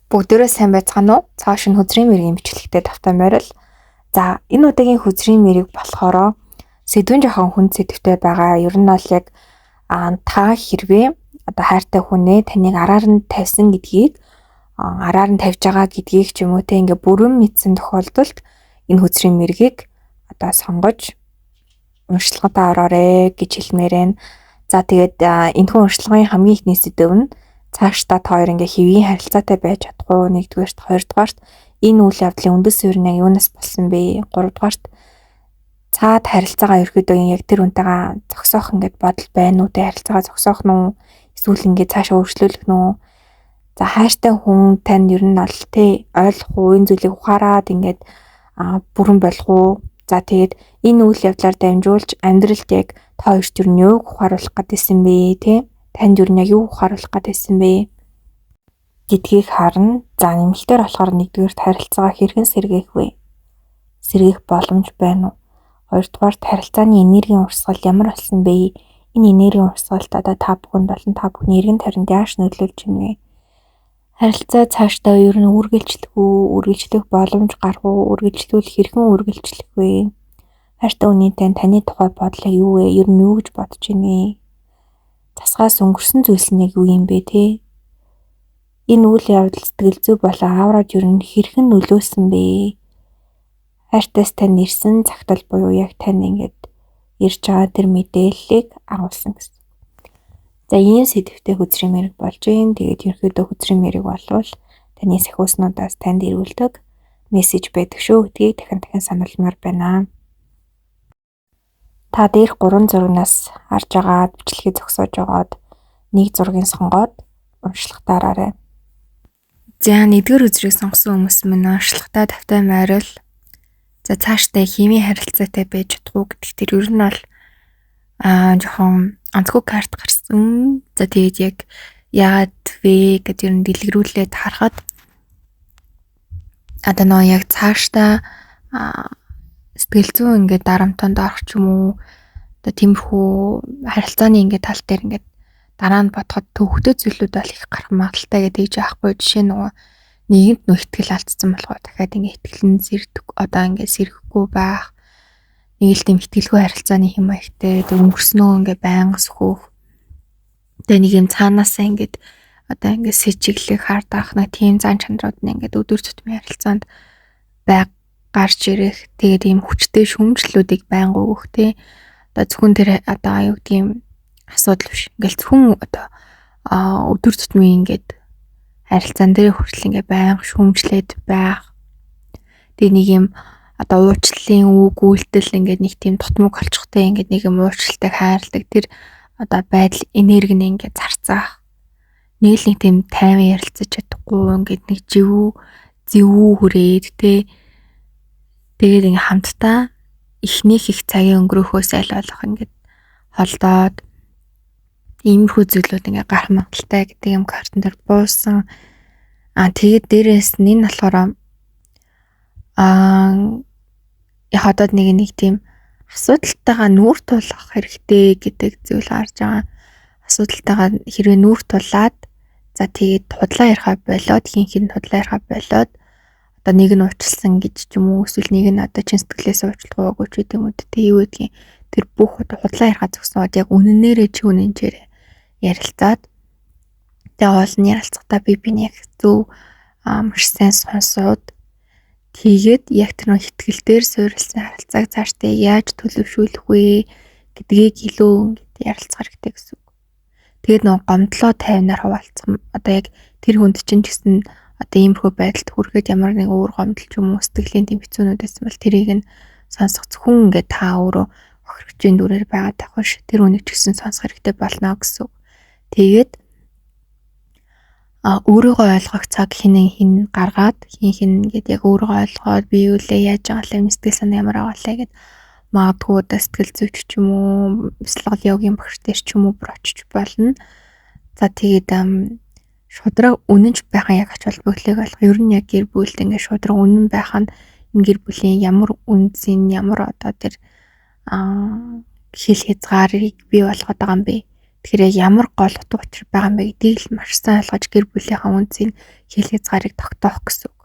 Бүгдээрээ сайн байцгаана уу? Цааш нь хөзрийн мэргийн бичлэгтэй тавтай морил. За энэ удаагийн хөзрийн мэрэг болохоор сэдвэн жоохон хүнд сэдвтэй байгаа. Ер нь бол яг та хэрвээ одоо хайртай хүнээ таныг араар нь тавьсан гэдгийг араар нь тавьж байгаа гэдгийг ч юм уу те ингээ бүрэн мэдсэн тохиолдолд энэ хөзрийн мэргийг одоо сонгож уншлагатаа ороорой гэж хэлмээр байна. За тэгээд энэхүү уншлагын хамгийн ихний сэдв нь цаашдаа та хоёр ингээ хэвийн харилцаатай байж чадах уу? Нэгдүгээрт, хоёрдугаарт энэ үйл явдлын үндэс суурь нь юунаас болсон бэ? Гуравдугаарт цаад харилцаагаа ерөөдөө яг тэр үнтэйгээ зогсоох ингээд бодол байна уу? Тэ харилцаагаа зогсоох нь уу? Эсвэл ингээ цаашаа өөрчлөлөх нь уу? За хайртай хүн тань ер нь бол тэ ойлгох уу? Энэ зүйлийг ухаарад ингээд бүрэн болох уу? За тэгээд энэ үйл явдлаар дамжуулж амьдралд яг та хоёрт ер нь юу ухааруулах гэдсэн бэ? Тэ? Танд юу яг юу ухааруулах гэдсэн бэ гэдгийг харна. За нэмэлтээр болохоор нэгдүгээрт харилцаагаа хэрхэн сэргээх вэ? Сэргээх боломж байна уу? Хоёрдугаарт харилцааны энергийн урсгал ямар болсон бэ? Энэ энергийн урсгалд одоо та бүхэнд болон та бүхний эргэн тойронд яаж нөлөөлж байна вэ? Харилцаа цаашдаа ер нь үргэлжлэх үү? Үргэлжлэх боломж гарах уу? Үргэлжлүүл хэрхэн үргэлжлэх вэ? Хайртай хүнийтэй таны тухай бодлоо юу вэ? Ер нь юу гэж бодож байна вэ? Засгаас өнгөрсөн зүйлс нь яг юу юм бэ те? Энэ үйл явдал сэтгэл зүй болон аурад ер нь хэрхэн нөлөөсөн бэ? Хайртайс тань ирсэн цагтал буюу яг тань ингээд ирж байгаа тэр мэдээллийг агуулсан гэсэн. За ийм сэдвтэй хөзрийн мэрэг болж байна. Тэгээд ерөөдөө хөзрийн мэрэг болвол таны сахиуснуудаас танд ирүүлдэг мессеж байдаг шүү. Гэдгийг дахин сануулмаар байна. Та дээрх 3 зурагнаас харж агаад бичлэгээ зогсоож агаад нэг зургийг сонгоод уншлагатаа араарай. За нэгдүгээр үзрийг сонгосон хүмүүс минь уншлагатаа тавтай морил. За цаашдаа химийн харилцаатай байж чадах уу гэдэг тэр ер нь бол жоохон онцгой карт гарсан. За тэгээд яг яагаад вэ гэдэг ер нь дэлгэрүүлээд харахад одоо нөө яг цаашдаа сэтгэл зүйн ингээд дарамтанд орох ч юм уу одоо тиймэрхүү харилцааны ингээд тал дээр ингээд дараа нь бодоход төвхтэй зүйлүүд бол их гарах магадaltaй гэдэг яахгүй жишээ нөгөө нийгэмд нөх итгэл алдсан болохоор дахиад ингээд итгэлэн зэрэг одоо ингээд сэрхэхгүй байх нэг л тийм итгэлгүй харилцааны хэм маягтай өнгөрснөө ингээд байнга сөхөх тэгээ нэг юм цаанаасаа ингээд одоо ингээд сэжиглэх хардах нэг тийм зан чанарууд нь ингээд өдөр тутмын харилцаанд гарч ирэх тэгээд ийм хүчтэй шүүмжлэлүүдийг байнга өгөх те одоо зөвхөн тэр одоо юу гэдэг юм асуудал биш ингээл зөвхөн одоо өдөр тутмын ингээд харилцаан дээр хүртэл ингээд байнга шүүмжлээд байх тэгээд нэг юм одоо уучлалын үг үйлдэл ингээд нэг тийм тутмаг олчихтай ингээд нэг юм уучлалтай хайрладаг тэр одоо байдал энерги нь ингээд зарцаах нэг л нэг тийм тайван ярилцаж чадахгүй ингээд нэг зэвүү хүрээд те тэгээд ингээм хамтдаа ихнийх их цагийн өнгөрөхөөс аль болох ингээд холдоод иймэрхүү зүйлүүд ингээд гарах магадaltaй гэдэг юм картан дээр буусан. Тэгээд дээрээс нь энэ болохоор яг одоо нэг тийм асуудалтайгаа нүүр тулах хэрэгтэй гэдэг зүйл гарч байгаа. Асуудалтайгаа хэрвээ нүүр тулаад за тэгээд худлаа ярихаа болоод хин худлаа ярихаа болоод одоо нэг нь уучлсан гэж ч юм уу эсвэл нэг нь одоо чин сэтгэлээс уучлахгүй ч гэдэг юм уу тэ юу гэдгийг тэр бүх худлаа ярихаа зогсоод яг үнэнээрээ чи үнэнчээр ярилцаад тэгээ хоол нь ярилцахдаа биений яг зөв маш сайн сонсоод тэгээд яг тэр нэг ихтгэл дээр суурилсан харилцааг цаашдаа яаж төлөвшүүлэх вэ гэдгийг илүү ингэж ярилцах хэрэгтэй гэсэн үг. Тэгээд нэг гомдлоо тайвнаар хуваалцсан одоо яг тэр хүнд чинь гэсэн одоо иймэрхүү байдалд хүрэхэд ямар нэг өөр гомдол ч юм уу сэтгэлийн тэм хэцүүнүүд байсан бол тэрийг нь сонсох зөвхөн ингээд та өөрөө охирогчийн дүрээр байгаа тахш тэр үнийг ч гэсэн сонсох хэрэгтэй болно гэсэн. Тэгээд өөрийгөө ойлгох цаг хин гаргаад хин гэдэг яг өөрийгөө ойлгоод би юу лээ яаж байгаа юм сэтгэл санаа ямар аваалаа гэд магадгүй одоо сэтгэл зүйч ч юм уу бяцлал йогийн багш дээр ч юм уу очиж болно. За тэгээд шудраг үнэнч байхын яг ач холбогдлыг олох. Ер нь яг гэр бүлд ингээд шудраг үнэн байх нь энэ гэр бүлийн ямар үнцэн ямар одоо тэр хил хязгаарыг бий болгоод байгаа юм бэ Тэгэхээр яг ямар гол утга учир байгаа юм бэ гэдгийг л маш сайн ойлгож гэр бүлийнхаа үнцийн хэл хязгаарыг тогтоох гэсэн үг.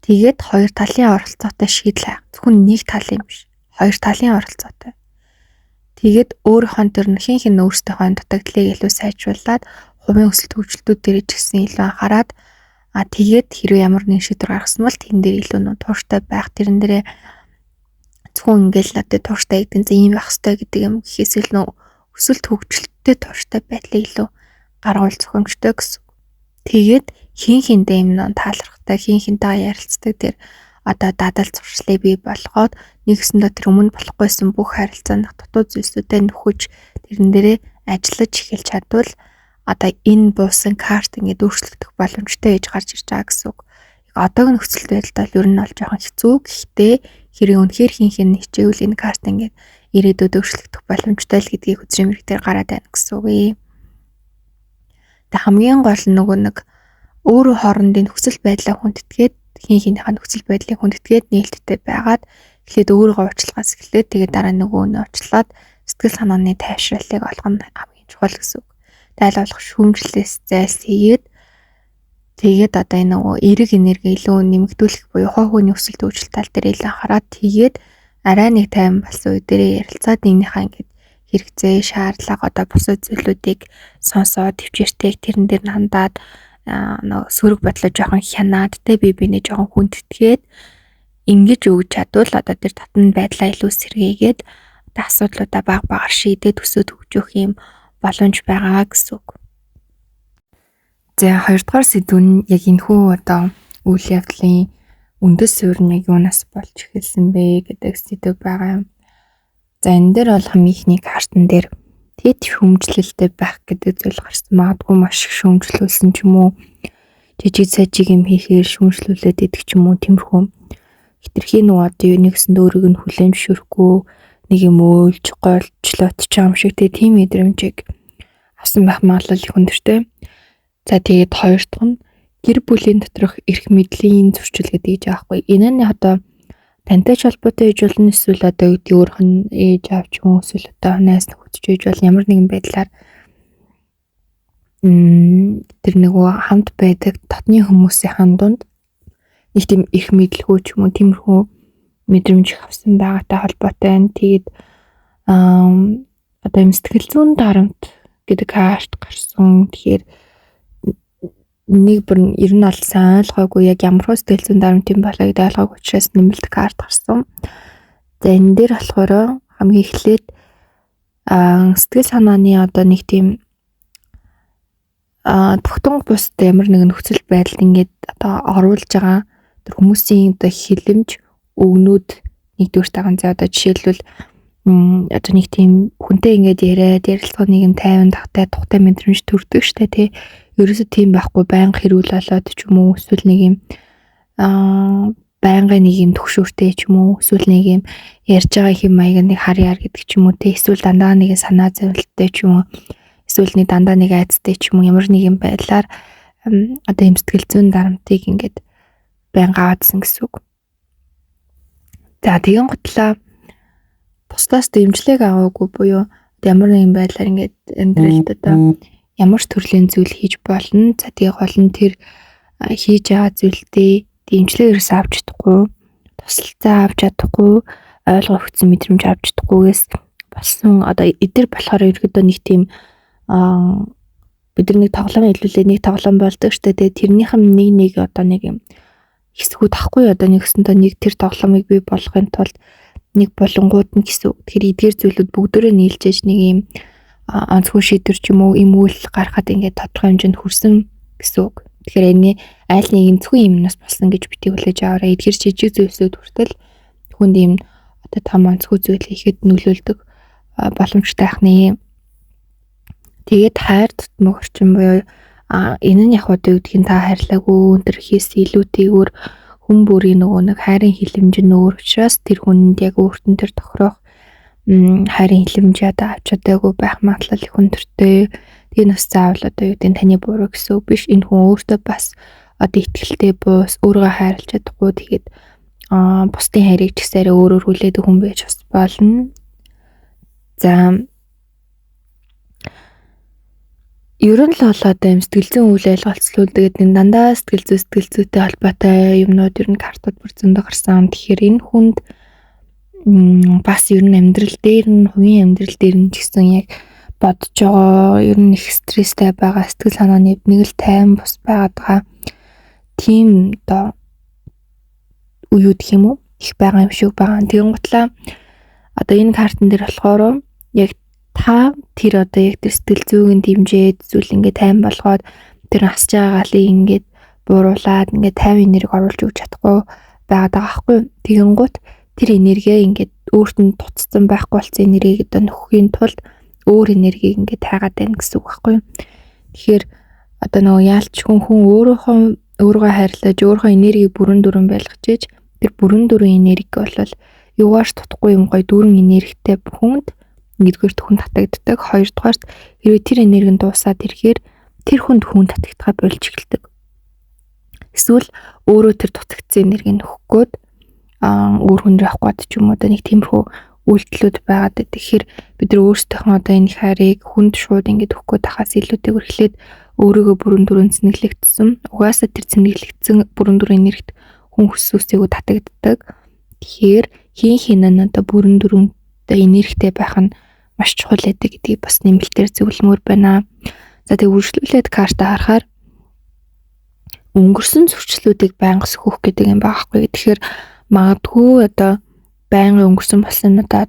Тэгээд хоёр талын оролцоотой шийдэл хайх. Зөвхөн нэг талын биш. Хоёр талын оролцоотой. Тэгээд өөрийнхөө төр нь хин өөрсдийнхөө дутагдлыг илүү сайжруулад хувийн өсөлт хөгжилтүүд дээр ч гэсэн илүү анхаарад тэгээд хэрвээ ямар нэгэн шийдвэр гаргасан бол тэн дээр илүү нөө тууштай байх, тэрэн дээрээ зөвхөн ингээл надад тууштай гэдэг нь ийм байх хэрэгтэй гэдэг юм гэхээс илүү өсөлт хөгжилттэй тууштай байдлыг илүү гаргуул зохиомжтой гэсэн. Тэгээд хинтэйгээ юм нөө таалрахтай, хинтэйгээ ярилцдаг тэр одоо дадал зуршлыг бий болгоод нэгсэндээ тэр өмнө болохгүйсэн бүх харилцааны дутуу зүйлсүүдэд нөхөж тэрэн дээрээ ажиллаж эхэлж чадвал одоо энэ буусан карт ингээд өөрчлөгдөх боломжтой гэж гарч ирж байгаа гэсэн үг. Одоогийн нөхцөл байдалд бол ер нь бол жоохон хэцүү. Гэхдээ хэрэг үнэхээр хин хичээвэл энэ карт ингээд ирээдүйд өөрчлөгдөх боломжтой л гэдгийг хүзрийн мэрэгтээр гараад байна гэсэн үг. Тэг хамгийн гол нь нөгөө нэг өөрөө хоорондын нөхцөл байдлаа хүндэтгээд хинхийнхаа нөхцөл байдлыг хүндэтгээд нээлттэй байгаад эхлээд өөрийгөө уучлахаас эхлээд тэгээд дараа нөгөөнөө уучлаад сэтгэл санааны тайвшруулалтыг олох нь хамгийн чухал гэсэн үг. Тайл болох шүүмжлэлээс зайлсхийгээд тэгээд одоо энэ нөгөө эерэг энерги илүү нэмэгдүүлэх буюу хууны өсөлт хөгжил тал дээр илүү анхаарат тэгээд арай нэг тайван болсон үе дээрээ ярилцаад энийхээ ингээд хэрэгцээ, шаардлага одоо бусад зүйлүүдийг сонсоод төвчээртэй тэрэн дээр хандаад нөгөө сөрөг бодлоо жоохон хянаад тэ бибинээ жоохон хүндэтгээд ингэж өгч чадвал одоо тэр татна байдлаа илүү сэргээгээд одоо асуудлуудаа багаар шийдээд өсөд хөгжих юм боломж байгаа гэсэн үг. За хоёрдугаар сэдв нь яг энэхүү одоо үйл явдлын үндэс суурь нь яг юунаас болж эхэлсэн бэ гэдэг сэдв байгаа юм. За энэ дээр бол хамгийн ихний картан дээр тэд шүүмжлэлтэй байх гэдэг зүйл гарсан. Магадгүй маш их шүүмжлүүлсэн ч юм уу, жижиг сажиг юм хийхээр шүүмжлүүлээд идэх ч юм уу, тиймэрхүү. Хитрхи нөгөө одоо юу нэгсэнд өөрийг нь хүлээн зөвшөөрөхгүй нэг юм өөлж голчлоод ч юм шиг тийм мэдрэмжийг авсан байх магадлал их өндөртэй. За тэгээд хоёр дахь нь гэр бүлийн доторх эрх мэдлийн зөрчил гэдэг яаж аахгүй. Энэ нь одоо тантай ч холбоотой гэж болно, эсвэл одоо үүдий өөрх нь ээж аав ч юм уу, эсвэл одоо найз нөхөд ч гэж бол ямар нэгэн байдлаар тэр нөгөө хамт байдаг дотны хүмүүсийн дунд нэг тийм эрх мэдлгүй ч юм уу, тиймэрхүү мэдрэмж авсан байгаатай холбоотой байна. Тэгээд одоо юм сэтгэл зүйн дарамт гэдэг карт гарсан. Тэгэхээр нэг бүр ер нь бол сайн ойлгоогүй яг ямар хөө сэтгэл зүйн дарамтын болоо гэдэг ойлгоогүй учраас нэмэлт карт гарсан. За энэ дээр болохоор хамгийн эхлээд сэтгэл санааны одоо нэг тийм тогтмол бусд ямар нэгэн нөхцөл байдалд ингээд одоо оруулж байгаа тэр хүмүүсийн одоо хилэмж өгнүүд нэгдүгээр таган за одоо жишээлбэл одоо нэг тийм хүнтэй ингээд яриад ярилцлага нэг юм тайван тухтай мэдрэмж төрдөг штэ тий. Ерөөсөө тийм байхгүй, байнга хэрүүл болоод ч юм уу, эсвэл нэг юм байнгын нэг юм төгшөөртэй ч юм уу, эсвэл нэг юм ярьж байгаа хэм маяг нэг харьяар гэдэг ч юм уу тий. Эсвэл дандаа нэг санаа зовлттой ч юм уу, эсвэл нэг дандаа нэг айцтай ч юм уу, ямар нэг юм байдлаар одоо юм сэтгэл зүйн дарамтыг ингээд байнга аваадсан гэсэн үг. За тэгэн готлаа бусдаас дэмжлэг аваагүй буюу ямар нэгэн байдлаар ингээд амьдралд одоо ямар ч төрлийн зүйл хийж болно. За тэгээ гол нь тэр хийж байгаа зүйлдээ дэмжлэг ерөөс авч чадахгүй, тусалцаа авч чадахгүй, ойлгох хүчин мэдрэмж авч чадахгүйгээс болсон одоо эдгээр болохоор ерөөдөө нэг тийм бид нар нэг тоглоом хэлүүлээ, нэг тоглоом болдог штэ. Тэгээ тэрнийх нь нэг одоо нэг юм хэсгүүд ахгүй одоо нэгсэндээ нэг тэр тоглоомыг бий болгохын тулд нэг болонгууд нь гэсэн. Тэгэхээр эдгээр зүйлүүд бүгдөө нийлжээж нэг юм онцгой шийдвэр ч юм уу юм үйл гаргахад ингээд тодорхой хэмжээнд хүрсэн гэсэн үг. Тэгэхээр энэ аль нэгэн зөвхөн юмнаас болсон гэж бити хүлээж аваарай. Эдгээр жижиг зүйлсүүд хүртэл хүнд юм одоо том онцгой зүйл хийхэд нөлөөлдөг боломжтой байх нэ. Тэгээд хайр тутмаг орчин буюу энэ нь яг одоо үүдхийн та хайрлаагүй өнтөрхээс илүүтэйгээр хүн бүрийн нөгөө нэг хайрын хилэмж нь өөр учраас тэр хүнд яг өөртөө тэр тохирох хайрын хилэмжээ одоо авч чадаагүй байх магадлал их өндөртэй. Тэгээ нас заавал одоо юу гэдэг таны буруу гэсэн үг биш. Энэ хүн өөртөө бас одоо итгэлтэй буус, өөрийгөө хайрлаж чадахгүй тэгээд бусдын хайрыг ч гэсээрээ өөрөөр хүлээдэг хүн байж бас болно. За Ер нь л бол одоо юм сэтгэл зүйн үйл ойлголцлууд тэгээд энэ дандаа сэтгэл зүйтэй холбоотой юмнууд ер нь картууд бүр зөндөө гарсан. Тэгэхээр энэ хүнд бас ер нь амьдрал дээр нь хувийн амьдрал дээр нь ч гэсэн яг бодож байгаа ер нь их стресстэй байгаа сэтгэл санааны нэг л тайван бус байгаа. Тийм үеуд гэх юм уу их байгаа юм шиг байгаа. Тэгэн гутлаа одоо энэ картан дээр болохоор яг та тэр одоо яг тэр сэтгэл зүйн дэмжээд зүйл ингээд тайван болгоод тэр асж байгаа галыг ингээд бууруулад ингээд 50 энерги оруулж өгч чадахгүй байгаад байгаа байхгүй. Тэгэн гут тэр энерги ингээд өөрт нь туцсан байхгүй болсон энергийг одоо нөхөхийн тулд өөр энергийг ингээд тайгаад байна гэсэн үг байхгүй. Тэгэхээр одоо нөгөө яалч хүн өөрийгөө хайрлаж өөрийнхөө энергийг бүрэн дүрэн байлгаж ээж тэр бүрэн дүрэн энерги бол юугаарч тутахгүй юм гоё дүрэн энергитэй хүнд нэгдүгээр хүн татагддаг, хоёрдугаарт хэрвээ тэр энерги нь дуусаад ирэхээр тэр хүнд хүн татагдгаа болж эхэлдэг. Эсвэл өөрөө тэр дутагдсан энергийг нөхөхгүйд өөр хүн рүү авах ч юм уу нэг тиймэрхүү үйлдэлүүд байгаад байдаг. Тэгэхээр бид нар өөрсдийнхөө одоо энэ хайрыг хүнд шууд ингэж өгөх гээд тахаас илүүтэйгээр эхлээд өөрийгөө бүрэн дүрэн цэнэглэгдсэн. Угаасаа тэр цэнэглэгдсэн бүрэн дүрэн энергит хүн хүссүүсэйгөө татагддаг. Тэгэхээр хинэн одоо бүрэн дүрэн энергитэй байх нь маш чухал байдаг гэдгийг бас нэмэлтээр зөвлөмөр байна. За тэг үргэлжлүүлээд карта харахаар өнгөрсөн зөрчлүүдийг байнга сөхөх гэдэг юм байхгүй. Тэгэхээр магадгүй одоо байнга өнгөрсөн болсон юмудаа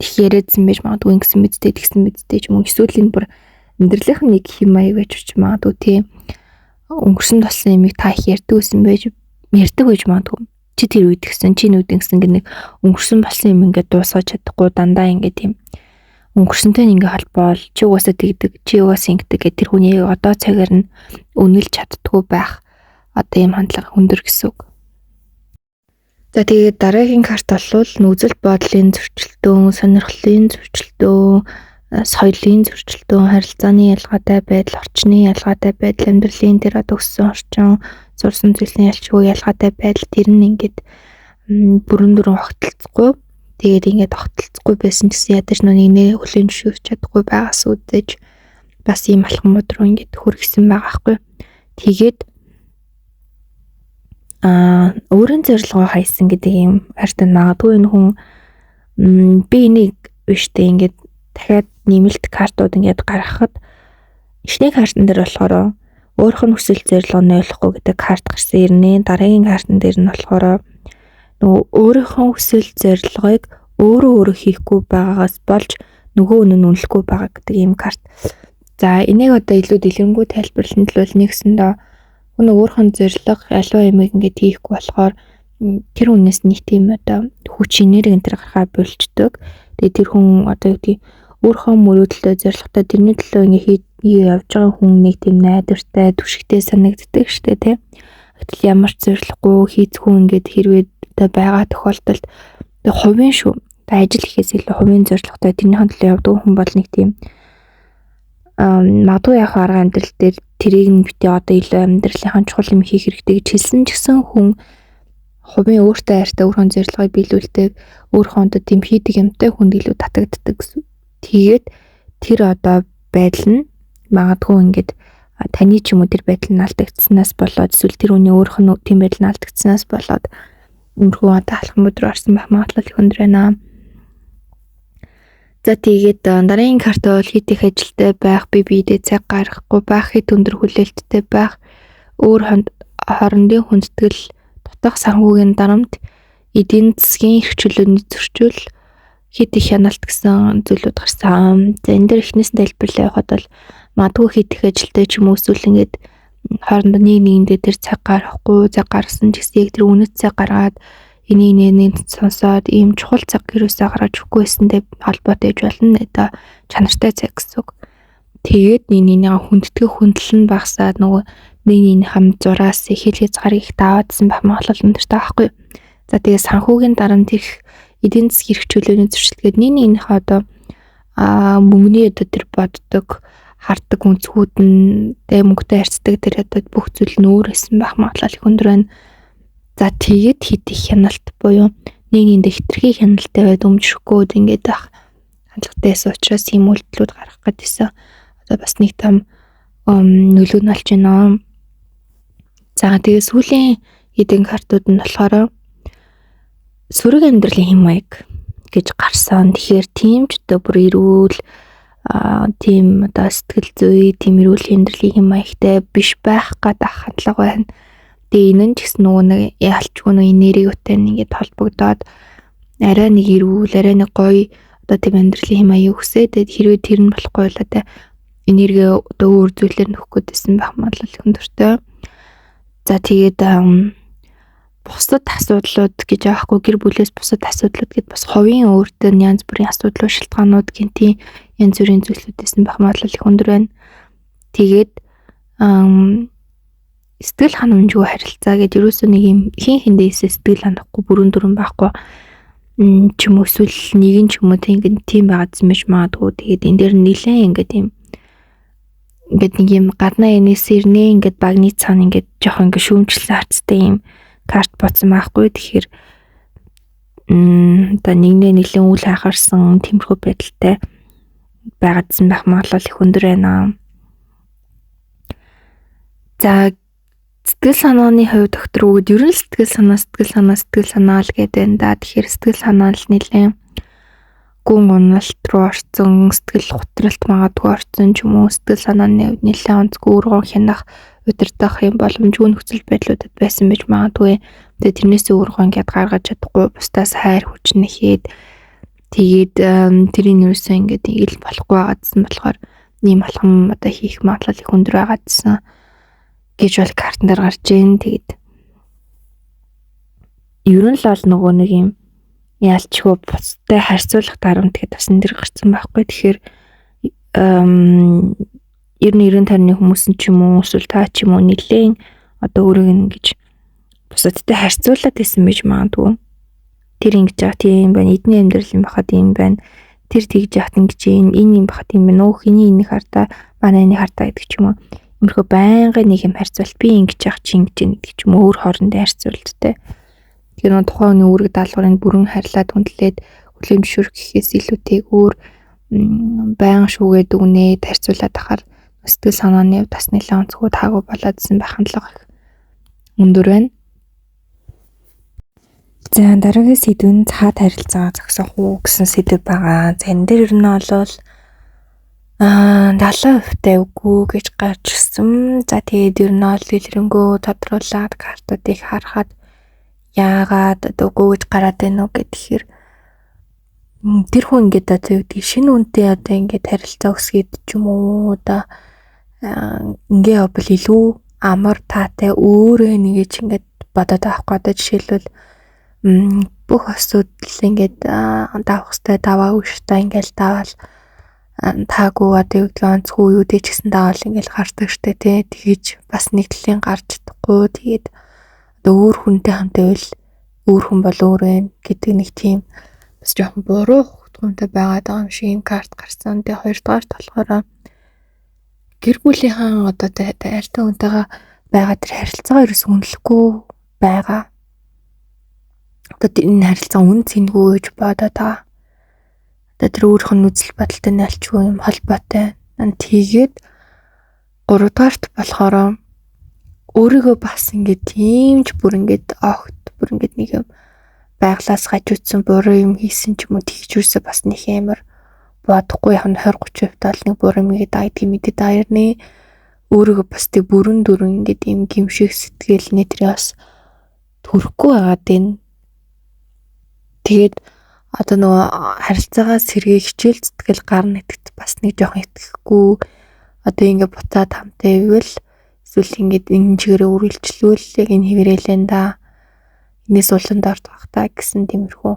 их яриадсан байж магадгүй ингэсэн мэдтэй тэгсэн мэдтэй ч юм уу эсвэл энэ бүр амьдралынх нь нэг хэм маяг байж ч магадгүй тийм өнгөрсөн болсон юмыг та их ярьдаг байж магадгүй чи тэр үед гэсэн чи нүд гэсэн нэг өнгөрсөн болсон юм ингээд дуусгаж чадахгүй дандаа ингээд тийм өнгөрсөнтэй ингээ холбоол чи угаасаа тэгдэг чи угаасаа ингэдэг гэх тэр хүний одоо цагаар нь үнэлж чаддгүй байх одоо юм хандлага хүндэр гэсэн үг. За тэгээд дараагийн карт бол нөөцөл бодлын зөрчилдөөн, сонирхлын зөрчилдөөн, соёлын зөрчилдөөн, харилцааны ялгаатай байдал, орчны ялгаатай байдал, амьдралын тэр одоо өссөн орчин, сурсан зүйлсийн ялчгүй ялгаатай байдал тэр нь ингээд бүрэн дүрэн огтлцохгүй. Тэгээд ингээд огтлцохгүй байсан гэсэн ядаж нүг хүлэн зөвшөөрч чадахгүй байгаас үүдэж бас ийм алхамуд руу ингээд хүргэсэн байгаа байхгүй. Тэгээд өөрийн зорилгоо хайсан гэдэг юм арьтан магадгүй энэ хүн би энийг биштэй ингээд дахиад нэмэлт картууд ингээд гаргахад эхний картан дээр болохоор өөрийнх нь хүсэл зорилгоо ойлгохгүй гэдэг карт гарсан ирнэ. Дараагийн картан дээр нь болохоор нөгөө өөрийнхөө хүсэл зорилгыг өөрөө хийхгүй байгаагаас болж нөгөө нь үнэлэхгүй байгаа гэдэг ийм карт. За энийг одоо илүү дэлгэрэнгүй тайлбарлахын тулд нэгсэндээ хүн өөрийнхөө зорилго аливаа юмыг ингээд хийхгүй болохоор тэр хүнээс нэг тийм одоо хүч энерги энэ төр гарахаа болчдөг. Тэгээ тэр хүн одоо юу гэдэг өөрийнхөө мөрөөдөлтөй зорилготой тэрний төлөө ингээд явж байгаа хүн нэг тийм найдвартай түшигтэй санагддаг штэ тий. Гэтэл ямар ч зорилгогүй хийцгүй ингээд хэрвээ одоо байгаа тохиолдолд хувийн шүү. Та ажил хийхээс илүү хувийн зорилготой тэрнийхэн төлөө явдаг хүн бол нэг тийм магадгүй яг арга амьдрал дээр тэрийг нь битээ одоо илүү амьдралынхаа чухал юм хийх хэрэгтэй гэж хэлсэн ч гэсэн хүн хувийн өөртөө хайртай өөрийнхөө зорилгыг биелүүлдэг өөрийнхөө одоо тийм хийдэг юмтай хүнд илүү татагддаг гэсэн. Тэгээд тэр одоо байдал нь магадгүй ингээд таны ч юм уу тэр байдал нь алдагдсанаас болоод эсвэл тэр хүний өөрийнх нь тийм байдал нь алдагдсанаас болоод өмнөхөө одоо алхам өдрөөр орсон байх магадлал их өндөр байна. За тэгээд дараагийн карта бол хит их ажилтай байх, бие биедээ цаг гаргахгүй байх, хит өндөр хүлээлттэй байх, өөр хоорондын хүндэтгэл, дутах санхүүгийн дарамт, эдийн засгийн эрхчлөлөөний зөрчил, хит их хяналт гэсэн зүйлүүд гарсан. За энэ дэр эхнээс нь тайлбарлаа явахад бол магадгүй хит их ажилтай ч юм уу эсвэл ингээд хоорондоо нэгэндээ тэр цаг гаргахгүй, цаг гаргасан ч гэсэн яг тэр үнэт цаг гаргаад энийг сонсоод ийм чухал цаг гэрээсээ гаргаж өгөхгүй байсантай холбоотой гэж болно. Одоо чанартай цаг гэсэн үг. Тэгээд нэг хүндэтгэх хүндэл нь багасаад нөгөө нэг хамт зураас их хязгаарыг их даваадсан байх магадлал өндөртэй байхгүй. За тэгээд санхүүгийн дарамт их эдийн засгийн эрхчлөөний зөрчилгээд нэгнийхээ одоо мөнгөний одоо тэр боддог хардаг үнцгүүд нь мөнгөтэй харьцдаг тэр одоо бүх зүйл нь өөр хэсэн байх магадлал их өндөр байна. За тэгээд хит их хяналт буюу нэг хитрхи хяналттай байд өмжрөхгүйд ингээд байх хандлагатайс учраас ийм үйлдэлүүд гарах гэдээсээ одоо бас нэг том нөлөө нь болж байна. За тэгээ сүүлийн эдийн картууд нь болохоор сөрөг амьдралын хэм маяг гэж гарсан. Тэгэхээр тийм ч одоо бүр эрүүл тийм одоо сэтгэл зүй, тийм эрүүл амьдралын хэм маягтай биш байх гадах хандлага байна. Тэгээ энэ нь ч гэсэн нөгөө нэг ялчгүй нөгөө энергиутай ингээд холбогдоод арай нэг эрүүл, арай нэг гоё одоо тийм амьдралын хэм маяг өсөө. Тэгээд хэрвээ тэр нь болохгүй л одоо энерги одоо өөр зүйлээр нөхөх гэдсэн байх мал их өндөртэй. За тэгээд бусад асуудлууд гэж аахгүй гэр бүлээс бусад асуудлууд гэд бас ховын өөртөө янз бүрийн асуудлууд шалтгаанууд гэнтийн янз бүрийн зүйлүүдээс нь байх магадлал их өндөр байна. Тэгээд сэтгэл ханамжгүй харилцаа гэж ерөөсөө нэг юм хин хиндээсээ сэтгэл ханахгүй бүрэн дүрэн байхгүй ч юм уу эсвэл нэг нь ч юм уу тийм байгаадсан байж магадгүй. Тэгээд энэ дээр нэлээд ингээд нэг юм гаднаа энэс ирнэ ингээд багны цаана ингээд жоохон ингээд шүүмжлэн харцтай юм карт боцсон байхгүй. Тэгэхээр одоо нэглэн үл хахарсан тиймэрхүү байдалтай байгаадсан байх магадлал их өндөр байна. За сэтгэл санааны хувьд доктор өгөөд ер нь сэтгэл санаа л гэдэг байна да. Тэгэхээр сэтгэл санаа л нэлээд гүн уналт руу орсон, сэтгэл готролт магадгүй орсон ч юм уу, сэтгэл санааны хувьд нэлээд онцгүй өргөн хянах, удирдах юм боломжгүй нөхцөл байдлуудад байсан байж магадгүй. Тэгээд тэрнээсээ өргөн ингээд гаргаж чадахгүй, бусдаас хайр хүчнэхэд тэгээд тэрийн юусэн ингээд ил болохгүй байгаадсан болохоор ийм алхам одоо хийх магадлал их өндөр байгаадсан гэж бол картан дээр гарч ийн. Тэгээд ер нь л бол нөгөө нэг юм ялчгүй бусдад харьцуулах дарамт гэдэг бас энэ дэр гарсан байхгүй. Тэгэхээр ер нь 90 тойрны хүмүүс нь ч юм уу эсвэл та ч юм уу нэлээд одоо өөрийг ингэж бусадтай харьцуулаад байсан байж магадгүй. Тэр ингэж яах тийм байна, эдний амьдрал юм бахад юм байна. Тэр тэгж яахт ингэж энэ юм бахад юм байна. Өө хиний энийг хартаа, манай энийг хартаа гэдэг ч юм уу. Иймэрхүү байнгын нэг юм харьцуулт би ингэж яах чи ингэж гэдэг ч юм уу өөр хоорондын харьцуулттай. Тэгэхээр нөгөө тухайн үүрэг даалгаврын бүрэн харьлаад хүндлээд хүлээн зөвшөөрөх гэхээс илүүтэйгээр байнга шүүгээд өгнээд харьцуулаад ахаар сэтгэл санааны хувьд бас нэлээд онцгой таагүй болоодсэн байх хандлага их өндөр байна. За дараагийн сэдв нь цаад харилцаа зогсоох уу гэсэн сэдв байгаа. За энэ дээр ер нь бол 70% тай үгүй гэж гарч ирсэн. За тэгээд ер нь бол дэлгэрэнгүй тодруулаад картуудыг харахад яагаад одоо үгүй гэж гараад байна уу гэхээр тэр хүн ингээд одоо юу гэдэг шинэ үнтэй одоо ингээд харилцаа өсгээд ч юм уу одоо ингээ явбал илүү амар таатай өөрөө нэгэ ч ингээд бодоод авахгүй. Одоо жишээлбэл бүх асуудал ингээд давах хэвээр даваагүй шта ингээд даваал таагүй одоо юу гэдэг онцгүй юу дээ ч гэсэн даваал ингээд гардаг штэ тий. Тэгэж бас нэг талын гарч чадахгүй. Тэгээд одоо өөр хүнтэй хамт байвал өөр хүн бол өөр вэ гэдэг нэг тийм бас жоохон буруу хөтгөмтэй байгаад байгаа юм шиг юм карт гарсан. Тэгээ хоёрдугаарт болохоор гэр бүлийнхэн одоо хайртай хүнтэйгээ байгаа тэр харилцаагаа ерөөс үнэлэхгүй байгаа. Одоо энэ харилцаа үн цэнгүй гэж бодоод байгаа. Одоо тэр өөрийнх нь үзэл бодолтой нэлчгүй юм холбоотой. Тэгээд гуравдугаарт болохоор өөрийгөө бас ингээд тиймч бүр ингээд огт бүр ингээд нэг юм байглаас гажуудсан буруу юм хийсэн ч юм уу тэгчүүсээ бас нэг амар бодохгүй яг нь 20-30% тал нэг буруу юм гээд айдаг мэдээд аярны өөрийгөө бас тэг бүрэн дүрэн ингээд юм гимших сэтгэл нэтри бас төрөхгүй байгаад байна. Тэгээд одоо нөгөө харилцаагаа сэргээ хичээл зүтгэл гарна гэдэгт бас нэг жоохон итгэхгүй. Одоо ингээд буцаад хамтаа ивэл эсвэл ингээд энэ чигээрээ үргэлжлүүл яг энэ хэврээлэн да. Энэс улан дорд байх та гэсэн тиймэрхүү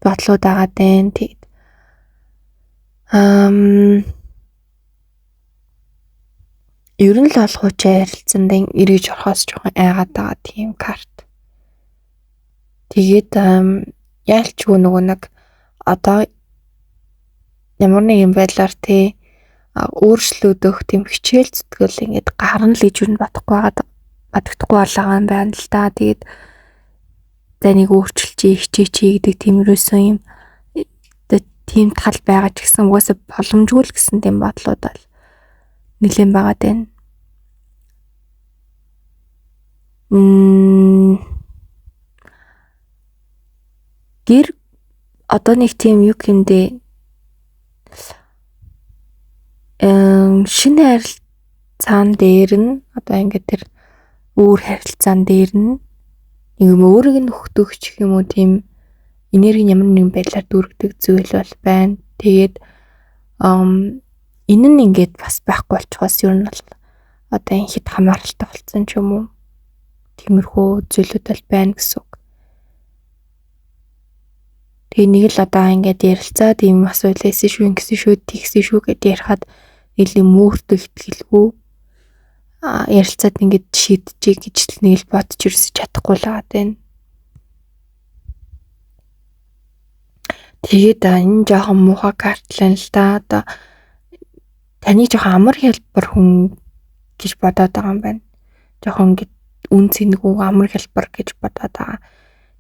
бодлууд агаад байна. Тэгээд ер нь л олгоочтой харилцаанд эргэж орохоос жоохон айгаад байгаа тийм карт. Тэгээд яалчгүй нөгөө нэг одоо ямар нэгэн байдлаар тий өөрчлөлтөх тийм хичээл зүтгэл ингээд гарна л гэж юу бодохгүй бодогдохгүй болоо юм байна л да. Тэгээд таныг өөрчилчихье хичээчээ гэдэг тиймэрхүү юм тийм тал байгаа ч гэсэн угаасаа боломжгүй л гэсэн тийм бодлууд бол нэлээд байгаад байна. Гэр одоо нэг тийм юу гэмдэ шинэ харилцаан дээр нь одоо ингээд тэр өөр харилцаан дээр нь нэг юм өөрийг нь хөтөх гэх юм уу тийм энерги ямар нэгэн байдлаар дүүргдэг зүйл бол байна. Тэгээд энэ нь ингээд бас байхгүй болчихоос ер нь бол одоо энэ хэд хамааралтай болсон ч юм уу. Тиймэрхүү зүйлүүд бол байна гэсэн үг. Тэгээ нэг л одоо ингээд ярилцаад ийм асуудал байсан шүү, ингэсэн шүү, тэгсэн шүү гэдээ ярихад нэг л мөөртөө ихтгэлгүй ярилцаад ингээд шийдчихье гэж л нэг л бодож ирсэж чадахгүй л байгаа байна. Тэгээд энэ жоохон муухай картлан л да. Одоо таны жоохон амар хэлбэр хүн гэж бодоод байгаа юм байна. Жоохон ингээд үн цэнэгүй амар хэлбэр гэж бодоод байгаа.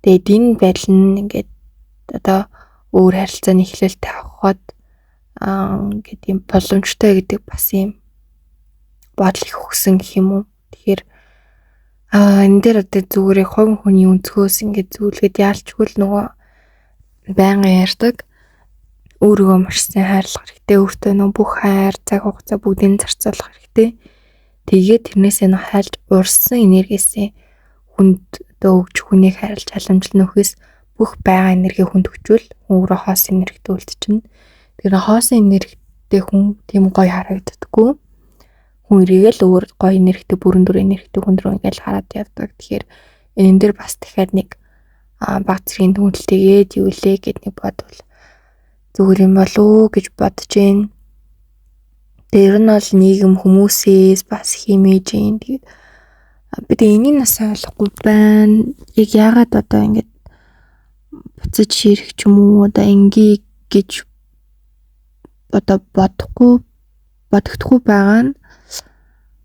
Тэгээд энэ байдал нь ингээд одоо өөр харилцааны эхлэлтэй авахад ингээд юм боломжтой гэдэг бас юм бодол их өгсөн гэх юм уу. Тэгэхээр энэ дээр одоо зүгээр хувь хүний өнцгөөс ингээд зүйлгээд яалчгүй л нөгөө байнга ярьдаг. Өөрийгөө маш сайн хайрлах хэрэгтэй. Өөртөө нөгөө бүх хайр, цаг хугацаа бүгдийг зарцуулах хэрэгтэй. Тэгээд тэрнээсээ нөгөө хайлж урсан энергиэсээ хүнд одоо өгч хүнийг хайрлаж халамжлан өгөхөөс бүх байгаа энерги хүнд өгчвөл хүн өөрөө хоос энергитэй үлдчихнэ. Тэр хоосон энергитэй хүн тийм гоё харагддаггүй. Хүн эргээл өөр гоё энергитэй бүрэн дүр энергитэй хүн рүү ингээл хараад явдаг. Тэгэхээр энэ дээр бас дахиад нэг баг зэргийн төвлөлтэйгээд юу лээ гэд нэг бодвол зүгээр юм болов гэж бодож байна. Тэр нь бол нийгэм хүмүүсээс бас химэж юм. Тэгээд бид энийг бас ойлгохгүй байна. Яг яагаад одоо ингээд буцаж ширэх ч юм уу одоо ингээ гэж одоо бодогдохгүй байгаа нь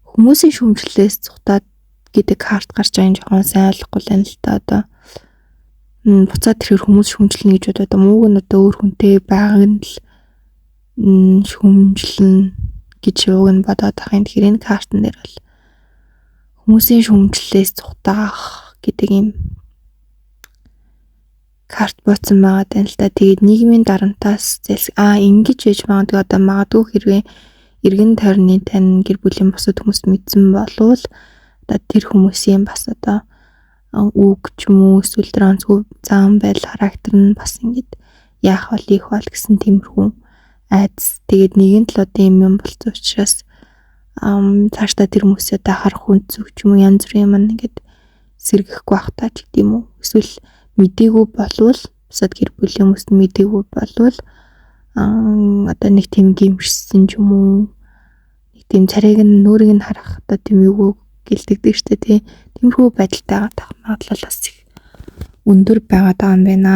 хүмүүсийн шүүмжлэлээс цухтаад гэдэг карт гарч байгаа юм жоохон сайн ойлгохгүй байна л та одоо буцаад тэрхэр хүмүүс шүүмжлэнэ гэж бодоод мууг нь одоо өөр хүнтэй байгааг нь л шүүмжлэн гэж юуг нь бодоод байгаа юм. Тэгэхээр энэ картн дээр бол хүмүүсийн шүүмжлэлээс цухтаах гэдэг юм карт ботсон байгаа тань л та. Тэгээд нийгмийн дарамтаас ингэж яж магадгүй одоо магадгүй хэрвээ эргэн тойрны тань гэр бүлийн бусад хүмүүст мэдсэн болвол одоо тэр хүмүүсийн бас одоо үг ч юм уу эсвэл транцгүй зам байдал характер нь бас ингэж яах вэ их бол гэсэн тиймэрхүү айдас. Тэгээд нэгэн л одоо юм болцсон учраас цаашдаа тэр хүмүүсээ одоо харах хүнд зүг ч юм уу янз бүрийн юм ингээд сэргэхгүй байх та ч гэдэм үү. Эсвэл мэдээгүй болвол бусад гэр бүлийн хүмүүст мэдээгүй болвол одоо нэг тийм гимшсэн ч юм уу нэг тийм царайг нь нүрийг нь харах одоо тийм юу гэлдэгдэг штэ тий. Тиймэрхүү байдалтай байгаа магадлал бас их өндөр байгаа юм байна.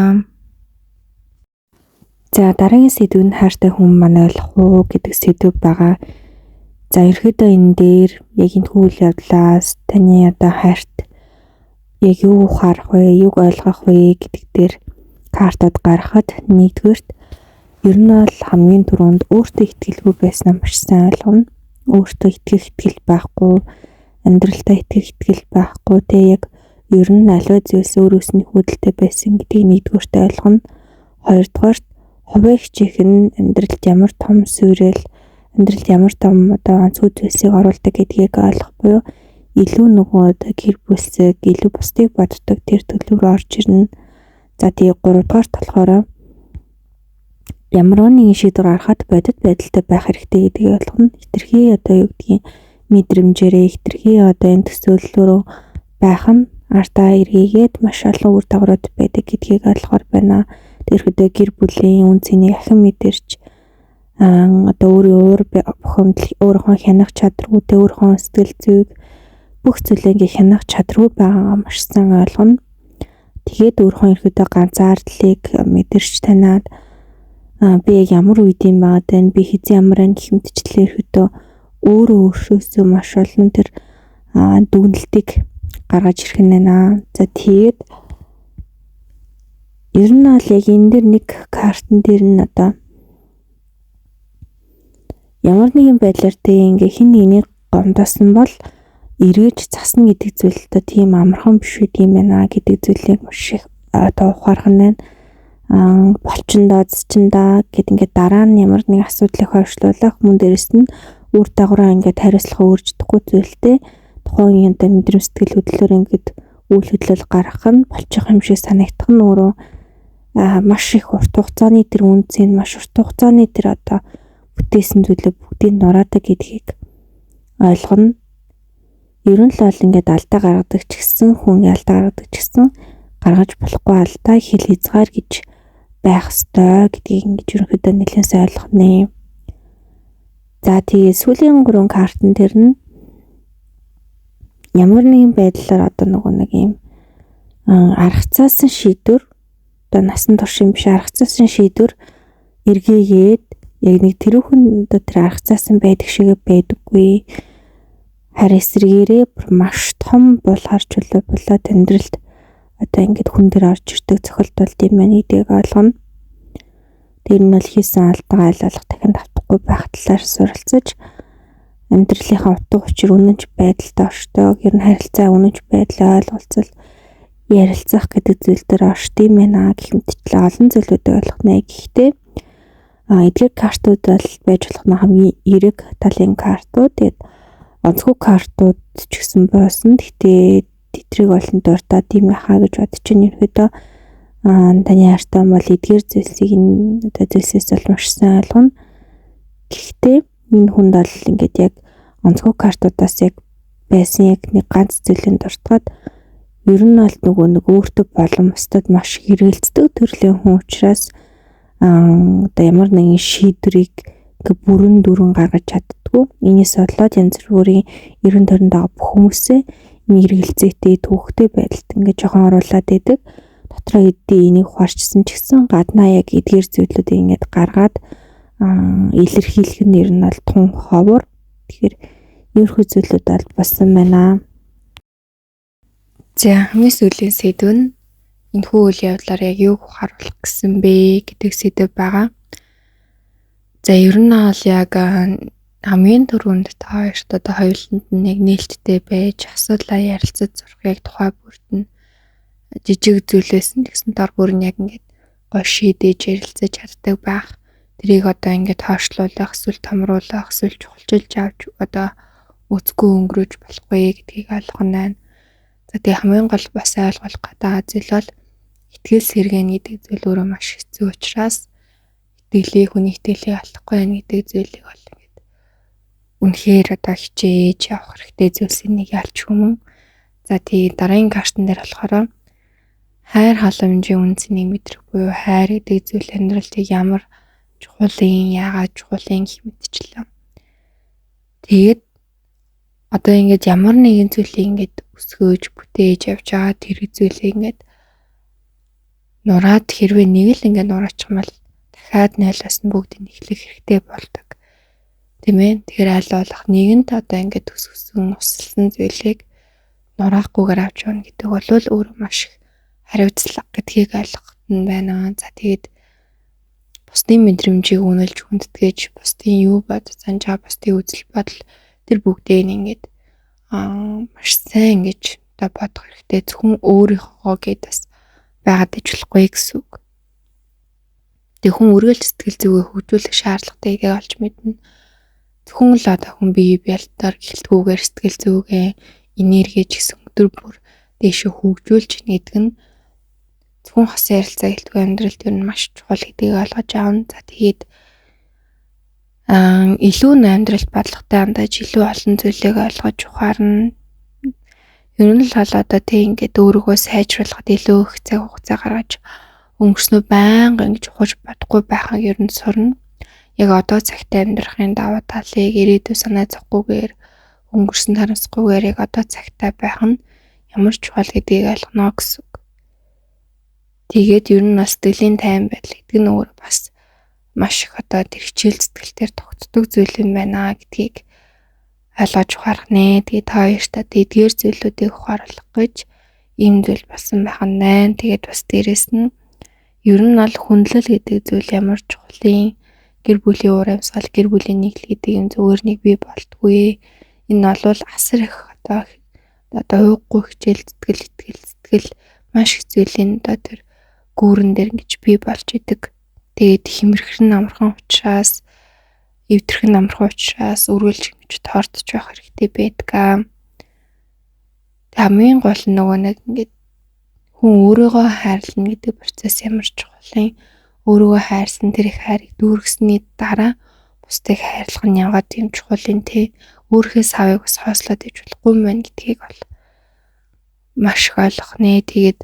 За дараагийн сэдв нь хайртай хүн маань ойлгох уу гэдэг сэдв байгаа. За ерөөдөө энэ дээр яг энэ үйл явдлаас таны одоо хайрт яг юу харах вэ, юг ойлгох вэ гэдэг дээр картууд гаргахад нэгдүгээрт ер нь бол хамгийн түрүүнд өөртөө итгэлгүй байснаа маш сайн ойлгоно. Өөртөө итгэл байхгүй, амьдралдаа итгэл байхгүй те яг ер нь аливаа зүйлс өөрөөс нь хөдөлтэй байсан гэдгийг нэгдүгээрт ойлгоно. Хоёрдугаарт хувийн хичээх нь амьдралд ямар том сүрэл, амьдралд ямар том одоо онцгой зүйлсийг оруулдаг гэдгийг ойлгох буюу илүү нөгөө одоо гэр бүлсэг илүү бусдыг боддог тэр төлөв рүү орж ирнэ. За тэгээ 3 дугаарт болохоор ямар нэгэн шийдвэр гаргахад бодит байдалтай байх хэрэгтэй гэдгийг ойлгоно. Хитрхи одоо юу гэдгийг мэдрэмжээрээ хитрхи одоо энэ төсөөллөөрөө байх нь артаа эргээгээд маш олон үр дагаврууд байдаг гэдгийг ойлгохоор байна. Тэрхэдээ гэр бүлийн үн цэнийг ахин мэдэрч одоо өөрийн бухимдал өөрийнхөө хянах чадргуудаа өөрийнхөө сэтгэл зүйг бүх зүйлээ ингээ хянах чадргүй байгаагаа маш сайн ойлгоно. Тэгээд өөрийнхөө ерөөдөө ганцаардлыг мэдэрч танаад би яг ямар үед юм байгаад байна, би хэзээ ямар гэх мэтчлээ ерөөдөө өөрөөсөө маш олон тэр дүгнэлтийг гаргаж ирэх нь байна. За тэгээд ер нь бол яг энэ дэр нэг картн дээр нь одоо ямар нэгэн байдлаар тэг ингээ хин нэгнийг гомдоосон бол эргэж засна гэдэг зүйл одоо тийм амархан биш үгүй юм байна гэдэг зүйлийг маш их одоо ухаарах нь болчиндоо зчиндаа гэд ингээд дараа нь ямар нэг асуудлыг хойшлуулах мөн дээрэс нь үр дагавраа ингээд хариуцлага өөрж чадахгүй зүйлтэй тухайн одоо мэдрэмж сэтгэл хөдлөлөөр ингээд үйл хөдлөл гаргах нь болчих юм шиг санагдах нь өөрөө маш их урт хугацааны тэр үнцийг маш урт хугацааны тэр одоо бүтээсэн зүйлээ бүгдийг нураадаг гэдгийг ойлгоно. Ер нь л бол ингээд алдаа гаргадаг ч гэсэн хүн алдаа гаргадаг ч гэсэн гаргаж болохгүй алдаа хэл хязгаар гэж байх ёстой гэдгийг ингэж ерөнхийдөө нэлээд сайн ойлгоно. За тэгээ сүүлийн 3 картн дээр нь ямар нэгэн байдлаар одоо нэг юм аргацаасан шийдвэр одоо насан туршийн биш аргацаасан шийдвэр эргээгээд яг нэг тэрүүхэн одоо тэр аргацаасан байдаг шиг байдаггүй. Харин эсрэгээрээ маш том бул харж болоод амьдралд одоо ингээд хүн дээр орж ирдэг цохилтолд юм байна гэдгийг ойлгоно. Тэр нь бол хийсэн алдгаа айлуулах дахин давтахгүй байх талаар суралцаж амьдралынхаа утга учир үнэнч байдалд оршдог. Ер нь харилцаа үнэнч байдлаа ойлголцол ярилцах гэдэг зүйл дээр оршд юм байна гэх мэтчлээ олон зүйлүүдийг ойлгох нэ. Гэхдээ эдгээр картууд бол байж болох нь хамгийн эрэг талын картууд. Тэгээд онцгой картууд ч гэсэн боосон. Гэхдээ тэдрийг олон дуртаад юм хаа гэж бодож чинь ерөөдөө таны хартаа бол эдгээр зүйлсийг одоо зүйлсээс бол маш сайн ойлгоно. Гэхдээ энэ хүнд бол ингээд яг онцгой картуудаас яг байсан яг нэг ганц зүйлийн дуртаад ер нь бол нэг өөртөө болон бусдад маш хэрэгэлцдэг төрлийн хүн учраас одоо ямар нэгэн шийдвэрийг ингээ бүрэн гаргаж чаддгүй. Энэс болоод янз бүрийн ерөн тойронд байгаа бүх хүмүүсээ энэ хэрэгэлцээтэй төвхтэй байдалд ингээ жоохон оруулаад байдаг. Дотроо эдийн энийг ухаарчсан ч гэсэн гаднаа яг эдгээр зүйлүүдийг ингээд гаргаад илэрхийлэх нь ер нь бол тун ховор. Тэгэхээр иймэрхүү зүйлүүд бол басан байна. За хамгийн сүүлийн сэдв нь энэхүү үйл явдлаар яг юуг ухааруулах гэсэн бэ гэдэг сэдв байгаа. За ер нь бол яг хамгийн түрүүнд та хоёрт одоо хоёуланд нь яг нээлттэй байж асуудлаа ярилцаж сурах яг тухай бүрд нь жижиг зүйлээс нь тэгсэн дор бүр нь яг ингээд гой шийдэж ярилцаж чаддаг байх. Тэрийг одоо ингээд хойшлуулах, эсвэл томруулах, эсвэл чухалчилж авч одоо үцгүй өнгөрөөж болохгүй гэдгийг ойлгоно. За тэгээ хамгийн гол бас ойлгох гадаа зүйл бол итгэл сэргэн гэдэг зүйл өөрөө маш хэцүү учраас итгэлээ хүний итгэлийг алдахгүй байх гэдэг зүйлийг бол ингээд үнэхээр одоо хичээж явах хэрэгтэй зүйлсийн нэг ялч хүмүүн. За тэгээ дараагийн картн дээр болохоор хайр халамжийн үнцнийг мэдрэх буюу хайр гэдэг зүйл амьдралд ямар чухалын яагаад чухалын гэх мэтчлээ. Тэгээд одоо ингээд ямар нэгэн зүйлийг ингээд өсгөөж бүтээж явж байгаа тэр зүйлийг ингээд нураад хэрвээ нэг л ингээд нураачих юм бол дахиад найлаас нь бүгдийг эхлэх хэрэгтэй болдог. Тийм ээ. Тэгэхээр аль болох нэгэнт одоо ингээд төсөсөн усалсан зүйлийг нураахгүйгээр авч явна гэдэг бол өөрөө маш их хариуцлага гэдгийг ойлгох нь байна. За тэгээд бусдын мэдрэмжийг үнэлж хүндэтгээж бусдын юу бодож санаж байгаа бусдын үзэл бодол тэр бүгдийг ингээд маш сайн ингэж одоо бодох хэрэгтэй. Зөвхөн өөрийнхөө гээд бас байгаад иж болохгүй гэсэн үг. Тэг хүн үргэлж сэтгэл зүгээ хөгжүүлэх шаардлагатай гэдгийг олж мэднэ. Зөвхөн л одоо хүн бие биелэлээр гэлтгүүгээр сэтгэл зүгээ энерги ч гэсэн өдөр бүр дээшээ хөгжүүлж нэгдэг нь зөвхөн хос ярилцаа гэлтгүй амьдралд ер нь маш чухал гэдгийг ойлгож аавна. За тэгээд илүү амьдралд бодлоготой хандаж илүү олон зүйлийг ойлгож ухаарна. Ер нь л одоо тийм ингээд өөрийгөө сайжруулахад илүү их цаг хугацаа гаргаж өнгөрснөө байнга ингэж ухаж бодохгүй байхаа ер нь сурна. Яг одоо цагт амьдрахын даваа талыг ирээдүйн санаа зовхгүйгээр өнгөрсөн харамсахгүйгээр яг одоо цагтаа байх нь ямар чухал гэдгийг ойлгоно гэсэн үг. Тэгээд ер нь бас сэтгэлийн тайван байдал гэдэг нь өөр бас маш их одоо тэр хичээл сэтгэлээр тогтдог зүйл юм байна гэдгийг ойлгож ухаарах нэ. Тэгээд та хоёртаа эдгээр зүйлүүдийг ухааруулах гэж ийм зүйл болсон байх нь байна. Тэгээд бас дээрэс нь ер нь бол хүндлэл гэдэг зүйл ямар чухал юм. гэр бүлийн уур амьсгал, гэр бүлийн нийгэл гэдэг юм зүгээр нэг бий болтгүй. Энэ бол асар их одоо ууггүй хичээл сэтгэл маш их зүйлийн одоо тэр гүүрэн дээр ингэж бий болж идэг. Тэгээд хэмэрхэн амархан учраас, эвдэрхэн амархан учраас үргэлж ингэж тоордож байх хэрэгтэй байдаг. Хамгийн гол нь нөгөө нэг ингэж хүн өөрийгөө хайрлна гэдэг процесс ямар чухал юм. Өөрийгөө хайрсан тэр их хайрыг дүүргэсний дараа бусдыг хайрлах нь яагаад тийм чухал юм те. Өөрийнхөө савыг бас хоослоод иж болохгүй юм байна гэдгийг бол маш их ойлгох нэ. Тэгээд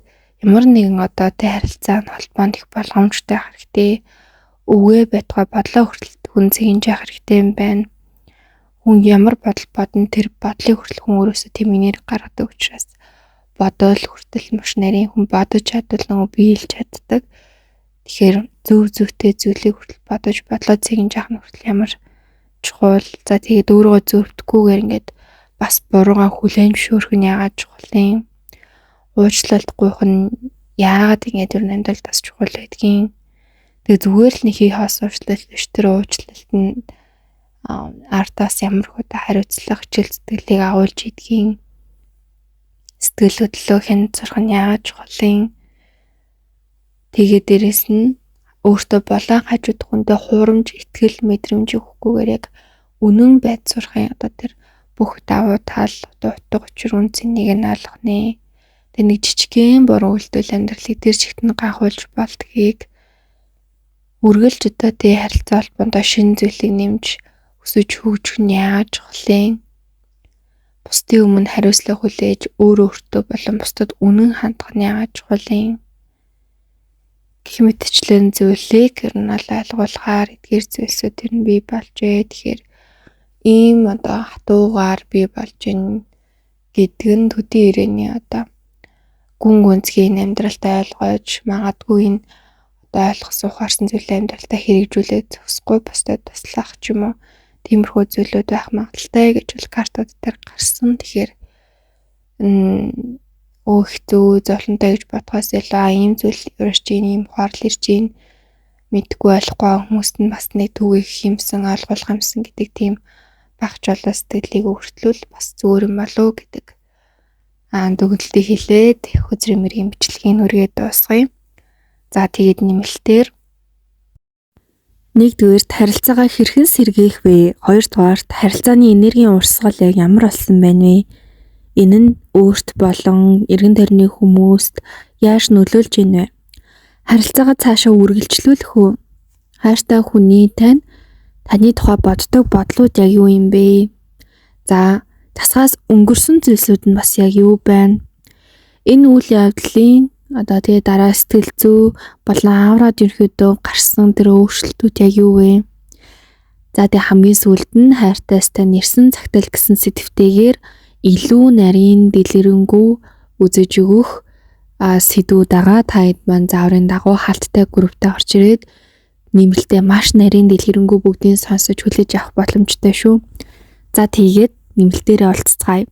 ямар нэгэн одоо тэ харилцаа нь холбоонд их болгоомжтой хэрэгтэй. Өвгөө байтугай бодлоо хүртэл хүн зэгинж явах хэрэгтэй юм байна. Хүн ямар бодол бодно тэр бодлыг хүртэл хүн өөрөөсөө тийм энерги гаргадаг учраас бодол хүртэл маш нарийн хүн бодож чадвал нөгөө биелж чаддаг. Тэгэхээр зүйтэй зүйлийг хүртэл бодож бодлоо зэгинж явах нь хүртэл ямар чухал. За тэгээд өөрийгөө зөвтгөхгүйгээр ингээд бас буруугаа хүлээн зөвшөөрөх нь яагаад чухал юм. Уучлалт гуйх нь яагаад ингэж ер нь амьдралд бас чухал байдгийг. Тэгээ зүгээр л нэг хий хаас уучлалт биш тэр уучлалт нь артаас ямар их удаа хариуцлага хичээл сэтгэлийг агуулж идгийг. Сэтгэл хөдлөлөө хэн зурх нь яагаад чухал юм. Тэгээ дээрэс нь өөртөө болоо хажууд хүндээ хуурамч, итгэл, мэдрэмж өгөхгүйгээр яг үнэн байд сурахын одоо тэр бүх давуу тал, одоо утга учир үнцнийг нь ойлгох нэ. Тэгээ нэг жижигхэн буруу үйлдэл амьдралыг тэр чигт нь гайхуулж болдгийг үргэлж одоо тий харилцаа холбоондоо шинэ зүйлийг нэмж өсөж хөгжих нь яаж чухал юм. Бусдын өмнө хариуцлага хүлээж өөртөө болон бусдад үнэн хандах нь яаж чухал юм. Гэх мэтчлэн зүйлийг ер нь ойлгуулахаар эдгээр зүйлсүүд ер нь бий болжээ. Тэгэхээр ийм одоо хатуугаар бий болж ийн гэдэг нь төдий ирээний одоо гүн гүнзгий амьдралтай ойлгож магадгүй энэ одоо ойлгох ухаарсан зүйлээ амьдралдаа хэрэгжүүлээд зөксөхгүй бусдад туслах ч юм уу тиймэрхүү зүйлүүд байх магадaltaй гэж бол картууд дээр гарсан. Тэгэхээр өөх зүү зовлонтой гэж бодгоос илүү ийм зүйл өрөж чинь ийм хоорл ирж чинь мэдгүй ойлгохгүй хүмүүст нь бас нэг түүгийг хэмсэн ойлгуулах юмсан гэдэг тийм багч болоо сэтгэлийг өөрчлөл бас зүгээр юм болов гэдэг дүгнэлтийг хэлээд хөзрийн мэргийн бичлэгийг үргээд дуусгая. За тэгээд нэмэлтээр нэгдүгээрт харилцаагаа хэрхэн сэргээх вэ? Хоёрдугаарт харилцааны энергийн урсгал яг ямар болсон байна вэ? Энэ нь өөрт болон эргэн тойрны хүмүүст яаж нөлөөлж байна вэ? Харилцаагаа цаашаа үргэлжлүүлэх үү? Хайртай хүний таны тухай боддог бодлууд яг юу юм бэ? За тасгаас өнгөрсөн зүйлсүүд нь бас яг юу байна? Энэ үйл явдлын одоо тэгээ дараа сэтгэл зүй болон аурад ерөөдөө гарсан тэр өөрчлөлтүүд яг юу вэ? За тэгээ хамгийн сүүлд нь хайртайстай нэрсэн цагтал гэсэн сэдвтэйгээр илүү нарийн дэлгэрэнгүй үзэж өгөх сэдвүүд байгаа. Та хэд маань зааврын дагуу халттай групптэй орж ирээд нэмэлтээ маш нарийн дэлгэрэнгүй бүгдийг сонсож хүлээж авах боломжтой шүү. За тэгээд нэмэлтээрээ олцгаая.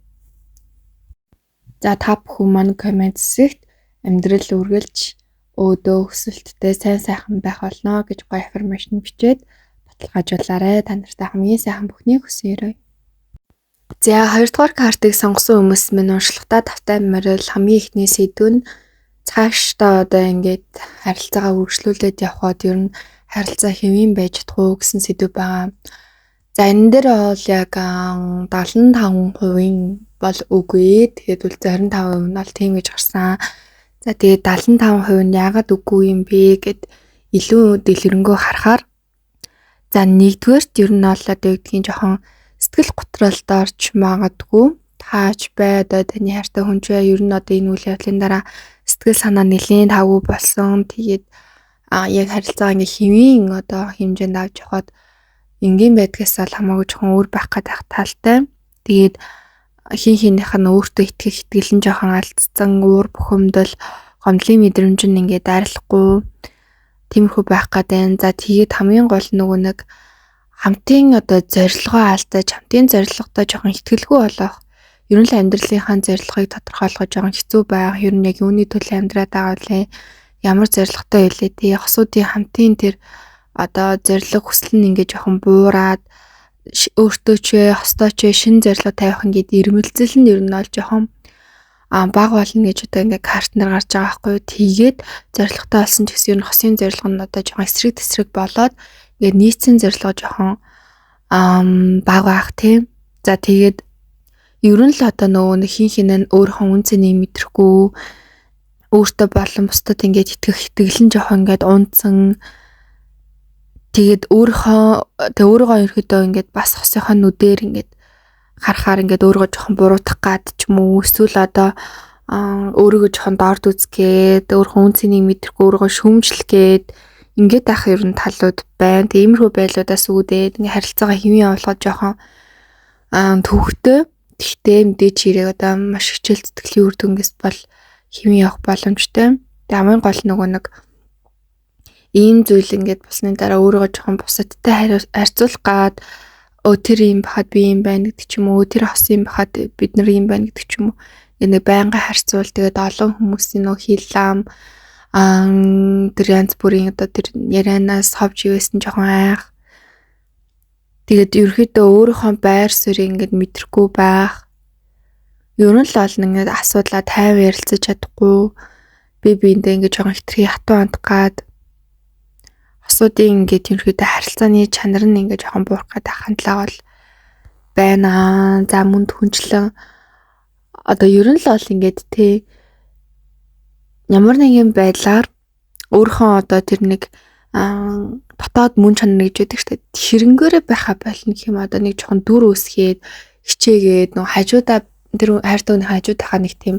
За та бүхэн маань комент хэсэгт амьдрал үргэлж өөдөө өсөлттэй сайн сайхан байх болно гэж гоё аффирмашн бичээд баталгаажуулаарай. Та нартай хамгийн сайхан бүхнийг хүсье. За хоёрдугаар картыг сонгосон хүмүүс минь уншлагатаа тавтай морил хамгийн ихний сэдв нь цаашдаа одоо ингээд харилцаагаа үргэлжлүүлээд явхад ер нь харилцаа хэвэн байж чадах уу гэсэн сэдв байгаа. За энэ дээр бол яг 75% бол үгүй. Тэгээд үл 25% нь бол тийм гэж гарсан. За тэгээд 75% нь яагаад үгүй юм бэ гэд илүү дэлгэрэнгүй харахаар за нэгдүгээрт ер нь бол одоо гэдгийг жоохон сэтгэл готролд орж магадгүй тааж бай одоо таны хайртай хүн ч ер нь одоо энэ үйл явдлын дараа сэтгэл санаа нэлээд тавгүй болсон. Тэгээд яг харилцаа ингээ хэвийн одоо хэмжээнд авч явахад энгийн байдгаас бол хамаагүй жоохон өөр байх гэдэг талтай. Тэгээд хин хинийх нь өөртөө итгэх итгэлэн жоохон алдсан, уур бухимдал, гомдлын мэдрэмж нь ингээ дайрлахгүй тиймэрхүү байх гэдэг. За тэгээд хамгийн гол нөгөө нэг хамтын одоо зорилгоо алдаж, хамтын зорилготой жоохон итгэлгүй болох. Ер нь л амьдралынхаа зорилгыг тодорхойлоход жоохон хэцүү байх. Ер нь яг юуны төлөө амьдраад байгаа вэ? Ямар зорилготой байлээ тий? Хосуудын хамтын тэр одоо зориг хүсэл нь ингээд жоохон буураад өөртөө ч хостоо ч шинэ зориг тавих ингээд ирмэлзэл нь ер нь бол жоохон баг болно гэж одоо ингээд картнер гарч байгаа байхгүй юу. Тэгээд зоригтой болсон ч гэсэн ер нь хосын зориг нь одоо жоохон эсрэг тесрэг болоод ингээд нийцсэн зориг жоохон баг байх тийм. За тэгээд ер нь л одоо нөгөө хин хинэн өөрийнхөө үн цэнийг мэдрэхгүй өөртөө болон бусдад ингээд итгэх итгэлэн жоохон ингээд унтсан. Тэгээд өөрийгөө ерөөдөө ингээд бас хосынхоо нүдээр ингээд харахаар ингээд өөрийгөө жоохон буруутгах гад ч юм уу эсвэл одоо өөрийгөө жоохон доорд үзгээд өөрийнхөө үн цэнийг мэдрэхгүй өөрийгөө шүүмжлэх гээд ингээд байх ер нь талууд байна. Тэг иймэрхүү байдлуудаас үүдээд ингээд харилцаагаа хэвэн явуулахад жоохон төвхтэй. Гэхдээ мэдээж хэрэг одоо маш хичээл зүтгэлийн үр дүнгээс бол хэвэн явах боломжтой. Тэг хамгийн гол нөгөө нэг ийм зүйл ингээд болсны дараа өөрийгөө жоохон бусадтай харьцуулах гад тэр юм бахад би юм байна гэдэг ч юм уу тэр хос юм бахад бид нар юм байна гэдэг ч юм уу нэг байнга харьцуул. Тэгээд олон хүмүүсийн нөх хилам тэр янз бүрийн одоо тэр ярианаас ховж ивэсэн жоохон айх. Тэгээд ерөөхдөө өөрийнхөө байр суурийг ингээд мэдрэхгүй байх. Ер нь л олон ингээд асуудлаа тайван ярилцаж чадахгүй би биэндээ ингээд жоохон хитрхи хатуу андгаад асуудын ингээд ерөөхдөө харилцааны чанар нь ингээд жоохон буурах гэдэг хандлага бол байна. За мөнд хүнчлэн одоо ер нь л бол ингээд тий ямар нэгэн байдлаар өөрийнхөө одоо тэр нэг дотоод мөн чанар гэж байдаг шүү дээ. Хэрэгнгээрээ байха болно гэх юм одоо нэг жоохон дүр үсгээд хичээгээд нөө хажуудаа тэр хайртайны хажууд тахаа нэг тийм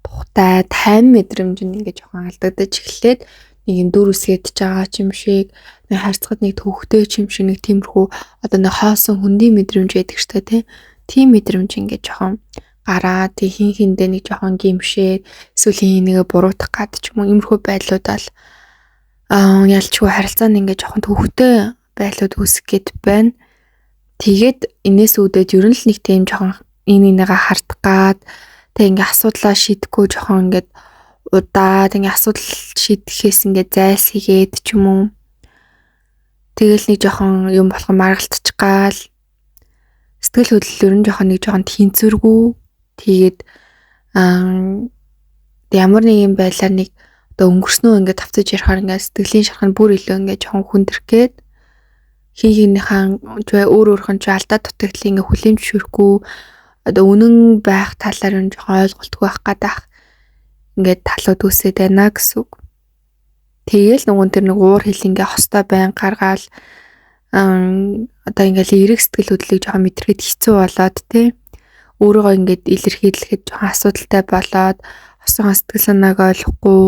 тухтай тайм мэдрэмж нь ингээд жоохон алдагдаж эхлээд нэг юм дүр үсгээд байгаа ч юм шиг нэг харьцахад нэг төвхтэй ч юм шиг нэг тиймэрхүү одоо нэг хоосон хөндийн мэдрэмж байдаг шүү дээ тий. Тийм мэдрэмж ингээд жоохон гараад хин хиндээ нэг жоохон гимшээд эсвэл хин нэгэ буруутгах гад ч юм уу иймэрхүү байдлууд бол ялчгүй харилцаанд ингээд жоохон төвхтэй байдлууд үүсэх гээд байна. Тэгээд энэс үүдээд ер нь л нэг тийм жоохон энийгээ хардах гад тэг ингээд асуудлаа шийдэхгүй жоохон ингээд удаад ингээд асуудал шийдэхээс ингээд зайлсхийгээд ч юм уу тэгэл нэг жоохон юм болох маргалтчих гал сэтгэл хөдлөл ер нь жоохон нэг жоохон тэнцвэргүй. Тэгээд ямар нэгэн байдлаар нэг одоо өнгөрснөө ингээд тавцаж ярихаар ингээд сэтгэлийн шарханд бүр илүү ингээд жоохон хүндрэх гээд хин хинийхэн өөр өөрхөн ч алдаа дутагдлыг ингээд хүлээн зөвшөөрөхгүй одоо үнэн байх талаар нь жоохон ойлголтгүй байх гадаах ингээд талууд үсээд байна гэсэн үг. Тэгээл нөгөө тэр нэг уур хил ингээд хостой байн гаргаал одоо ингээд эрэг сэтгэл хөдлөлийг жоохон мэдрэхэд хэцүү болоод тий өөрийгөө ингээд илэрхийлэхэд жоохон асуудалтай болоод хосгон сэтгэл санааг ойлгохгүй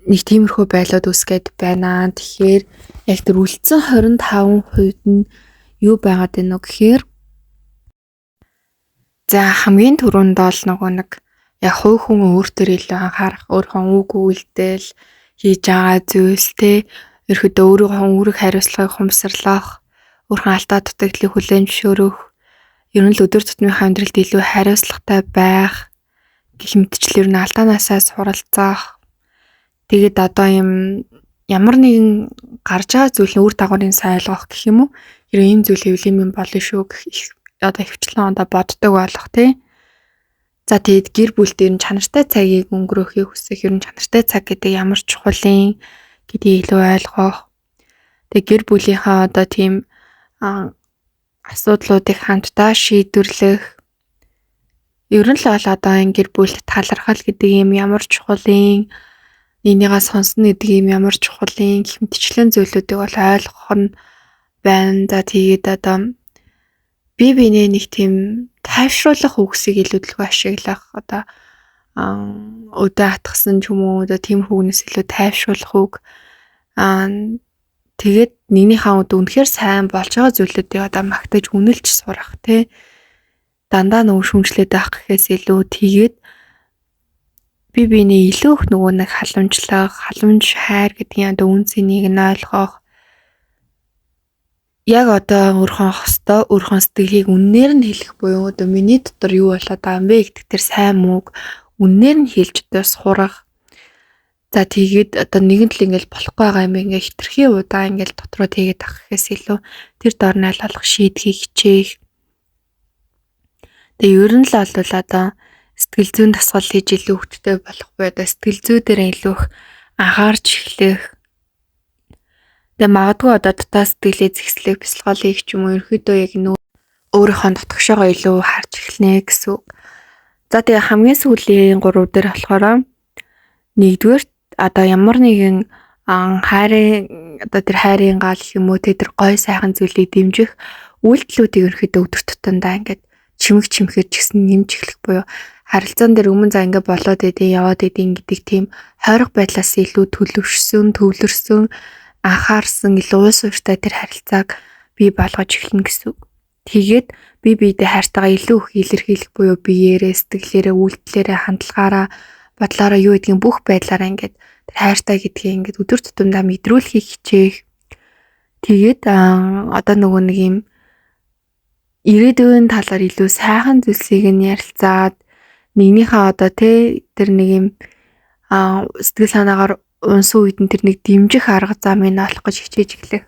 нэг тиймэрхүү байлууд үсгээд байна. Тэгэхээр яг тэр үлдсэн 25% нь юу байгаад байна вэ гэхээр за хамгийн түрүүнд бол нөгөө нэг яг хувь хүн өөртөө илүү анхаарах, өөрийнхөө үг үйлдэл хийж байгаа зүйлс те ерөөдөө өөрийнхөө үүрэг хариуцлагыг хумсарлах, өөрийнхөө алдаа дутагдлыг хүлээн зөвшөөрөх, ер нь л өдөр тутмын амьдралд илүү хариуцлагатай байх гэх мэтчлэр нь алдаанаасаа суралцах. Тэгээд одоо ямар нэгэн гарч байгаа зүйлийн үр дагаврын сайн ойлгох гэх юм уу? Хэрэг энэ зүйл хэвлэм юм болно шүү гэх одоо хөвчлэн одоо боддог болох тий. За тэгэд гэр бүлдээ нь чанартай цагийг өнгөрөөхийг хүсэх, ер нь чанартай цаг гэдэг ямар чухал юм гэдгийг илүү ойлгох. Тэг гэр бүлийнхаа одоо тийм асуудлуудыг хамтдаа шийдвэрлэх. Ер нь л бол одоо энэ гэр бүлд талархал гэдэг юм ямар чухал юм, энийгээ сонсно гэдэг юм ямар чухал юм гэх мэтчлэн зүйлүүдийг бол ойлгох нь байна. За тэгээд одоо бие биенээ нэг тийм тайвшруулах үгсийг илүү төлөв ашиглах одоо өдөө атгсан ч юм уу одоо тийм хүүгнээс илүү тайвшруулах үг тэгээд нэгнийхээ өдөө үнэхээр сайн болж байгаа зүйлүүдийг одоо магтаж үнэлж сурах тий дандаа нөгөө шүмжлээд байх гэхээс илүү тэгээд бие биенээ илүү их нөгөө нэг халамж хайр гэдгийн одоо үнцнийг нь ойлгох. Яг одоо өөрхөн хостой өөрхөн сэтгэлийг үннээр нь хэлэх буюу одоо миний дотор юу болоод байгаа юм бэ гэдэг тэр сайн мууг үннээр нь хэлж одоо сурах. За тэгээд одоо нэгэн тал ингээл болохгүй байгаа юм ингээ хитрхи удаа ингээл дотроо тэгээд авах гэхээс илүү тэр дор нь аль болох шийдхийг хичээх. Тэгээ ер нь л бол одоо сэтгэл зүйн дасгал хийж илүү хөвгттэй болох буюу одоо сэтгэл зүй дээр илүү их анхаарч эхлэх. Тэгээ магадгүй одоо дотоод сэтгэлээ зэгслэх, психологийн ч юм уу ерөөдөө яг өөрийнхөө дотгошоогоо илүү харж эхэлнэ гэсэн үг. За тэгээ хамгийн сүүлийн 3 дээр болохоор нэгдүгээр одоо ямар нэгэн хайрын одоо тэр хайрын гал юм уу тэр гой сайхан зүйлийг дэмжих үйлдэлүүдийг ерөөдөө өдөр тутамдаа ингээд чимэхэр ч гэсэн нэмж эхлэх буюу харилцаан дээр өмнө за ингээд болоод идэв яваад идэв гэдэг тийм хойрог байдлаас илүү төвлөрсөн анхаарсан илүү уус ууртай тэр харилцааг бий болгож эхэлнэ гэсэн үг. Тэгээд бие биедээ хайртайгаа илүү их илэрхийлэх буюу биеэрээ, сэтгэлээрээ, үйлдэлээрээ, хандлагаараа, бодлоороо юу гэдгийг бүх байдлаараа ингээд тэр хайртай гэдгийг ингээд өдөр тутамдаа мэдрүүлэхийг хичээх. Тэгээд одоо нөгөө нэг юм ирээдүйн талаар илүү сайхан зүйлсийг нь ярилцаад нэгнийхээ одоо тэр нэг юм сэтгэл санаагаар унсан үед нь тэрнийг дэмжих арга замыг олох гэж хичээж эхлэх.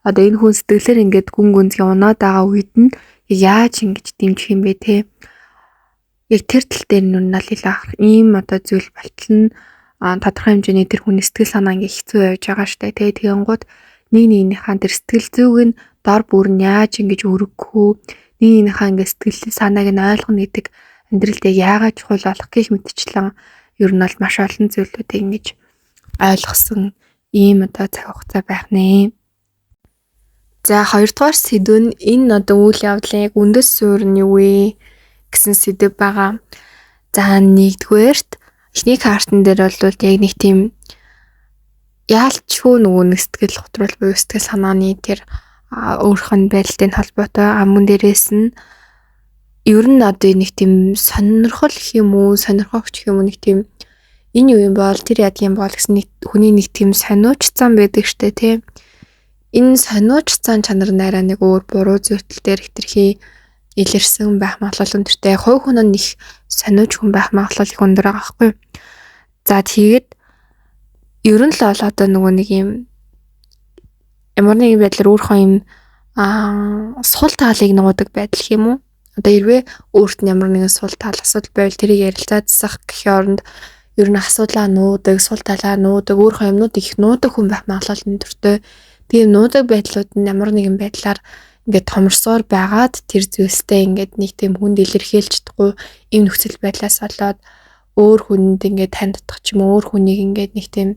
Одоо энэ хүн сэтгэлээр ингээд гүн гүнзгий унаад байгаа үед нь яаж ингэж дэмжих юм бэ те? Яг тэр тал дээр нь л илүү ийм одоо зүйл болтол нь тодорхой хэмжээний тэр хүний сэтгэл санаа ингээ хэцүү явж байгаа штэ те. Тэгэнгუთ нэгнийхээ тэр сэтгэл зүйг нь дор бүр нь яаж ингэж өргөх үү? Нэгнийхээ ингээ сэтгэл санааг нь ойлгоно гэдэг амьдралд яагаад чухал болох гэх мэтчлэн ер нь бол маш олон зүйлүүдийг ингэж ойлгосон ийм одоо цаг хугацаа байх нэ. За хоёрдугаар сэдв нь энэ одоо үйл явдлын яг үндэс суурь нь юу вэ гэсэн сэдв байгаа. За нэгдүгээрт эхний картан дээр бол яг нэг тийм яалчгүй нөгөө нэг сэтгэл готрол буюу сэтгэл санааны тэр өөрийнх нь байдлын холбоотой мөн дээрээс нь ер нь одоо нэг тийм сонирхол гэх юм уу сонирхогч гэх юм уу нэг тийм энэ юу юм бол тэр яадаг юм бол гэсэн хүний нэг тийм сониуч зам байдаг штэ тий. Энэ сониуч цаан чанар нараа нэг өөр буруу зүйлтэл дээр хэтэрхий илэрсэн байх магадлал өндөртэй. Хувь хүн нь их сониуч хүн байх магадлал их өндөр байгаа байхгүй. За тэгээд ер нь л бол одоо нөгөө нэг юм ямар нэгэн байдлаар өөрийнхөө юм сул таалыг нуудаг байдал гэх юм уу? Одоо хэрвээ өөрт нь ямар нэгэн сул таал асуудал байвал тэрийг ярилцаад засах гэхийн оронд ер нь асуудлаа нуудаг, сул талаа нуудаг, өөрийнхөө юмнууд их нуудаг хүн байх магадлал өндөртэй. Тийм нуудаг байдлууд нь ямар нэгэн байдлаар ингээд томорсоор байгаад тэр зүйлстэй ингээд нэг тийм хүнд илэрхийлж чадахгүй ийм нөхцөл байдлаас болоод өөр хүнд ингээд таньдах ч юм уу өөр хүнийг ингээд нэг тийм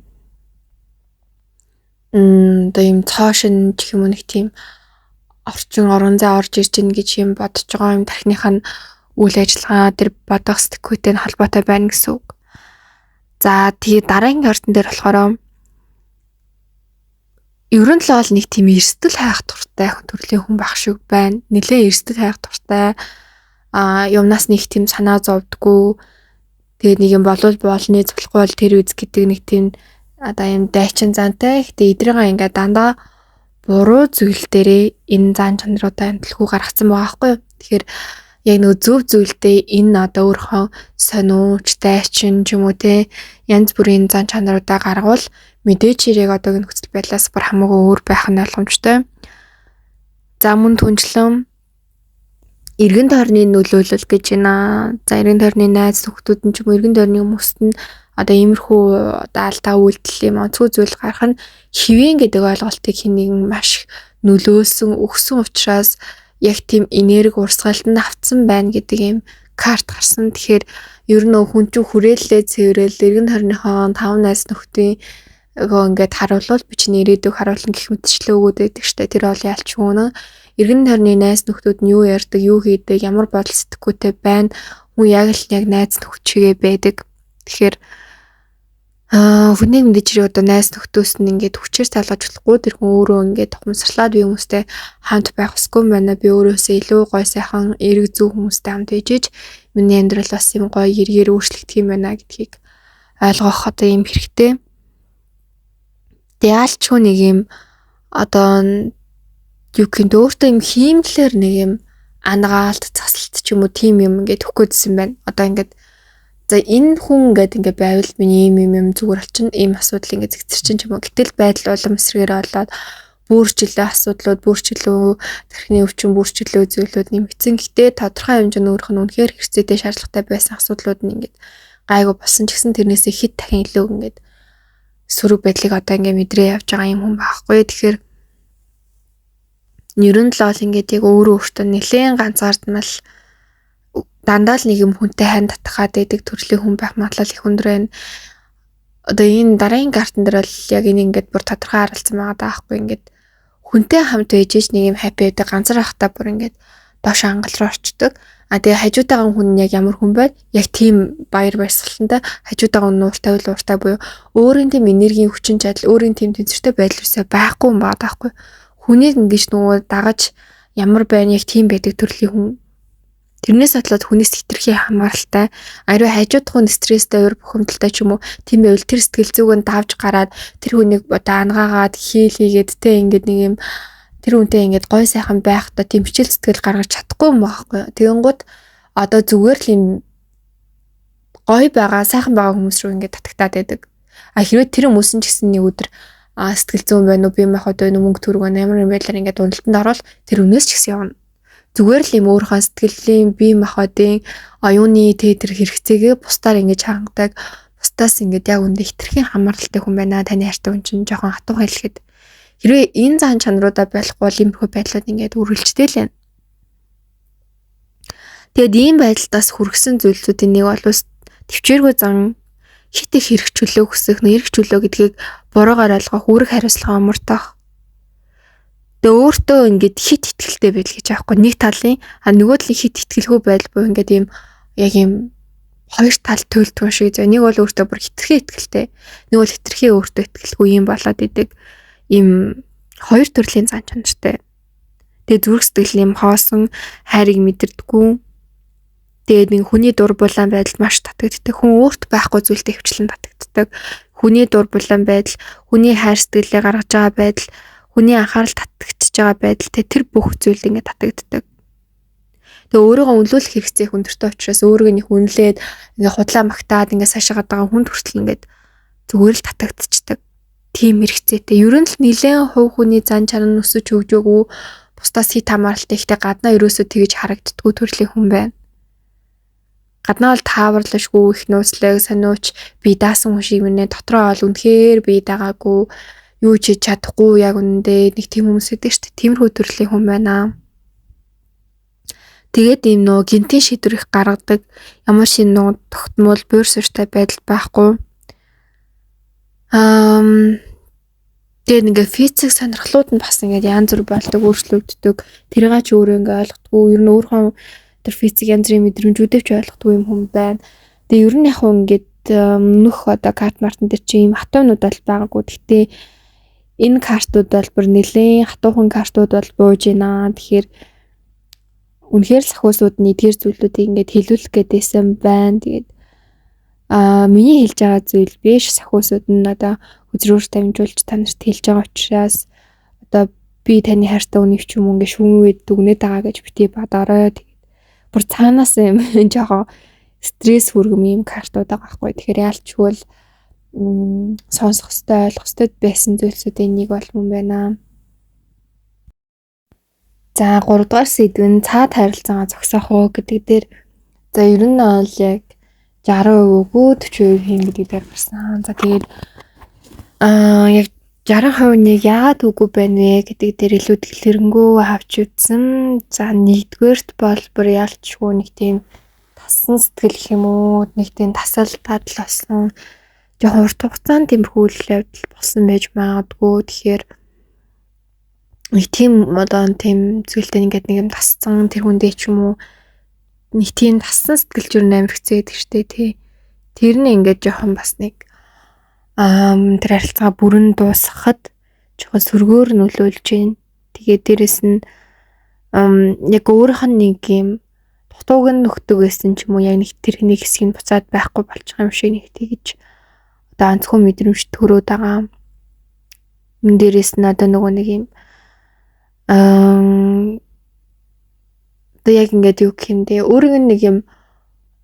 одоо ийм цоошин гэх юм уу нэг тийм орчин орон зай орж ирж гин гэж юм бодож байгаа юм тархиных нь үйл ажиллагаа тэр бодох сэтгүүтэй холбоотой байна гэсэн үг. За тэгээ дараагийн картан дээр болохоор ер нь л бол нэг тийм эрсдэл хайх дуртай төрлийн хүн байх шиг байна. Нилээ эрсдэл хайх дуртай юмнаас нэг тийм санаа зовдгоо. Тэгээд нэг юм болвол болно, зөвлөхгүй бол тэр үз гэдэг нэг тийм одоо юм дайчин зантай. Гэтэ эдрийгээ ингээд дандаа буруу зүйл дээрээ энэ зан чанаруудаа амтлахуу гаргацсан байгаа байхгүй юу. Тэгэхээр яг нэг зөв зүйлдээ энэ одоо өөрхөн сониуч, дайчин ч юм уу те янз бүрийн зан чанаруудаа гаргавал мэдээч хэрэг одоогийн нөхцөл байдлаас бүр хамаагүй өөр байх нь ойлгомжтой. За мөн түнчлэн эргэн тойрны нөлөөлөл гэж байна. За эргэн тойрны найз нөхдүүд нь ч юм уу эргэн тойрны хүмүүст нь одоо иймэрхүү одоо алдаа үйлдэл юм онцгой зүйл гарах нь хэвэн гэдэг ойлголтыг хэн нэгэн маш нөлөөлсөн өгсөн учраас яг тийм энерги урсгалтанд автсан байна гэдэг юм карт гарсан. Тэгэхээр ер нь хүн чинь хүрээллээ цэвэрэл эргэн тойрныхоо 5 найз нөхдийн ингээд харуулвал би чинь ирээдүйг харуулна гэх мэтчлээ өгөөд байдаг штэ. Тэр бол яалч хүн эргэн тойрны найз нөхдүүд нь юу ярьдаг, юу хийдэг, ямар бодол сэтгэхүйтэй байна. Хүн яг л яг найз нөхчигээ байдаг. Тэгэхээр хүний мэдээж хэрэг одоо найз нөхдөөс нь ингээд хүчээр талгаж болохгүй тэр хүн өөрөө ингээд тохомсрлаад би хүмүүстэй хамт байх усгүй байна. Би өөрөөсөө илүү гой сайхан эрэг зөв хүмүүстэй хамт ээжиж миний амьдрал бас юм гоё эргээр өөрчлөгдөх юм байна гэдгийг ойлгох одоо юм хэрэгтэй. Яалч хүн нэг юм одоо юу гэнэ өөртөө юм хиймлэр нэг юм ангаалт, цаслалт ч юм уу тийм юм ингээд өгөхгүйдсэн байна. Одоо ингээд за энэ хүн ингээд байвал миний юм зүгээр болчихно. Ийм асуудал ингээд зэгцэрчин ч юм уу. Гэтэл байдал улам эсрэгээр болоод бүрчлээ асуудлууд, бүрчлөө тархины өвчин, бүрчлөө зүйлүүд нэмэгдсэн. Гэтээ тодорхой хэмжээнд өөрөх нь үнэхээр хэрэгцээтэй шаардлагатай байсан асуудлууд нь ингээд гайгүй болсон ч гэсэн тэрнээсээ хэд дахин илүү ингээд сөрөг байдлыг одоо ингээд мэдрээ явж байгаа юм хүн байхгүй. Тэгэхээр ер нь л бол ингээд яг өөрөө өөртөө нэлээд ганцаардмал дандаа л нэг юм хүнтэй хань татхаад байдаг төрлийн хүн байх магадлал их өндөр байна. Одоо энэ дараагийн картан дээр бол яг энэ ингээд бүр тодорхой харилцсан байгаа даахгүй ингээд хүнтэй хамт байж ич нэг юм хаппи байдаг ганцаар байхдаа бүр ингээд доош ангал руу орчдөг. Тэгээ хажуудаагаа хүн нь яг ямар хүн байд яг тийм баяр баясгалантай хажуудаагаа нууртай ууртай буюу өөрийн тийм энергийн хүчин чадал өөрийн тийм тэнцвэртэй байдал үсээ байхгүй юм байгаа даахгүй. Хүнийг ингэж нөгөө дагаж ямар байна яг тийм байдаг төрлийн хүн. Тэрнээс бодлоод хүнээс хитрхи хамааралтай ариу хажууд хүн стресстэй уур бухимдалтай ч юм уу тийм байвал тэр сэтгэл зүгэн давж гараад тэр хүнийг одоо ангаагаад хийгээд тэ ингээд нэг юм тэр үнтэй ингээд гой сайхан байхдаа тийм хичээл сэтгэл гаргаж чадахгүй юм байхгүй. Тэгэнгუთ одоо зүгээр л юм гой байгаа сайхан байгаа хүмүүс рүү ингээд татагтаад байдаг. Хэрвээ тэр хүмүүс нь ч гэсэн нэг өдөр сэтгэл зүйн байна уу би мах одоо мөнгө төрөг амар юм байдлаар ингээд уналтанд орвол тэр үнээс ч гэсэн явна. Зүгээр л юм өөрийнхөө сэтгэлийн бие махбодын оюуны тэр хэрэгцээгээ бусдаар ингэж хангадаг. Бусдаас ингэж яг үндэ хитрхийн хамааралтай хүн байна. Таны хайртай хүн чинь жоохон хатуухан хэлэхэд хэрвээ энэ зан чанаруудаа байхгүй бол иймэрхүү байдлууд ингэж үргэлжтэй л байна. Тэгэд ийм байдалтаас хүргэсэн зүйлсүүдийн нэг бол төвчээргүй зан хит их хэрэгчлөө хүсэх, хэрэгчлөө гэдгийг буруугаар ойлгох, үүрэг хариуцлага амартах. Тэгээ өөртөө ингээд хит итгэлтэй байдал гэж аахгүй нэг талын нөгөө талын хит итгэлгүй байдал буюу ингээд ийм яг ийм хоёр тал төлтгөн шиг зөө нэг бол өөртөө бүр хитрхи итгэлтэй нэг бол хитрхи өөртөө итгэлгүй юм болоод идэг ийм хоёр төрлийн зан чанартай. Тэгээ зүрх сэтгэл юм хоосон хайрыг мэдэрдэггүй. Тэгээд нэг хүний дур булаан байдал маш татагддаг. Хүн өөрт байхгүй зүйлтэй хөвчлэн татагддаг. Хүний дур булаан байдал, хүний хайр сэтгэлээ гаргаж байгаа байдал, хүний анхаарал татагдчихж байгаа байдал тэр бүх зүйл ингээд татагддаг. Тэгээ өөрийгөө үнэлүүлэх хэрэгцээ хүндэртэй учраас өөрийгөө нэг үнэлээд ингээд худлаа магтаад ингээд цаашаа гадаг хүнд хүртэл ингээд зүгээр л татагдчихдаг. Тийм хэрэгцээтэй. Ер нь л нэлээд хувь хүний зан чанар нь өсөж хөгжөөгүй бусдаас хит хамааралтай ихтэй гаднаа ерөөсөө тэгж харагддаггүй төрлийн хүн байна. Гаднаа бол тааварлашгүй их нууцлаг сониуч би даасан хүн шиг мэнэ дотроо бол үнэхээр би дагаагүй юу ч хийж чадахгүй яг үнэндээ нэг тийм хүмүүс байдаг шүү дээ. Тиймэрхүү төрлийн хүн байна. Тэгээд ийм нөө гинтийн шийдвэр их гаргадаг ямар шин нөө тогтмол буйр суурьтай байдал байхгүй. Тэгээд ингээ физик сонирхлууд нь бас ингээ янз бүр болдог, өөрчлөгддөг. Тэрийг ч өөрөө ингээ ойлгохгүй. Ер нь өөрхөн тэр физик янз бүрийн мэдрэмжүүдээ ч ойлгохгүй юм хүн байна. Тэгээд ер нь яг ингээд нөх одоо карт мартан дээр чи ийм хатуунууд бол байгаагүй. Гэхдээ энэ картууд бол бүр нэлээд хатуухан картууд бол бууж байна. Тэгэхээр үнэхээр сахиусууд нь эдгээр зүйлүүдийг ингээд хэлүүлэх гээдсэн байна. Тэгээд миний хэлж байгаа зүйл биш сахиусууд нь одоо үзрүүр дамжуулж танарт хэлж байгаа учраас одоо би таны хайртай үнийг ч юм уу ингээд шүүмээд дүгнээд байгаа гэж бити бодорой. Тэгээд бүр цаанаас юм жоохон стресс хүргэм юм картууд байгаа байхгүй. Тэгэхээр яалчгүй л сонсох хөстэй ойлгох хөстэй байсан зүйлсүүдийн нэг болмон байна. За 3 дугаар сэдв нь цаад харилцаагаа зогсоох уу гэдэг дээр за ер нь бол яг 60% үгүй 40% хийн гэдэг дээр гарсан. За тэгээд яг 60% нэг яагаад үгүй байна вэ гэдэг дээр илүү дэлгэрэнгүй авч үзсэн. За нэгдүгээрт бол бүр ялчгүй нэг тийм тассан сэтгэл гэх юм уу нэг тийм тасал тадал болсон жоохон урт хугацаанд тиймэрхүү үйл явдал болсон байж магадгүй. Тэгэхээр нэг тийм одоо тийм зүйлтэй ингээд нэг юм тассан тэр хүндээ ч юм уу нэг тийм тассан сэтгэл зүйн амар хэцүү гэдэг штэ тий. Тэр нь ингээд жоохон бас нэг тэр харилцаа бүрэн дуусгахад жоохон сөргөөр нөлөөлж байна. Тэгээд дээрэс нь яг өөрийнх нь нэг юм дутууг нь нөхдөг гэсэн ч юм уу яг нэг тэр нэг хэсгийг буцаад байхгүй болчих юм шиг нэг тэгж одоо онцгой мэдрэмж төрөөд байгаа. Мөн дээрэс нь одоо нөгөө нэг юм одоо яг ингээд юу гэх юм бэ өөрийнх нь нэг юм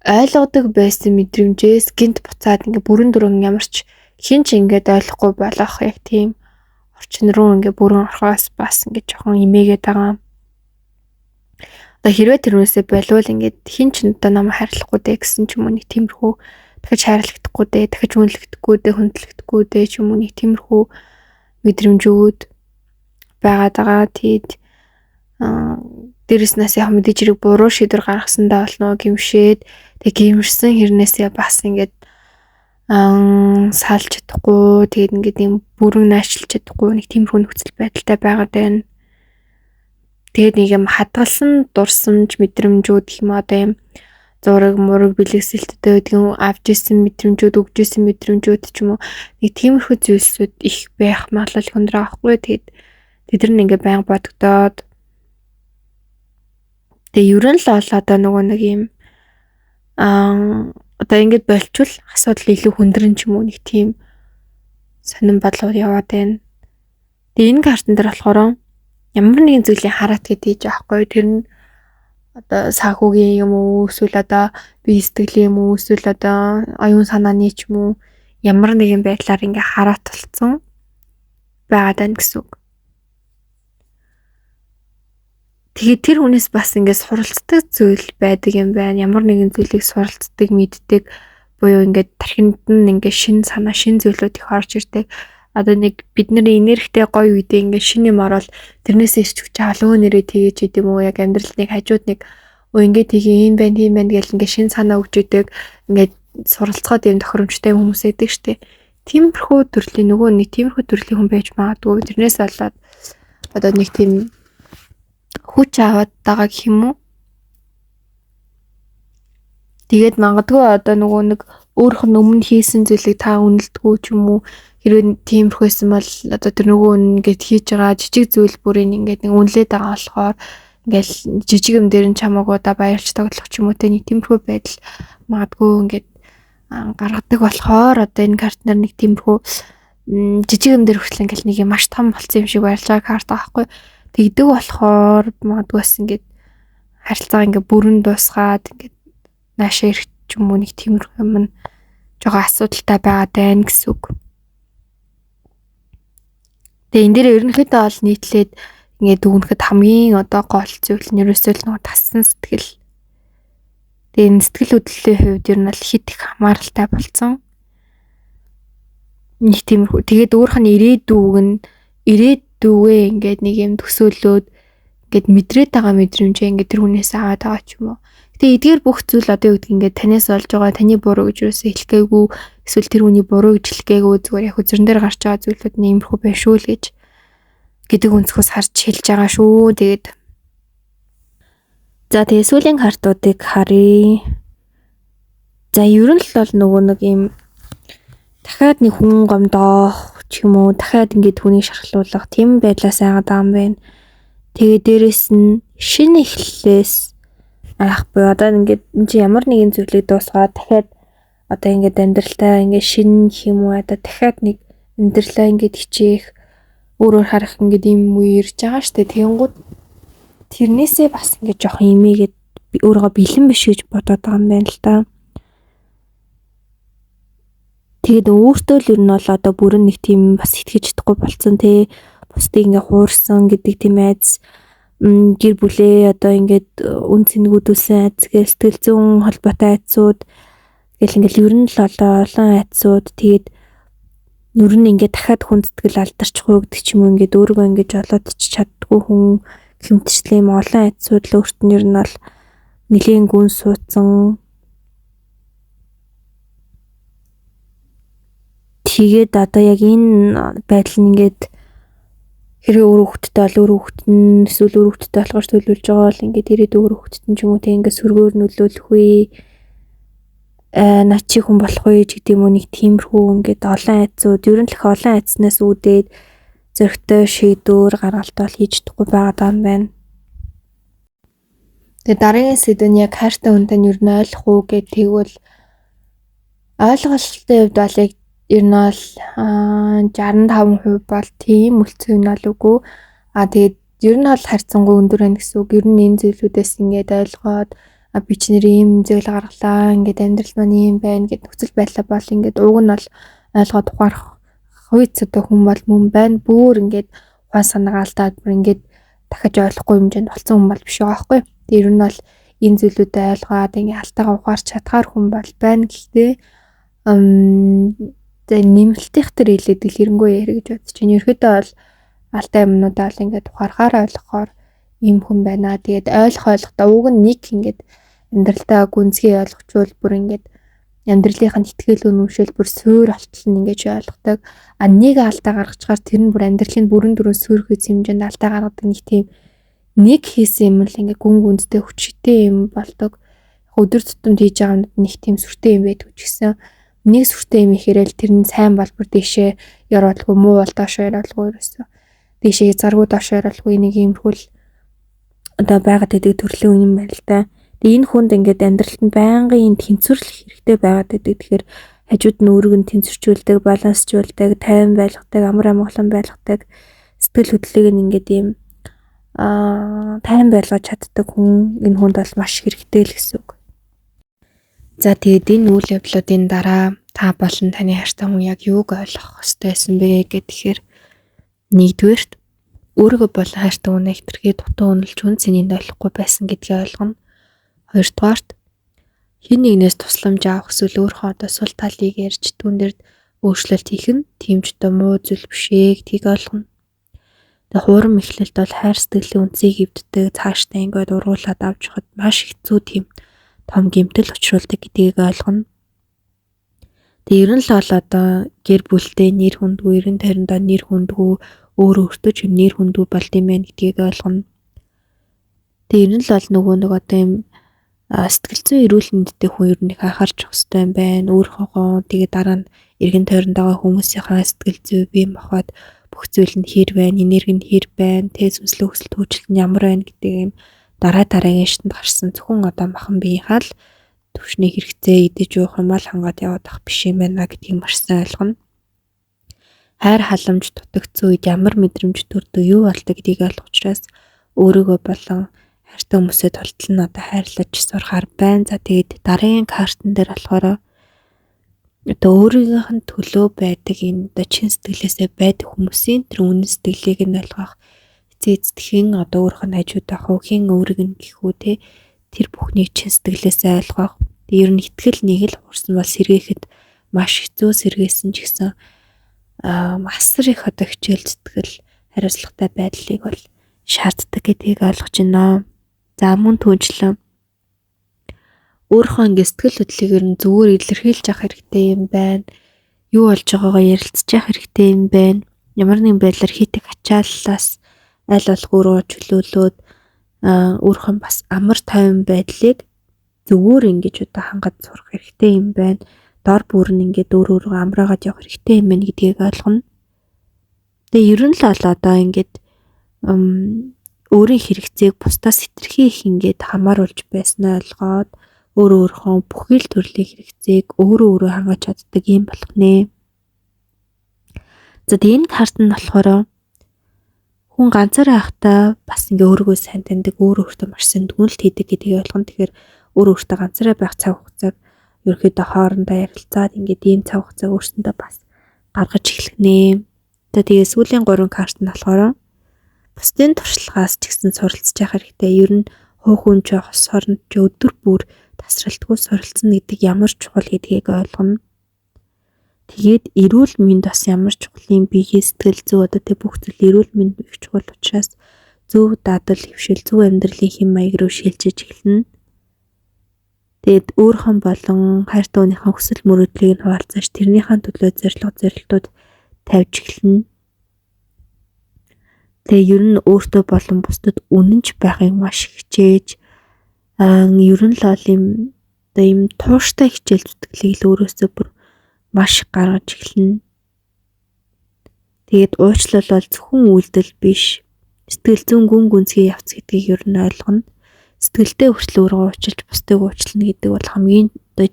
ойлгодог байсан мэдрэмжээс гинт буцаад ингээ бүрэн дүрэн ямарч хин ч ингээд ойлгохгүй болох яг тийм орчин руу ингээ бүрэн орохоос бас ингээ жоохон имээгээд байгаа. Одоо хэрвээ тэрнээсээ болвол ингээд хин ч одоо намайг хайрлахгүй дээ гэсэн ч юм уу нэг тиймэрхүү дахиж хайрлагдахгүй дээ, дахиж үнэлэгдэхгүй дээ, хүндлэгдэхгүй дээ ч юм уу нэг тиймэрхүү мэдрэмжүүд байгаад байгаа. Тэгээд дээрэс нас яг мэдээж хэрэг буруу шийдвэр гаргасандаа болно гимшээд тэг гимшсэн хэрнээсээ бас ингээд салж чадахгүй тэгээд ингээд юм бүрэн наашлж чадахгүй нэг тиймэрхүү нөхцөл байдалтай байгаад байна. Тэгээд нэг юм хадгалсан дурсамж мэдрэмжүүд гэх юм одоо юм зураг мураг бэлгэсэлттэй гэдэг юм авч исэн мэдрэмжүүд өгж исэн мэдрэмжүүд ч юм уу нэг тиймэрхүү зүйлсүүд их байх магадлал өндөр аахгүй. Тэгээд тэд нар ингээ байнга бодогдоод тэгээ ерөн л одоо нөгөө нэг юм одоо ингээд болчвол асуудал илүү хүндрэн ч юм уу нэг тийм сонирн бодлууд яваад байна. Тэгээ энэ картан дээр болохоор ямар нэгэн зүйлийг хараат гэдгийг аахгүй. Тэр нь одоо санхүүгийн юм уу эсвэл одоо бие сэтгэлийн юм уу эсвэл одоо оюун санааны ч юм уу ямар нэгэн байдлаар ингээ хараат толцсон байгаад байна гэсэн үг. Тэгээд тэр хүнээс бас ингээд суралцдаг зүйл байдаг юм байна. Ямар нэгэн зүйлийг суралцдаг, мэддэг буюу ингээд тархинд нь ингээд шин санаа, шин зүйлүүд их орж ирдэг. Одоо нэг бидний энергитэй гоё үедээ ингээд шин юм ороод тэрнээсээ ирчих чаал өө нэрээ тгийж идэм үү яг амьдралд нэг хажууд нэг ингээд тгий юм байна, тийм байна гэж ингээд шин санаа өгч идэг. Ингээд суралцгаад юм тохиромжтой хүмүүс байдаг штэ. Тиймэрхүү төрлийн нөгөө нэг тиймэрхүү төрлийн хүн байж магадгүй. Тэрнээс болоод одоо нэг тийм хүч аваад байгаа гэх юм уу. Тэгээд магадгүй одоо нөгөө нэг өөрөх нь өмнө хийсэн зүйлийг та үнэлдэггүй ч юм уу. Хэрвээ тиймэрхүүсэн бол одоо тэр нөгөө ингээд хийж байгаа жижиг зүйл бүрийн ингээд нэг үнэлээд байгаа болохоор ингээд жижиг юм дээр нь чамаагүй одоо баярлж тоглох ч юм уу те нэг тиймэрхүү байдал магадгүй ингээд гаргадаг болохоор одоо энэ картнер нэг тиймэрхүү жижиг юм дээр хүртэл ингээд нэг юм маш том болсон юм шиг баярлж байгаа карт аахгүй. Тэгдэг болохоор магадгүй бас ингээд харилцаа ингээд бүрэн дуусгаад ингээд наашаа ирэх ч юм уу нэг тиймэрхүү юм жоо асуудалтай байгаад байна гэсэн үг. Тэгээ энэ дээр ерөнхийдөө бол нийтлээд ингээд дүгнэхэд хамгийн одоо гол зүйл нь ерөөсөө л нөгөө тассан сэтгэл. Тэгээ энэ сэтгэл хөдлөлийн хувьд ер нь бол хит их хамааралтай болсон. Нэг тиймэрхүү. Тэгээд өөрх нь ирээдүгээ ингээд нэг юм төсөөлөөд ингээд мэдрээд байгаа мэдрэмжээ ингээд тэр хүнээс аваад байгаа ч юм уу. Тэгээ эдгээр бүх зүйл одоо юу гэдэг ингээд танаас олж байгаа таны буруу гэж юусаа хэлэхгээгүй эсвэл тэр хүний буруу гэж хэлэхгээгүй зүгээр яг үзэрэн дээр гарч байгаа зүйлүүд нэмэрхүү байх шүү л гэж гэдэг өнцгөөс харж хэлж байгаа шүү. Тэгээд за тэгээ сүүлийн картуудыг харъя. За ер нь л бол нөгөө нэг юм дахиад нэг хүн гомдоох ч юм уу дахиад ингээд хүнийг шархлуулах тийм байдлаас айгаад байгаа юм байна. Тэгээ дээрэс нь шинэ эхлэлээс аяхгүй одоо ингээд энэ чи ямар нэгэн зүйлийг дуусгаад дахиад одоо ингээд амьдралтай ингээд шинэ юм уу одоо дахиад нэг амьдралаа ингээд хичээх өөрөөр харах ингээд юм үе ирж байгаа штэ. Тэгэнгүүт тэрнээсээ бас ингээд жоох имээгээд өөрийгөө бэлэн биш гэж бодоод байгаа юм байна л та. Тэгээд өөртөө л ер нь бол одоо бүрэн нэг тийм бас итгэж чадахгүй болцсон те. Бусдыг ингээд хуурсан гэдэг тийм айц гэр бүлээ одоо ингээд үн цэнэгүүдүүлсэн айц гээл сэтгэл зүйн холбоотой айцууд гэл ингээд ер нь л олон айцууд тэгээд ер нь ингээд дахиад хүн сэтгэл алдарчихгүй гэдэг ч юм уу ингээд өөрийгөө ингээд жолоодч чаддгүй хүн хэмтэрчлээ юм олон айцууд л өөрт нь ер нь бол нэлийн гүн суудсан. Тэгээд одоо яг энэ байдал нь ингээд хэрэг өөр хүүхдтэй бол өөр хүүхд нь эсвэл өөр хүүхдтэй болохоор төлөвлөж байгаа бол ингээд ирээд өөр хүүхдэд нь ч юм уу тэг ингээд сөргөөр нөлөөлөх үе над чи хүн болох үе ч гэдэг юм уу нэг тиймэрхүү ингээд олон айцууд ер нь л их олон айцнаас үүдээд зөрөгтэй шийдвэр гаргалт бол хийж чадахгүй байгаа юм байна. Тэгээ дараагийн сэдв нь яг хайртай хүнтэй ер нь ойлгох уу гэдэг тэгвэл ойлголтын хувьд бол яг ер нь бол 65% бол тийм үлцэн нь бол үгүй. Тэгээд ер нь бол харьцангуй өндөр байна гэсэн үг. Ер нь энэ зүйлүүдээс ингээд ойлгоод би ч нэр ийм зөвлө гаргалаа. Ингээд амьдрал маань ийм байна гэд нөхцөл байдлаа бол ингээд уг нь бол ойлгоод ухаарах хувьд одоо хүн бол мөн байна. Бүр ингээд ухаан санаагаа алдаад бүр ингээд дахиж ойлгохгүй хэмжээнд болсон хүн бол биш байгаа байхгүй. Тэр нь бол энэ зүйлүүдэд ойлгоод ингээд алдаагаа ухаарч чадхаар хүн бол байна. Гэхдээ нэмэлтийнх төр хэлээд дэлгэрэнгүй ярих гэж бодож байна. Ерөөдөө бол алдаа юмнуудаа бол ингээд ухаарахаар ойлгохоор ийм хүн байна. Тэгээд ойлгохдоо уг нь нэг ингээд амьдралдаа гүнзгий ойлгочвол бүр ингээд амьдралынх нь итгэл үнэмшил бүр суур алтал нь ингэж ойлгодог. Нэг алдаа гаргачаар тэр нь бүр амьдралын бүрэн дөрөв сүрх үс хэмжээнд алдаа гаргадаг нэг тийм нэг хийсэн юм л ингээ гүн гүнзтэй хүчтэй юм болдог. Өдөр тутамд хийж байгаа юмд нэг тийм сүртэй юм байдаг ч гэсэн нэг сүртэй юм ихээрэл тэр нь сайн бол бүр дэшээ яруулгүй муу бол доошоо яруулгүй ерөөсөө. Дэшээ заргуу доошоо яруулгүй нэг иймэрхүүл одоо байгаад байдаг төрлийн юм байна л да. Тэгээ энэ хүнд ингээд амьдралтанд байнгын энэ тэнцвэрлэх хэрэгтэй байгаад байдаг. Тэгэхээр хажууд нь өөрийг нь тэнцвэржүүлдэг, балансжуулдаг, тайван байлгадаг, амар амгалан байлгадаг, сэтгэл хөдлөлийг нь ингээд ийм тайван байлгаж чаддаг хүн энэ хүнд бол маш хэрэгтэй л гэсэн үг. За тэгээд энэ үйл явдлуудын дараа та болон таны хайртай хүн яг юуг ойлгох ёстой байсан бэ гэхээр нэгдүгээрт өөрийгөө болон хайртай хүнээ хэтэрхий дутуу үнэлж хүн цэнийг ойлгохгүй байсан гэдгийг ойлгоно. Хоёрдугаарт хэн нэгнээс тусламж авах эсвэл өөрийнхөө одоо сул талыг ярьж түүн дээр өөрчлөлт хийх нь тийм ч одоо муу зүйл биш ээ гэдгийг ойлгоно. Тэгээ хуурам эхлэлд бол хайр сэтгэлийн үнцийг эвддэг цаашдаа ингээд ургуулад авч явахад маш хэцүү тийм том гэмтэл учруулдаг гэдгийг ойлгоно. Тэгээ ер нь л бол одоо гэр бүлтэй нэр хүндгүй, ерэн тойрондоо нэр хүндгүй, өөрөө өөртөө ч нэр хүндгүй болд юм байна гэдгийг ойлгоно. Тэгээ ер нь л бол нөгөө одоо юм сэтгэл зүйн эрүүл мэндтэй хүн ер нь их анхаарч явах хэрэгтэй юм байна. Өөрийнхөө тэгээ дараа нь эргэн тойронд байгаа хүмүүсийнхээ сэтгэл зүй бий махбод бүх зүйл нь хэр байна, энерги нь хэр байна, сүнслэг өсөлт хөгжил нь ямар байна гэдэг юм дараагийн шатнд гарсан зөвхөн одоо махан биеийнхаа л төвшний хэрэгцээ идэж уух юм ал хангаад яваад ах биш юм байна гэдгийг маш сайн ойлгоно. Хайр халамж дутагдсан үед ямар мэдрэмж төрдөг, юу болдог гэдгийг ойлгох учраас өөрийгөө болон хайртай хүмүүсээ тултал нь одоо хайрлаж сурахаар байна. За тэгээд дараагийн картан дээр болохоор одоо өөрийнхөө нь төлөө байдаг энэ одоо чин сэтгэлээсээ байдаг хүмүүсийн тэр үнэн сэтгэлийг нь ойлгох эцэгхэн одоо өөрийнх нь хажууд авах хэн өөрийг нь гэхүү те тэр бүхнийг чин сэтгэлээсээ ойлгох. Тэгээ ер нь итгэл нэг л хуурсан бол сэргээхэд маш хэцүү сэргээсэн ч гэсэн асар их одоо хичээл зүтгэл хариуцлагатай байдлыг бол шаарддаг гэдгийг ойлгож байна. За мөн түүнчлэн өөрийнхөө ингэ сэтгэл хөдлөлийг нь зүгээр илэрхийлж явах хэрэгтэй юм байна. Юу болж байгаагаа ярилцж явах хэрэгтэй юм байна. Ямар нэгэн байдлаар хийдэг ачааллаас аль болох өөрөө чөлөөлөөд өөрийнхөө бас амар тайван байдлыг зүгээр ингэж одоо хангаж сурах хэрэгтэй юм байна. Дор бүр нь ингээд өөрөө амраагаад явах хэрэгтэй юм байна гэдгийг ойлгоно. Тэгээ ер нь л одоо ингээд өөрийн хэрэгцээг бусдаас хэтэрхий их ингээд хамааруулж байснаа ойлгоод өөрийнхөө бүхэл төрлийн хэрэгцээг өөрөө хангаж чаддаг юм болох нэ. За тэгээ энэ карт нь болохоор хүн ганцаараа байхдаа бас ингээ өөрийгөө сайн таньдаг, өөртөө маш сайн дүгнэлт хийдэг гэдгийг ойлгоно. Тэгэхээр өөртөө ганцаараа байх цаг хугацааг ерөөхдөө хоорондоо ярилцаад ингээд ийм цаг хугацааг өөрсөндөө бас гаргаж эхлэх нэ. За тэгээ сүүлийн 3 карт нь болохоор бусдын туршлагаас ч гэсэн суралцж явах хэрэгтэй. Ер нь хуу хүн ч хос хоронд ч өдөр бүр тасралтгүй суралцсан гэдэг ямар чухал гэдгийг ойлгоно. Тэгээд эрүүл мэнд бас ямар чухал юм биеийн сэтгэл зүй одоо тэг бүх зүйл эрүүл мэнд их чухал учраас зөв дадал хөвшил зөв амьдралын хэм маяг руу шилжиж эхэлнэ. Тэгэд өөрхөн болон хайртай хүнийхэн хүсэл мөрөөдлийг нь хуваалцаж тэрнийхэн төлөө зорилтууд тавьж эхэлнэ. Тэгээ ер нь өөртөө болон бусдад үнэнч байхыг маш хичээж ер нь л ийм тууштай хичээл зүтгэлийг л өөрөөсөө бүр маш гаргаж эхэлнэ. Тэгээд уучлал бол зөвхөн үйлдэл биш. Сэтгэл зүйн гүн гүнзгий явц гэдгийг ер нь ойлгоно. Сэтгэлдээ хүртэл өөрөө уучлж бусдыг уучлна гэдэг бол хамгийн одоо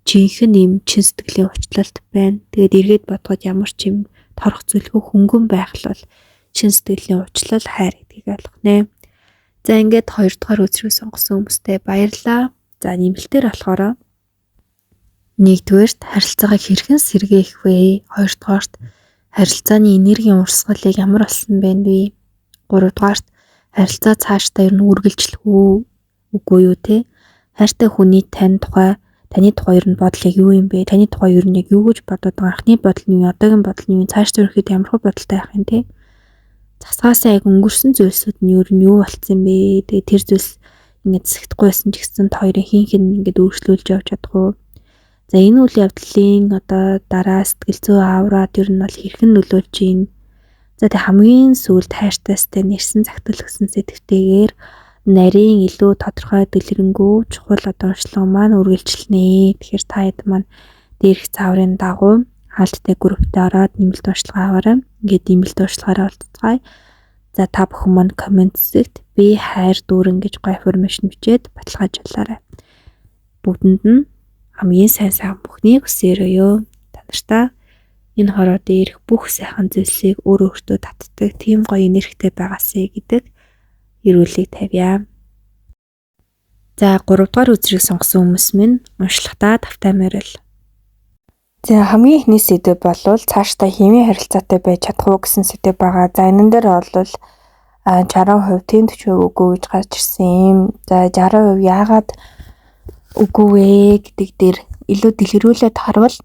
жинхэнэ юм чин сэтгэлийн уучлалт байна. Тэгээд эргээд бодоход ямар ч юм торох зүйлгүй хөнгөн байх л бол чин сэтгэлийн уучлал хайр гэдгийг ойлгох нэ. За ингээд 2 дугаар үзрийг сонгосон хүмүүстээ баярлалаа. За нэмэлтээр болохоор 1-дүгээрт харилцаагаа хэрхэн сэргээх вэ? 2-дугаарт харилцааны энергийн урсгалыг ямар болсон бэ? 3-дугаарт харилцаа цаашдаа ер нь үргэлжлэх үгүй юу те? Хайртай хүний таны тухай ер нь бодлыг юу юм бэ? Таны тухай ер нь яг юу гэж бодоод байгаа? Анхны бодол нь юу? Одоогийн бодол нь юу? Цааш төрөхэд ямар хөө бодолтой байх юм те? Засгаасаа яг өнгөрсөн зүйлсүүд нь ер нь юу болцсон бэ? Тэгээ тэр зүйлс ингээд зэсэгдэхгүй байсан ч гэсэн хоёрын хин ингээд өөрчлүүлж явж чадах уу? За энэ үйл явдлын одоо дараа сэтгэл зүй авраад ер нь бол хэрхэн нөлөөлж байна? За тэг хамгийн сүүлд хайртайстай нэрсэн загтал өгсөн сэдвтэйгээр нарийн илүү тодорхой дэлгэрэнгүй чухал одоо онцлог маань үргэлжилнэ. Тэгэхээр та хэд маань дээрх цааврын дагуу хаалттай группт ороод нэмэлт уншлага аваарай. Ингээд нэмэлт уншлагаараа олцгоё. За та бүхэн маань комент хэсэгт би хайр дүүрэн гэж гоё информашн бичээд баталгаажуулаарай. Бүгдэнд нь хамгийн сайн бүхнийг хүсээрөөё. Та нартаа энэ хороо дээрх бүх сайхан зүйлсийг өөртөө татдаг тийм гоё энергитэй байгаасэ гэдэг эрүүлгийг тавья. За 3 дугаар үзрийг сонгосон хүмүүс минь уншлагатаа тавтаймаар л. За хамгийн ихний сэдв бол цаашдаа хэмээн харилцаатай байж чадах уу гэсэн сэдв байгаа. За энэ дээр бол 60% тийм 40% үгүй гэж гарч ирсэн юм. За 60% яагаад үгүй вэ гэдэг дээр илүү дэлгэрүүлээд харвал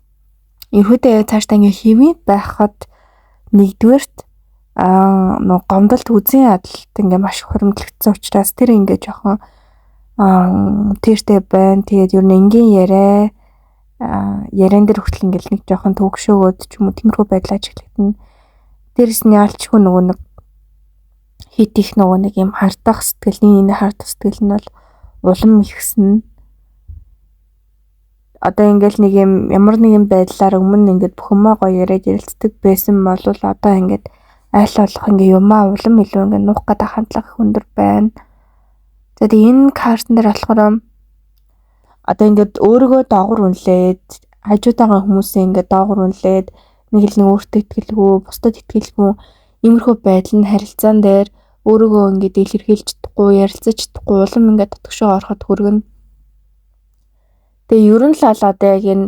ерөөдөө цаашдаа ингээ хэмээн байхад 1-дүгээрт гомдолт үзэн ядалт ингээ маш хуримтлагдсан учраас тэр ингээ жоохон тэртэй байна. Тэгээд ер нь энгийн яриан дээр хүртэл ингээл нэг жоохон төгшөөгөөд ч юм уу тиймэрхүү байдлаа ажиглагдана. Дээрэс нь ялчгүй нөгөө нэг хит их нөгөө нэг юм хардах сэтгэл, нэг хардах сэтгэл нь бол улам ихсэн. Одоо ингээл нэг юм ямар нэгэн байдлаар өмнө ингээд бүхэмээ гоё яриад ярилцдаг байсан бол одоо ингээд айл болох ингээ юмаа улам илүү ингээ нуух гэдэг хандлага өндөр байна. За тэгээ энэ картн дээр болохоор одоо ингээд өөрийгөө доогуур үнэлээд хажуутайгаа хүмүүсээ ингээд доогуур үнэлээд нэг л нэг өөртөө итгэлгүй, бусдад итгэлгүй иймэрхүү байдал нь харилцаан дээр өөрийгөө ингээд илэрхийлж чадахгүй, ярилцаж чадахгүй улам ингээд дотгошоо ороход хүргэнэ. Тэгээ ер нь л одоо яг энэ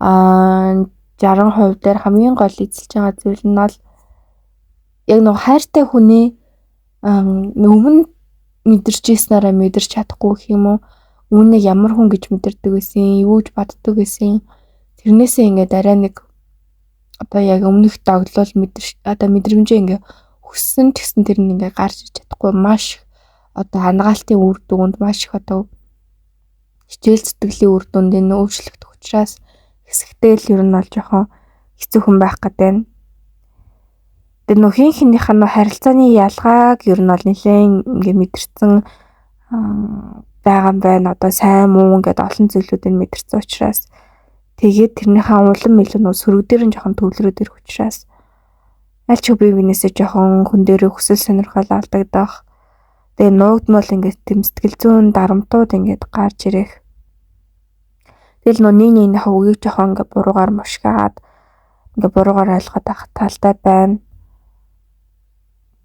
60% дээр хамгийн гол эзэлж байгаа зүйл нь бол яг нэг хайртай хүний өмнө мэдэрч ийснараа мэдэрч чадахгүй гэх юм уу? Үүнийг ямар хүн гэж мэдэрдэг байсан, юу гэж боддог байсан. Тэрнээсээ ингээд арай нэг одоо яг өмнөх доглол мэдрэмжээ ингээд өссөн ч гэсэн тэр нь ингээд гарч иж чадахгүй маш одоо хангаалтын үр дүнд маш их одоо хичээл зүтгэлийн үр дүнд энэ өөрчлөгдөх учраас хэсэгтэй л ер нь бол жоохон хэцүү хүн байх гэдэг. Тэр хинхнийх нь харилцааны ялгааг ер нь бол нэлээд ингээд мэдэрсэн байгаа юм байна. Одоо сайн муу ингээд олон зүйлүүдийг мэдэрсэн учраас тэгээд тэрнийхээ улам илүү нөө сөрөг дээр нь жоохон төвлөрөөд ирэх учраас аль ч бие биенээсээ жоохон хүн дээрээ хүсэл сонирхол алдагдах. Тэгээ нуугдмал ингээд тэм сэтгэл зүйн дарамтууд ингээд гарч ирэх. Тэгэл нэг үгийг жоохон ингээд буруугаар мушгаад ингээд буруугаар ойлгоод авах талтай байна.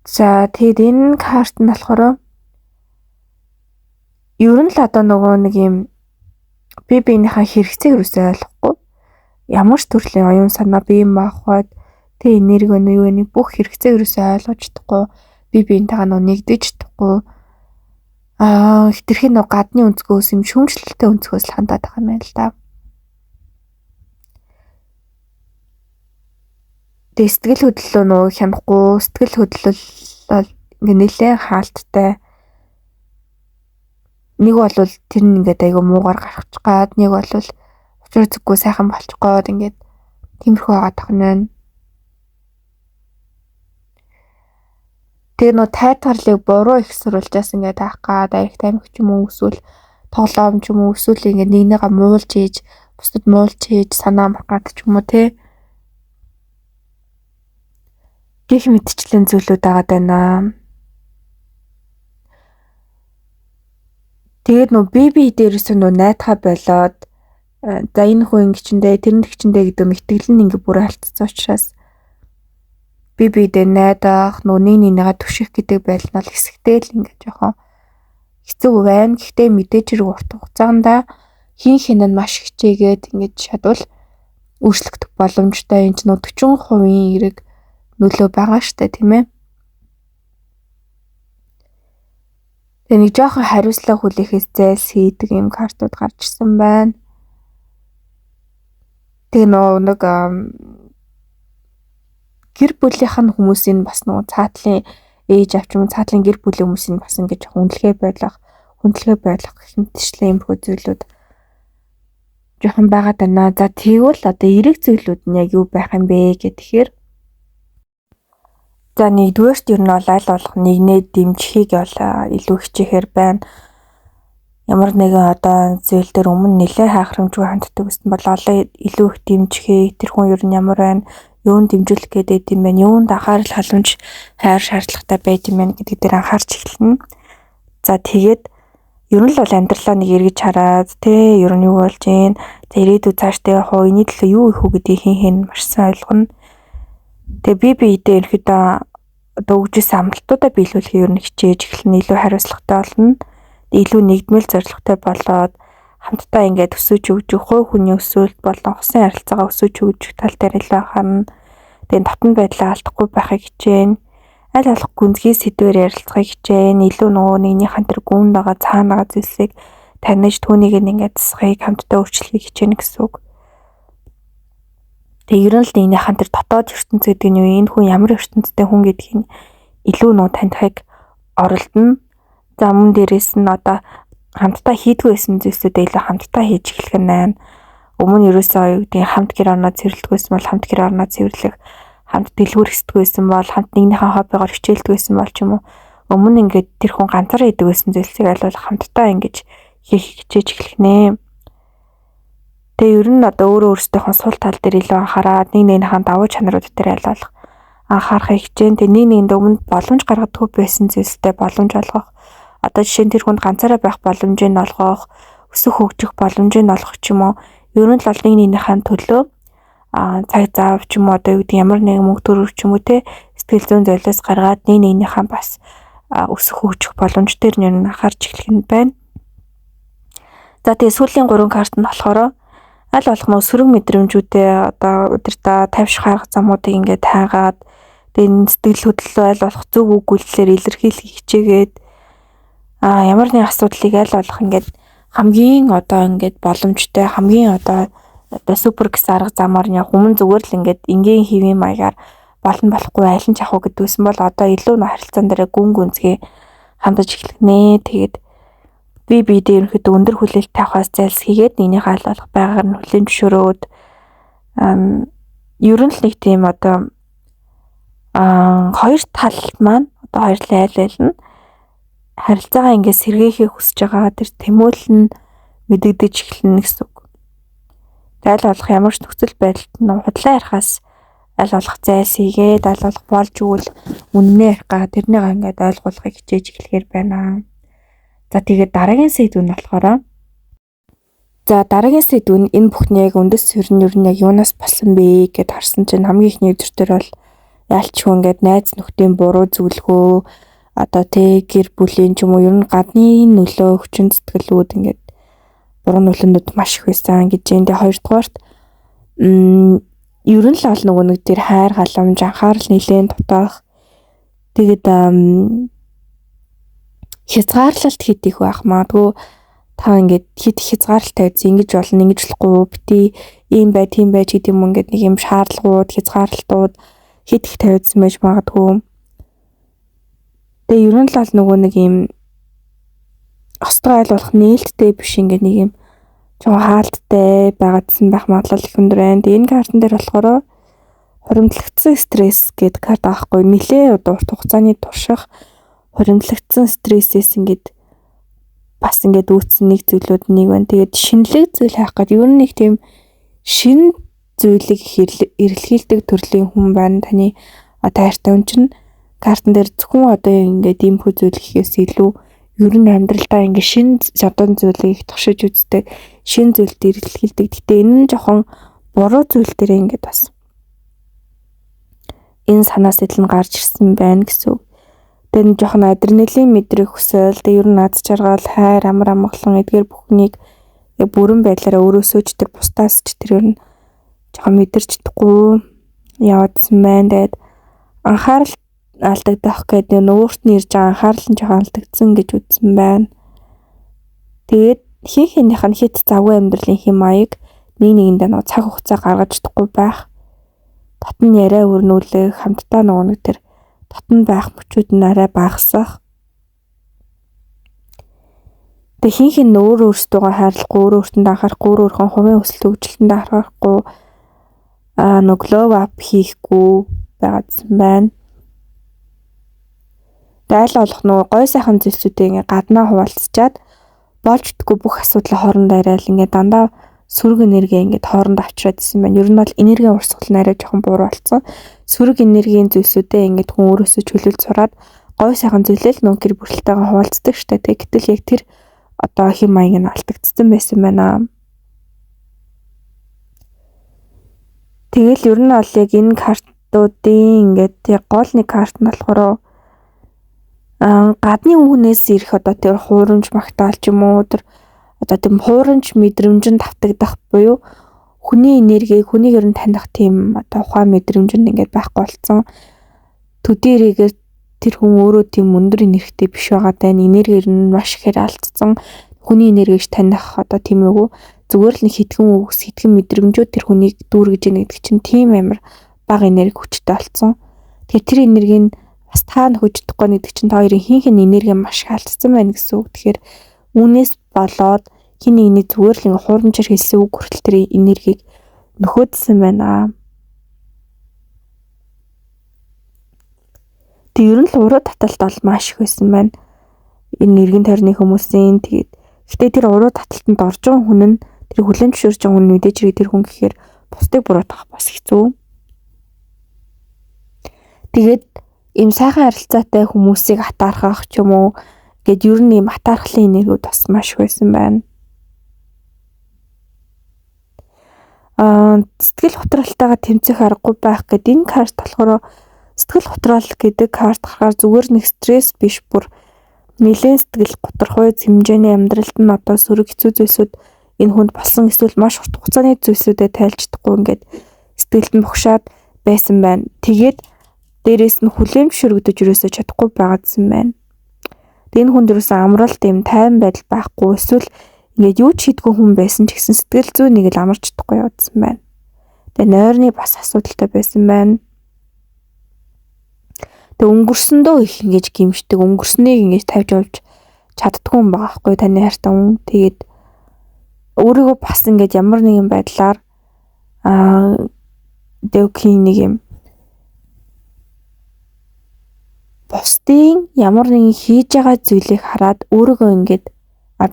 За тэгэд энэ карт нь болохоор ер нь л одоо нөгөө нэг юм бие биенийхээ хэрэгцээг юусоо ойлгохгүй ямар ч төрлийн оюун санаа бие маахад тэ энерги юу вэ бүх хэрэгцээг юусоо ойлгож чадахгүй бие биентэйгээ нэгдэж чадахгүй хитрхийн гадны өнцгөөс юм шүүмжлэлтэй өнцгөөс л хандаад байгаа юм байна л да. Тэгээ сэтгэл хөдлөлөө нөгөө хянахгүй сэтгэл хөдлөл бол ингээ нэлээд хаалттай. Нэг бол тэр нь ингээд айгу муугаар гарчих гад нэг бол учир зүггүй сайхан болчих гоод ингээд тиймэрхүү байгаа тохно. Тэгээ нөө тайтгарлыг буруу их сурвалжаас ингээд таах гад арих тамхи ч юм уу эсвэл тоглоом ч юм уу эсвэл ингээд нэгнийгээ муулж ийж бусдад муулж ийж санаа маргаад ч юм уу те гэх мэтчлэн зүйлүүд байгаа даа. Тэгээд бие дээрээс найдахаа болоод за энэ хүн ингэчэндээ тэр нэгчэндээ гэдэг мэтгэл нь ингээ бүр алдсан учраас бие дээр найдах нэг нэгнийгээ түших гэдэг байдал нь хэсэгтэй л ингээ жоохон хэцүү байна. Гэхдээ мэдээж хэрэг урт хугацаанд хин нь маш хичээгээд ингэж шадвал өөрчлөгдөх боломжтой. Энд нь 40% эрэг нөлөө байгаа штэ тийм ээ. Тэгээ нэг жоохон хариуцлага хүлээхээс зайлс хийдэг юм картууд гарч ирсэн байна. Тэгээ нэг гэр бүлийнх нь хүмүүсийн бас нөгөө цаатлын ээж авч юм цаатлын гэр бүлийн хүмүүсийн бас ингэж хүндлэгээ байлгах гэх мэтчлэн юм хөө зүйлүүд жоохон байгаад байна. За тэгвэл одоо эрэг зүйлүүд нь яг юу байх юм бэ гэхээр за нэгдүгээрт ер нь бол аль болох нэгнээ дэмжихийг бол илүү хичээхээр байна. Ямар нэгэн одоо зүйл дээр өмнө нэлээд хайхрамжгүй ханддаг гэсэн бол олон илүү их дэмжихээ тэр хүн ер нь ямар байна, юунд дэмжүүлэх гээд юм бэ, юунд анхаарал халамж хайр шаардлагатай байд юм бэ гэдэг дээр анхаарч эхэлнэ. За тэгээд ер нь л бол амьдралаа нэг эргэж хараад тий ер нь юу болж гин, за ирээдүйд цаашдаа явах уу, энэний төлөө юу их үү гэдгийг хин маш сайн ойлгоно. Тэгээ биедээ ерөөдөө одоо өгжсэн амлалтуудаа биелүүлэхээр ер нь хичээж эхэлнэ, илүү хариуцлагатай болно. Илүү нэгдмэл зорилготой болоод хамтдаа ингээд өсөж өгж хувь хүний өсөлт болон хосын харилцаагаа өсөж өгж тал дээр илүү анхаарна. Тэгээ дотн байдлаа алдахгүй байхыг хичээнэ. Аль болох гүнзгий сэдвээр ярилцахыг хичээнэ. Илүү нөгөө нэгнийхэн тэр гүнд байгаа цаана байгаа зүйлсийг таних түүнийг ингээд засахыг хамтдаа өөрчлөхийг хичээнэ гэсэн үг. Тэгээ ер нь л нэгнийхэн тэр дотоод ертөнц гэдэг нь юу, энэ хүн ямар ертөнцтэй хүн гэдгийг илүү нуу танихыг оролдоно. За мөн дээрээс нь одоо хамтдаа хийдгүй байсан зүйлсүүдээ илүү хамтдаа хийж эхлэх нь байна. Өмнө ерөөсөө юу гэдэг хамт гэр орноо цэвэрлэдэггүйсэн бол хамт гэр орноо цэвэрлэх, хамт дэлгүүр хэсдэггүйсэн бол хамт нэгнийхээ хоббигоор хичээлдэггүйсэн бол ч юм уу. Өмнө ингээд тэр хүн ганцаараа хийдэг байсан зүйлсийг аль болох хамтдаа ингэж хийх хичээж эхлэх нэ. Тэгээ ер нь одоо өөрөөсөө сул тал дээр илүү анхаарад нэгнийхээ давуу чанарууд дээр аль болох анхаарахыг хичээн. Тэгээ нэгэнд өмнө боломж гаргадаггүй байсан зүйлстэй боломж олгох. Одоо жишээ нь тэр хүнд ганцаараа байх боломжийг олгох, өсөх хөгжих боломжийг олгох ч юм уу. Ер нь л бол нэгнийхээ төлөө цаг зав ч юм уу одоо юу гэдэг ямар нэгэн мөнгө төгрөг ч юм уу те сэтгэл зүйн золиос гаргаад нэгнийхээ бас өсөх хөгжих боломж дээр нь анхаарч эхлэх нь байна. За тэгээ сүүлийн 3 карт нь болохоор аль болох нөө сөрөг мэдрэмжүүдээ одоо удирдаа тайвшрах арга замуудыг ингээд тайгаад тэгээ сэтгэл хөдлөлөө аль болох зөв өгүүлэлээр илэрхийлэх хичээгээд ямар нэгэн асуудлыг аль болох ингээд хамгийн одоо ингээд боломжтой хамгийн одоо супер гэсэн арга замаар нь явах өмнө зүгээр л ингээд энгийн хэвийн маягаар болохгүй айлын чахуу гэдгүйсэн бол одоо илүү харилцаан дээр гүн гүнзгий хандаж эхлэх нэ. Тэгээд биедээ ерөнхийдөө өндөр хүлээлт тавихаас зайлс хийгээд нэгнийхээ аль болох байгаар нь хүлээн зөвшөөрөөд ер нь л нэг тийм одоо хоёр тал маань одоо хоёрлаа айл нь харилцаагаа ингээд сэргээхийг хүсэж байгаа тэр тэмүүлэл нь мэдэгдэж эхэлнэ гэсэн үг. Аль болох ямар ч нөхцөл байдалд нь худлаа ярихаас аль болох зайлс хийгээд аль болох болж өгвөл үннээ ярих тэрнийг ингээд ойлгуулахыг хичээж эхлэхээр байна. За тэгээд дараагийн сэдв нь болохоор энэ бүхний яг үндэс суурь нь ер нь яг юунаас болсон бэ гэдээ харсан чинь хамгийн ихний өдөртөр бол ялчгүй ингээд найз нөхдийн буруу зөвлөгөө одоо гэр бүлийн ч юм уу ер нь гадны нөлөө хүчин зүтгэлүүд ингээд буруу нөлөөнүүд маш их байсан гэж энэ хоёрдугаарт ер нь л ол нөгөө нэг тэр хайр халамж анхаарал нэлээд дутаах тэгээд хязгаарлалт хийх байх магадгүй та ингээд хязгаарлалт тавьсан ингэж болно ингэж болохгүй бити ийм бай тийм байж гэдэг юм ингээд нэг юм шаардлагууд хязгаарлалтууд их тавьсан байж магадгүй. Тэгээ ер нь л нөгөө нэг юм остой айл болох нээлттэй биш ингээд нэг юм жоо хаалттай байгаадсан байх магадлал их өндөр байна. Тэгээ энэ картан дээр болохоор хуримтлагдсан стресс гэдэг карт аахгүй нэлээ урт хугацааны турших хуримтлагдсан стрессээс ингээд бас ингээд үүссэн нэг зүйлүүд нэг байна. Тэгээд шинэлэг зүйл хайх гэдэг ер нь нэг тийм шин зүйлийг эрэлхийлдэг төрлийн хүн байна. Таны одоо хайртай хүн чинь картан дээр зөвхөн одоо ингээд ийм хүү зүйл гэхээс илүү ер нь амьдралдаа ингээд шин шатан зүйлийг тогшиж үздэг, шин зүйлд эрэлхийлдэг. Гэтэ энэ нь жоохон буруу зүйл дээр ингээд бас энэ санаа сэтэл нь гарч ирсэн байна гэсэн үг. Тэн жоохон адреналин мэдрэх хүсэл, тэг ер нь аз жаргал, хайр, амар амгалан эдгээр бүхнийг бүрэн байдлаараа өөрөөсөө ч тэр бусдаас ч тэр ер нь жоохон мэдэрч чадахгүй яваадсан байна. Тэгээд анхаарал алдагдах гэдэг нөгөөрт нь ирж байгаа анхаарал нь жоохон алдагдсан гэж үзсэн байна. Тэгээд хинхэнийх нь хит завгүй амьдралын хэм маяг нэг нэгэндээ нөгөө цаг хугацаа гаргаж чадахгүй байх. Татан яриа өрнүүлэх, хамтдаа нөгөө тэр татан байх мөчүүд нь арай багасах. Тэг хинхэн өөр өөртөө хайрлахгүй, өөр өөртөнд анхаарахгүй, өөр өөрхөн хувийн өсөлт хөгжилтөнд анхаарахгүй нөгөө глоу ап хийхгүй байгаадсан байна. Дайл олох нөгөө гой сайхан зүйлсүүдээ ингээ гаднаа хуваалцчаад болж идэггүй бүх асуудлаа хоорондоо яриад ингээ дандаа сөрөг энерги ингээд хооронд авчираад исэн байна. Ер нь бол энергийн урсгал нь арай жоохон буур болсон. Сөрөг энергийн зүйлсүүдээ ингээд хүн өөрөөсөө чөлөөлж сураад гой сайхан зүйлэл нөгөө гэр бүлтэйгээ хуваалцдаг штэ. Гэтэл яг тэр одоо хэм маяг нь алдагдсан байсан байна. Тэгэл ер нь бол яг энэ картуудын ингээд яг гол нэг карт нь болохоор гадны хүнээс ирэх одоо тэр хуурамч магтаал ч юм уу тэр одоо тийм хуурамч мэдрэмжинд тавтагдах буюу хүний энергийг хүнийг ер нь таних тийм одоо ухаан мэдрэмжинд ингээд байхгүй болсон. Төдийрээгээр тэр хүн өөрөө тийм өндөр энергитэй биш байгаа даа энерги ер нь маш ихээр алдсан. Хүний энергиг таних одоо тийм үү зүгээр л нэг хитгэн үгс хитгэн мэдрэмжүүд тэр хүнийг дүүргэж яах гэдэг чинь тийм амар бага энерги хүчтэй болсон. Тэгэхээр тэр энерги нь бас таана хөждөхгүй гэдэг чинь та хоёрын хин энерги маш их алдсан байна гэсэн үг. Тэгэхээр үүнээс болоод хин нэгний зүгээр л ингээ хуурамчаар хэлсэн үг хүртэл тэр энергийг нөхөөдсөн байна. Тэг ер нь л уруу таталт бол маш их байсан байна. Энэ эргэн тойрны хүмүүсийн тэгээд гэтээ тэр уруу таталтанд орж байгаа хүн нь тэр хүлэн зөвшөөрж байгаа хүн мэдээж хэрэг тэр хүн гэхээр бусдыг буруутгах бас хэцүү. Тэгээд ийм сайхан харилцаатай хүмүүсийг атаархах ч юм уу гэд ер нь ийм атаархлын энергиуд бас маш их байсан байна. Сэтгэл хөдлөлтөйгээ тэмцэх аргагүй байх гэдэг энэ карт болохоор сэтгэл хөдлөл гэдэг карт гарахаар зүгээр нэг стресс биш бүр нэлээд сэтгэл готорхой хэмжээний амьдралд нь одоо сөрөг хэцүү зүйлсүүд энэ хүнд болсон эсвэл маш урт хугацааны зүйлсүүдэд тайлж чадахгүй ингээд сэтгэлд нь бухшаад байсан байна. Тэгээд дээрээс нь хүлээн зөвшөөрөгдөж юусоо чадахгүй байгаадсан байна. Энэ хүнд юусан амралт юм тайван байдал байхгүй эсвэл ингээд юу ч хийдгүй хүн байсан ч гэсэн сэтгэл зүй нэг л амарч чадахгүй явдсан байна. Тэгээ нойрны бас асуудалтай байсан байна. Тэгээ өнгөрсөндөө их ингэж гимшдэг, өнгөрснөгийг ингэж тавьж явж чаддгүй юм байгаа хгүй таны хайртай хүн. Тэгээд өөрийгөө бас ингэж ямар нэгэн байдлаар дэвхийн нэг юм бусдын ямар нэгэн хийж байгаа зүйлийг хараад өөрийгөө ингэж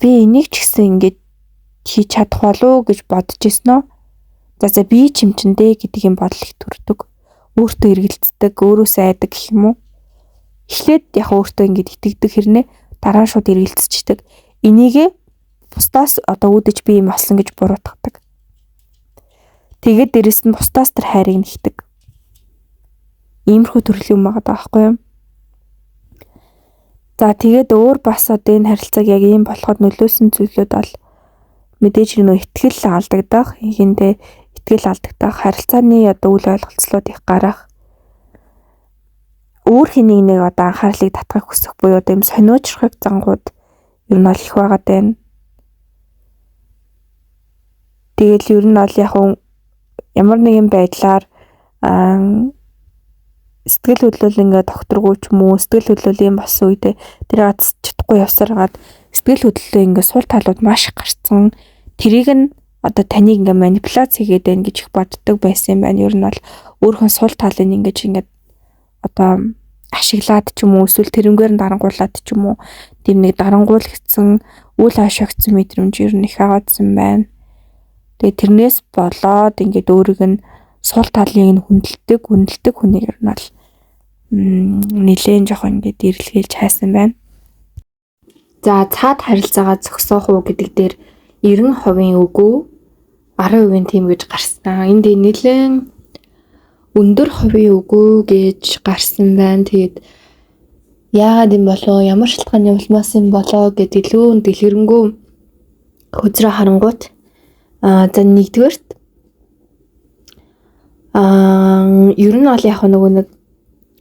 би энийг ч гэсэн ингэж хийж чадах болов гэж бодож ирсэн үү? За би ч юм чин дээ гэдэг юм бодол их төрдөг. Өөртөө эргэлздэг, өөрөөсөө айдаг гэх юм уу? Эхлээд яг өөртөө ингэж итгэдэг хэрнээ дараа нь шууд эргэлзчихдэг. Энийгээ бусдаас одоо үүдэж би юм болсон гэж буруутгадаг. Тэгээд дээрэс нь бусдаас тэр хайрыг нэгдэг. Иймэрхүү төрлийн юм байгаа байхгүй юу? За тэгээд өөр бас одоо энэ харилцааг яг ийм болоход нөлөөсөн зүйлүүд бол мэдээж нөө итгэл алдагдах, хинтээ итгэл алдагдах, харилцааны одоо үйл ойлголцлууд их гарах. Өөр хэнийг нэг одоо анхаарлыг татахыг хүсэх буюу одоо юм сониучрахыг зангууд ер нь бол их байгаа даа. Тэгэл ер нь бол яг ямар нэгэн байдлаар сэтгэл хөдлөл ингээд докторгүй ч юм уу сэтгэл хөдлөлийн болсон үедээ тэр аз чадахгүй явсараад сэтгэл хөдлөлөө ингээд сул талууд маш их гарцсан. Тэрийг нь одоо таныг ингээд манипуляц хийгээд байна гэж их боддог байсан юм байна. Ер нь бол өөрхөн сул талыг ингээд одоо ашиглаад ч юм уу эсвэл тэрнгээр нь дарангуулад ч юм уу тийм нэг дарангуулгдсан үл хашигдсан мэдрэмж ер нь их агаадсан байна. Тэгээ тэрнээс болоод ингээд өөрийг нь сул талыг нь хүндэлдэг хүнийг ер нь бол нэлээд жоохон ингээд ирэлхийлж хайсан байна. За цаад харилцаагаа зогсоох уу гэдэг дээр 90% үгүй 10% тийм гэж гарсан. Энд нэлээд өндөр хувийн үгүй гэж гарсан байна. Тэгээд Яагаад юм болоо, ямар шалтгааны улмаас юм болоо гэдэг илүү дэлгэрэнгүй хөзрөө харангуут за нэгдүгээрт ер нь бол яг нөгөө нэг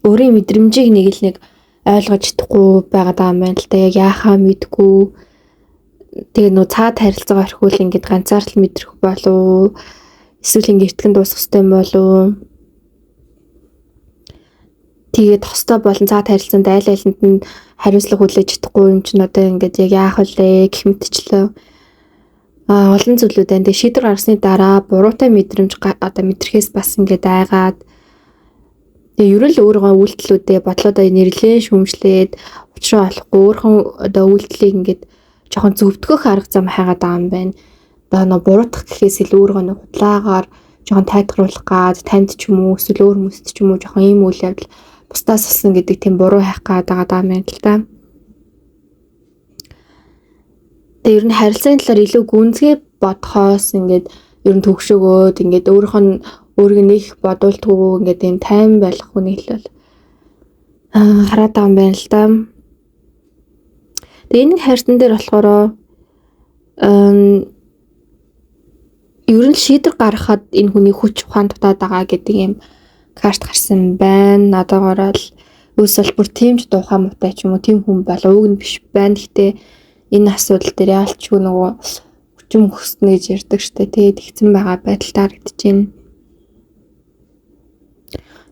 өөрийн мэдрэмжийг нэг ойлгож чадахгүй байгаад байгаа юм байна л да. Яг яахаа мэдгүй. Тэгээ нөө цаад харилцаагаа орхиул ингээд ганцаарл мэдрэх болов. Эсвэл ингээд эртгэн дуусах хэрэгтэй юм болов. Тэгээд хостой болон цаад харилцаанд айл айланд нь хариуцлага хүлээж чадахгүй юм чинь одоо ингээд яг яах вэ гэх мэтчлээ. Олон зүйлүүд байна. Тэгээ шийдвэр гаргасны дараа буруутай мэдрэмж одоо мэдрэхээс бас ингээд айгаад тэгээ ерөн л өөрийнхөө үйлдэлүүдээ бодлоодоо нэрлэн шүүмжлээд учраа олохгүй өөрийнхөө одоо үйлдэлийг ингээд жоохон зөвдгөх арга зам хайгаад байгаа юм байна. Одоо нөө буруутгах гэхээс илүү өөрийнхөө худлаагаар жоохон тайлгаруулах гад танд ч юм уу эсвэл өөр хүмүүст ч юм уу жоохон ийм үйл явдал бусдаас олсон гэдэг тийм буруу хайх гад байгаа юм байна л да. Тэгээ ер нь харилцааны талаар илүү гүнзгий бодхоос ингээд ер нь төгшөөгөөд ингээд өөрийг нэг бодуулдгүй ингээд тийм тайван байх хүнийг л бол хараад байгаа юм байна л да. Тэгээ энэ хайрцан дээр болохоор ер нь шийдвэр гаргахад энэ хүний хүч ухаан дутаад байгаа гэдэг юм карт гарсан байна. Надаагаараа л өсвөл бүр тийм ч тухай муутай ч юм уу тийм хүн бол уг нь биш байна. Гэхдээ энэ асуудал дээр яалчгүй нөгөө хүчим хөснө гэж ярьдаг штэ тэгээд ихсэн байгаа байдалтай харагдаж байна.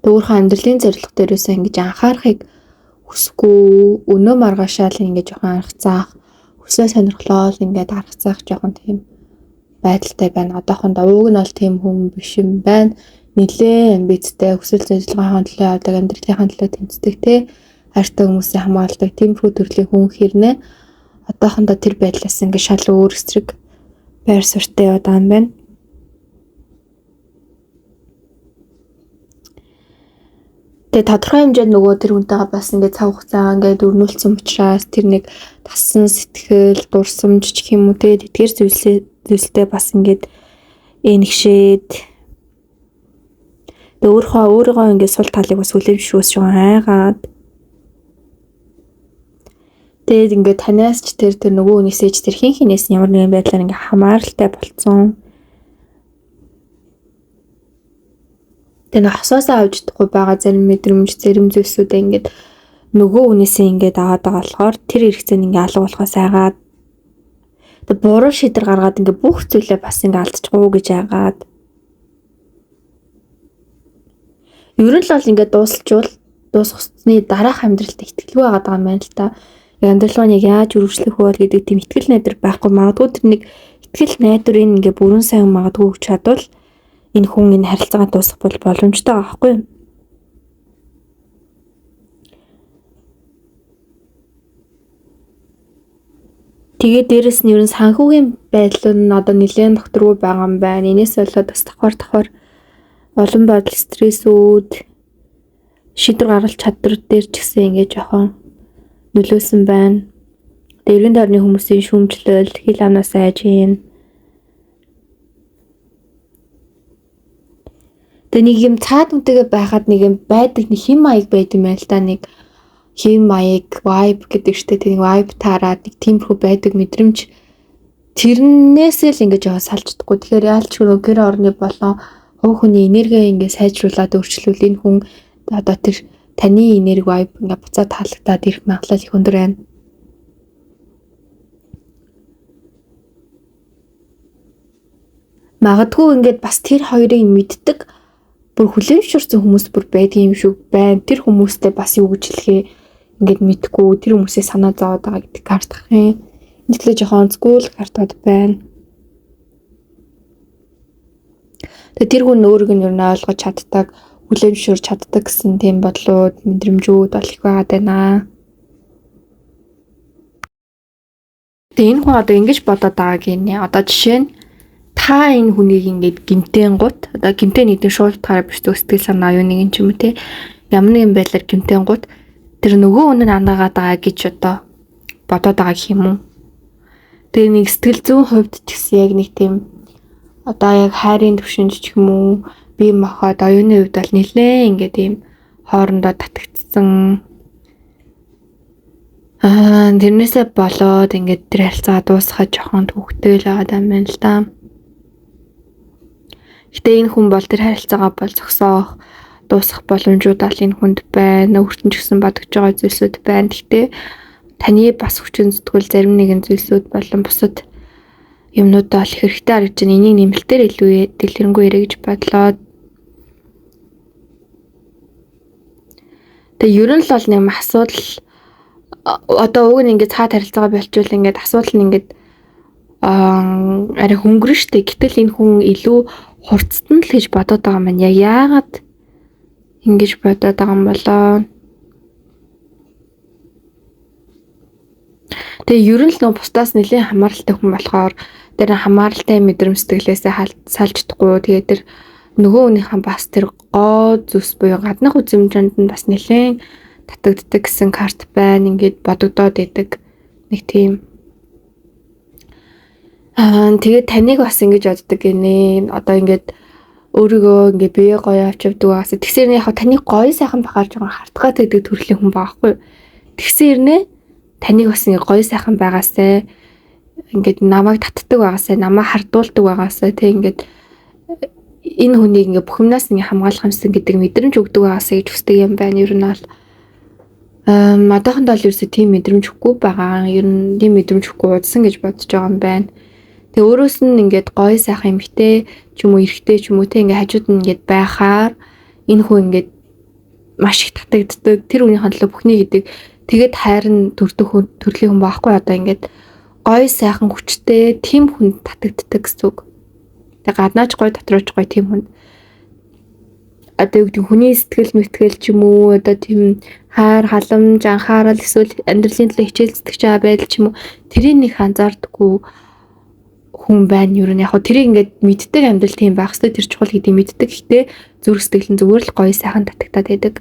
Өөрийнхөө амьдралын зорилго дээрээсээ ингэж анхаарахыг хүсэхгүй өнөө маргаашаал ингэж жоохон анхацаах хүсээ сонирхлоо ингэж аргацаах жоохон тийм байдалтай байна. Одоохондоо ууг нь бол тийм хүн биш юм байна. Нилээ амбицтай хүсэл зорилгын төлөө одоо амьдралын төлөө тэмцдэг те хайртай хүмүүсийн хамгаалдаг тиймэрхүү төрлийн хүн хэрнээ одоохондоо тэр байдлаас ингэ шал өөр эсрэг байр суурьтай яваад байгаа юм байна. Тэгээ тодорхой хэмжээнд нөгөө тэр хүнтэйгээ бас ингээд цав хугацаа ингээд өрнүүлсэн учраас тэр нэг тассан сэтгэл, дурсамж гэх юм уу тэгээд эдгээр зүйлстэй бас ингээд энэгшээд өөрийгөө ингээд сул талыг бас хүлээмжшүүлж байгаа айгаад тэгээд ингээд танаас ч тэр нөгөө хүнээсээ ч тэр хинээс ямар нэгэн байдлаар ингээд хамааралтай болцсон. Тэгээ хосоосоо авч чадахгүй байгаа зарим мэдрэмж, зарим зүйлсүүдээ ингээд нөгөө хүнээсээ ингээд аваад байгаа болохоор тэр хэрэгцээнд ингээд алга болохоос айгаад тэгээ буруу шийдвэр гаргаад ингээд бүх зүйлээ бас ингээд алдчихгүй гэж айгаад ер нь л бол ингээд дуусгахсны дараах амьдралд ихтгэлгүй байгаа юм байна л та. Амьдралаа яг яаж үргэлжлэх вэ гэдэг тийм ихтгэл найдар байхгүй магадгүй тэр нэг ихтгэл найдварын ингээд бүрэн сайн магадгүй хүч чадвал энэ хүн энэ харилцаагаа дуусгах бол боломжтой байгаа байхгүй юу? Тэгээд дээрэс нь ерөн санхүүгийн байдал нь одоо нэлээд докторгүй байгаа юм байна. Энээс болоод бас давхар олон бодол стрессүүд шийдвэр гаргах чадвар дээр ч гэсэн ингээд жоохон нөлөөсөн байна. Дэргэн дорны хүмүүсийн шүүмжлэл, хил амнаас айж юм. Тэгээ нэг юм цаад үнтэйгээ байхад нэг юм байдаг нэг хим маяг байд юм байл та нэг хим маяг vibe гэдэг штэ тийм vibe таарад нэг тиймэрхүү байдаг мэдрэмж тэрнээсээ л ингэж яваа салждаггүй. Тэгэхээр яалч гэр орны болон хувь хүний энерги ингэ сайжруулад өөрчлөвл энэ хүн одоо тэр таны энерги vibe ингээ буцаад таалагдаад ирэх магадлал их өндөр байна. Магадгүй ингээд бас тэр хоёрыг мэддэг бүр хүлээмжшүүлсэн хүмүүс бүр байдаг юм шиг байна. Тэр хүмүүстэй бас юу гэж хэлэхээ ингээд мэдгүй тэр хүмүүсээ санаа зовоод байгаа гэдэг карт гах юм. Энэ төлөө жоохон онцгүй картууд байна. Тэгээ тэр хүн өөрийг нь ер нь ойлгож чаддаг, хүлээмжшүүлж чаддаг гэсэн тийм бодлууд, мэдрэмжүүд бол их байгаад байна. Тэгээ энэ хүн одоо ингэж бодоод байгааг нэ. Одоо жишээ нь та энэ хүнийг ингээд гинтэн гут одоо гинтэн нэгэн шууд утгаараа биш сэтгэл санаа юу нэгэн ч юм уу те ямар нэгэн байдлаар гинтэн гут тэр нөгөө хүн нь анаагаад байгаа гэж одоо бодоод байгаа гэх юм уу. Тэгээ нэг сэтгэл зүйн хувьд ч гэсэн яг нэг тийм одоо яг хайрын төвшөнд ч юм уу бие махбод оюуны хувьд бол нэлээ ингээд тийм хоорондоо татагдсан Тэрнээсээ болоод ингээд тэр харилцаа дуусахад жоохон төвөгтэй л байгаа юм байна л да. Гэтэ энэ хүн бол тэр харилцаагаа бол зогсоох, дуусгах боломжууд бол энэ хүнд байна. Өөртөө ч гэсэн бодож байгаа зүйлсүүд байна. Гэтэ таны бас хүчин зүтгэл зарим нэгэн зүйлсүүд болон бусад юмнуудаа ол хэрэгтэй харагдаж байна. Энийг нэмэлтээр илүү дэлгэрэнгүй ярэ гэж бодлоо. Тэгээ ер нь л бол нэм асуудал одоо уг нь ингээд цаад харилцаагаа болчвол ингээд асуудал нь ингээд арай хөнгөрөн штэ. Гэтэл энэ хүн илүү хурцсан л гэж бодоод байгаа маань яагаад ингэж бодоод байгаа юм болоо. Тэгээ ер нь л нөө бусдаас нэлийн хамааралтай хүн болохоор тэр хамааралтай мэдрэмж сэтгэлээсээ салж чадахгүй. Тэгээ тэр нөгөө хүнийхэн бас тэр гоо зүс буюу гаднах үзэмжинд нь бас нэлийн татагддаг гэсэн карт байна. Ингээд бодогдоод идэг нэг тийм. Тэгээд таныг бас ингэж боддог гинэ. Одоо ингээд өөрийгөө ингээд бие гоё авч явдаг байгаас. Тэгсээр нь яг таны гоё сайхан бахаар жоохон хартгаад байдаг төрлийн хүн байхгүй. Тэгсээр нэ таныг бас ингээд гоё сайхан байгаасай. Ингээд намайг татдаг байгаасай, намайг хардуулдаг байгаасай. Тэг ингээд энэ хүнийг ингээд бүх юмнаас ингээд хамгаалах юмсан гэдэг мэдрэмж өгдөг байгаасай гэж хүсдэг юм байна. Ер нь бол одоохондоо л ерөөсөө тийм мэдрэмж өгөхгүй байгаа. Ер нь тийм мэдрэмж өгөхгүй удсан гэж бодож байгаа юм байна. Тэгээ өөрөөс нь ингээд гоё сайхан эмхтэй ч юм уу эрэгтэй ч юм уу те ингээд хажууд нь ингээд байхаар энэ хүн ингээд маш их татагддаг. Тэр үеийн хандлага бүхний гэдэг. Тэгээд хайрын төрдөг төрлийн хүн байхгүй одоо ингээд гоё сайхан хүчтэй тийм хүн татагддаг гэсэн үг. Тэгээ гаднаач гоё дотрооч гоё тийм хүн. Одоо юу гэдэг хүний сэтгэл мэтгэл ч юм уу одоо тийм хайр халамж анхаарал эсвэл амьдралын төлөө хичээл зүтгэж байгаа байдал ч юм уу тэрийг нэг анзаардаггүй хүн байна. Юу нь яг хөө тэрийг ингээд мэддэг амьдрал тийм байх хэвээр тэр чухал гэдгийг мэддэг. Гэхдээ зүрх сэтгэл нь зүгээр л гоё сайхан татагтаад байдаг.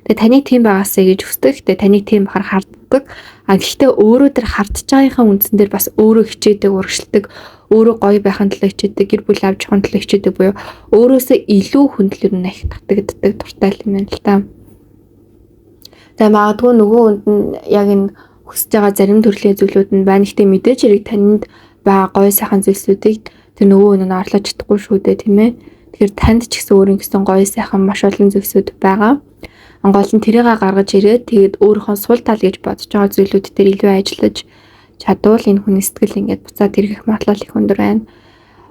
Тэгээ таныг тийм байгаасаа гэж хүсдэг. Гэхдээ таныг тийм бахаар харддаг. Гэхдээ өөрөө тэр хардж байгаагийн үндсэн дээр бас өөрөө хичээдэг, урагшилдаг, өөрөө гоё байхын төлөө хичээдэг, гэр бүл авч явахын төлөө хичээдэг буюу өөрөөсөө илүү хүндлэр нь их татагддаг дуртай юм байна л та. Тэгээ магадгүй нөгөө хүнд нь яг энэ хүсэж байгаа зарим төрлийн зүйлүүд нь байна. Гэхдээ мэдээж хэрэг танд байгаа гоё сайхан зүйлсүүдийг тэр нөгөө хүн нь орлож чадахгүй шүү дээ, тийм ээ. Тэгэхээр танд ч гэсэн өөрийн гэсэн гоё сайхан маш олон зүйлсүүд байгаа. Гол нь тэрийг гаргаж ирээд тэгээд өөрийнхөө сул тал гэж бодож байгаа зүйлүүд дээр илүү ажиллаж чадвал энэ хүний сэтгэл ингээд буцаад эргэх магадлал их өндөр байна.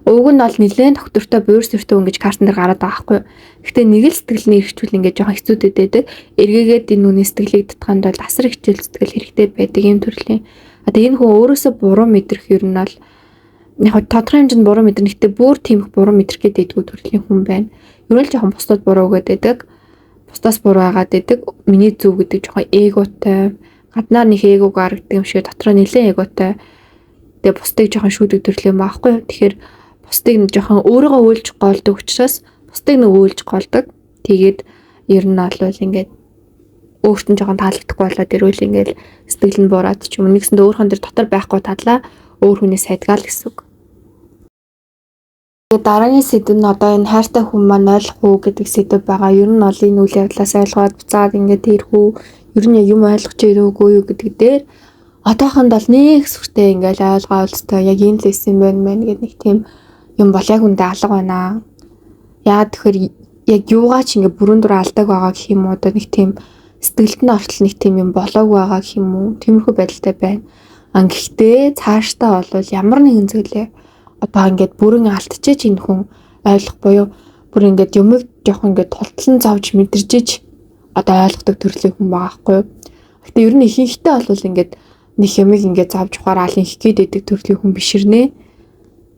Уг нь бол нэлээд доктортой буур сүртэй хүн гэж картан дээр гараад байгаа байхгүй юу. Гэхдээ нэг л сэтгэлний эрхчүүл ингээд жоохон хэцүүдэд байдаг. Эргээгээд энэ хүний сэтгэлийг татханд бол асар хичээл сэтгэл хэрэгтэй байдаг юм төрлийн. Одоо энэ хүн өөрөөсөө буруу мэдрэх ер нь бол яг тодорхой хэмжээнд буруу мэдэрнэ. Гэхдээ бүр тийм их буруу мэдрэх гэдэг төрлийн хүн байна. Ер нь л жоохон бусдад буруу гэдэг байдаг. Бусдаас буруу байгаад байдаг. Миний зөв гэдэг жоохон эготой. Гаднаар нэг эгог харагддаг юм шиг дотроо нэлээд эготой. Тэгээ бусдыг жоохон шүүдэг төрлийн байхгүй юу. Тэгэхээр бусдыг нэг жоохон өөрийгөө өөлж голдог учраас бусдыг нэг өөлж голдог. Тэгээд ер нь бол ингээд өөрт нь жоохон таалагдахгүй болоод ирвэл ингээд сэтгэл нь буураад ч юм уу нэгсэндээ өөрхөн дээр дотор байхгүй тадлаа өөр хүнээс сайдгаал гэсэн үг. Тэгээд дараагийн сэдв нь одоо энэ хайртай хүн маань ойлгох уу гэдэг сэдв байгаа. Ер нь бол энэ үйл явдлаас ойлгоод буцаад ингээд тэрх үү ер нь юм ойлгож ирээгүй юу гэдэг дээр одоохонд бол нэг сүртэй ингээд ойлгоо олцтой яг энэ л байсан байна мэн гэдэг нэг тийм юм бол яг үндэ алга байна. Яагаад тэгэхээр яг юугаа ч ингээд бүрэн дүр алдаг байгаа гэх юм уу одоо нэг тийм сэтгэлд нь ортол нэг тийм юм болоог байгаа гэх юм уу тиймэрхүү байдалтай байна. Гэхдээ цаашдаа бол ямар нэгэн зүйлээ одоо ингээд бүрэн алдчихэж энэ хүн ойлгох буюу бүр ингээд юмыг жоохон ингээд тултлан зовж мэдэрчиж одоо ойлгодог төрлийн хүн байгаа байхгүй юу. Гэтэ ер нь ихэнхдээ бол ингээд нэг юмыг ингээд зовж ухаараа аль их гээд идэг төрлийн хүн биширнэ.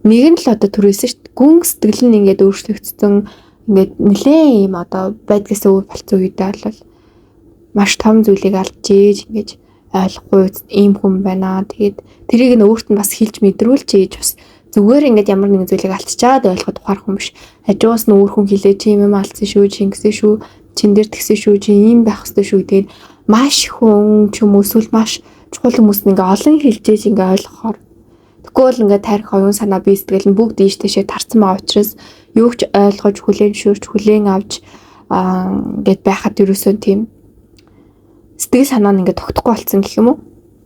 Нэг нь л одоо түрээсэн шүү дээ. Гүн сэтгэл нь ингээд өөрчлөгдсөн ингээд нэлээ юм одоо байдгаас өөр болцсон үедээ бол маш том зүйлийг алдчихээж ингээд ойлгохгүй ийм хүн байна. Тэгээд тэрийг нь өөрт нь бас хэлж мэдрүүлж ийж бас зүгээр ингээд ямар нэгэн зүйлийг алдчихад ойлгоход ухаарах юм биш. Хажуугаас нь өөр хүн хэлээ чи юм алдсан шүү, чи ингэсэн шүү, чин дээр тэгсэн шүү, чи ийм байх ёстой шүү гэдэг маш хүн ч юм уу эсвэл маш чухал хүмүүс нь ингээд олон хэлжээж ингээд ойлгохоор тэгвэл ингээд тарих оюун санаа бие сэтгэл нь бүгд ийш тийшээ тарцсан байгаа учраас юу ч ойлгож хүлээн шүүрч хүлээн авч ингээд байхад ерөөсөө тийм сэтгэл санаа нь ингээд тогтохгүй болцсон гэх юм уу.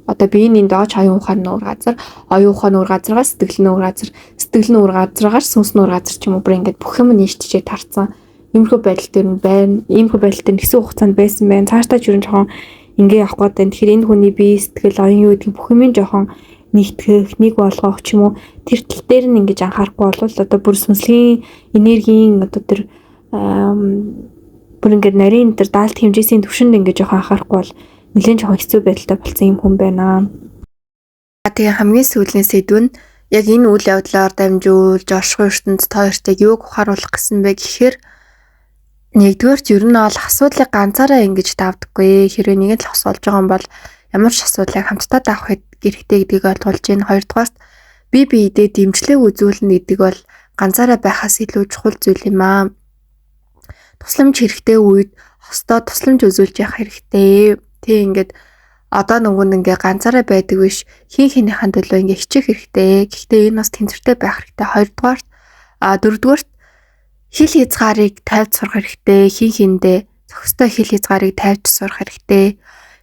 одоо биеийн дооч оюун ухааны нуур газар, оюун ухааны нуур газаргаас сэтгэлийн нуур газар, сэтгэлийн нуур газаргаас сүнс нуур газар ч юм уу бүр ингээд бүх юм нийтжээ тарцсан. Иймэрхүү байдал дээр нь байна. Иймэрхүү байдал дээр нэгсэн хугацаанд байсан байна. Цаашдаа ч юу жоохон ингээ явах гээд байна. Тэгэхээр энэ хүний бие сэтгэл оюун юу гэдэг бүх юм жоохон нэгтгэх, нэг болгох ч юм уу тэр тал дээр нь ингэж анхаарахгүй бол одоо бүр сүнслийн энергийн одоо тэр бүр ингээд нарийн тэр даалт хэмжээсийн түвшинд ингэж жоохон анхаарахгүй бол нэлээд жоохон хэцүү байдалтай болсон юм хүн байна. Тэгээ хамгийн сүүлийн сэдв нь яг энэ үйл явдлаар дамжуулж оршихуй ертөнд тоёртыг юуг ухааруулах гэсэн бэ гэхээр нэгдүгээрт ер нь бол асуудлыг ганцаараа ингэж давдаггүй. Хэрвээ нэг л асуулж байгаа юм бол ямар ч асуудлыг хамтдаа давах хэрэгтэй гэдгийг ойлгуулж байна. Хоёрдугаарт бие биедээ дэмжлэг үзүүлнэ гэдэг бол ганцаараа байхаас илүү чухал зүйл юм аа. Тусламж хэрэгтэй үед хостоо тусламж үзүүлж явах хэрэгтэй. Тэг ингээд одоо нөгөө ингээ ганцаараа байдаг биш хин хинийхэн төлөө ингээ хичих хэрэгтэй. Гэхдээ энэ бас тэнцвэртэй байх хэрэгтэй. Хоёрдугаарт дөрөвдүгээрт хил хязгаарыг тавьж сурах хэрэгтэй. Хин хиндээ зохистой хил хязгаарыг тавьж сурах хэрэгтэй.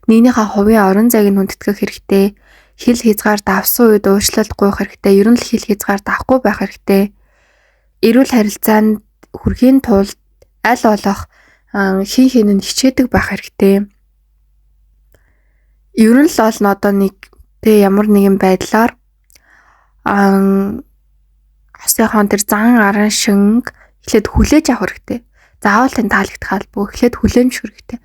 Нэгнийхээ хувийн орон зайг нь хүндэтгэх хэрэгтэй. Хил хязгаар давсан үед уучлалт гуйх хэрэгтэй. Ер нь л хил хязгаар давхгүй байх хэрэгтэй. Эрүүл харилцаанд хүрэхийн тулд аль болох хин хин нь хичээдэг байх хэрэгтэй. Ер нь л бол одоо нэг ямар нэгэн байдлаар хосынхон тэр зан арын шинг эхлээд хүлээж авах хэрэгтэй. Заавал тань таалагдах албагүй эхлээд хүлээмж хэрэгтэй.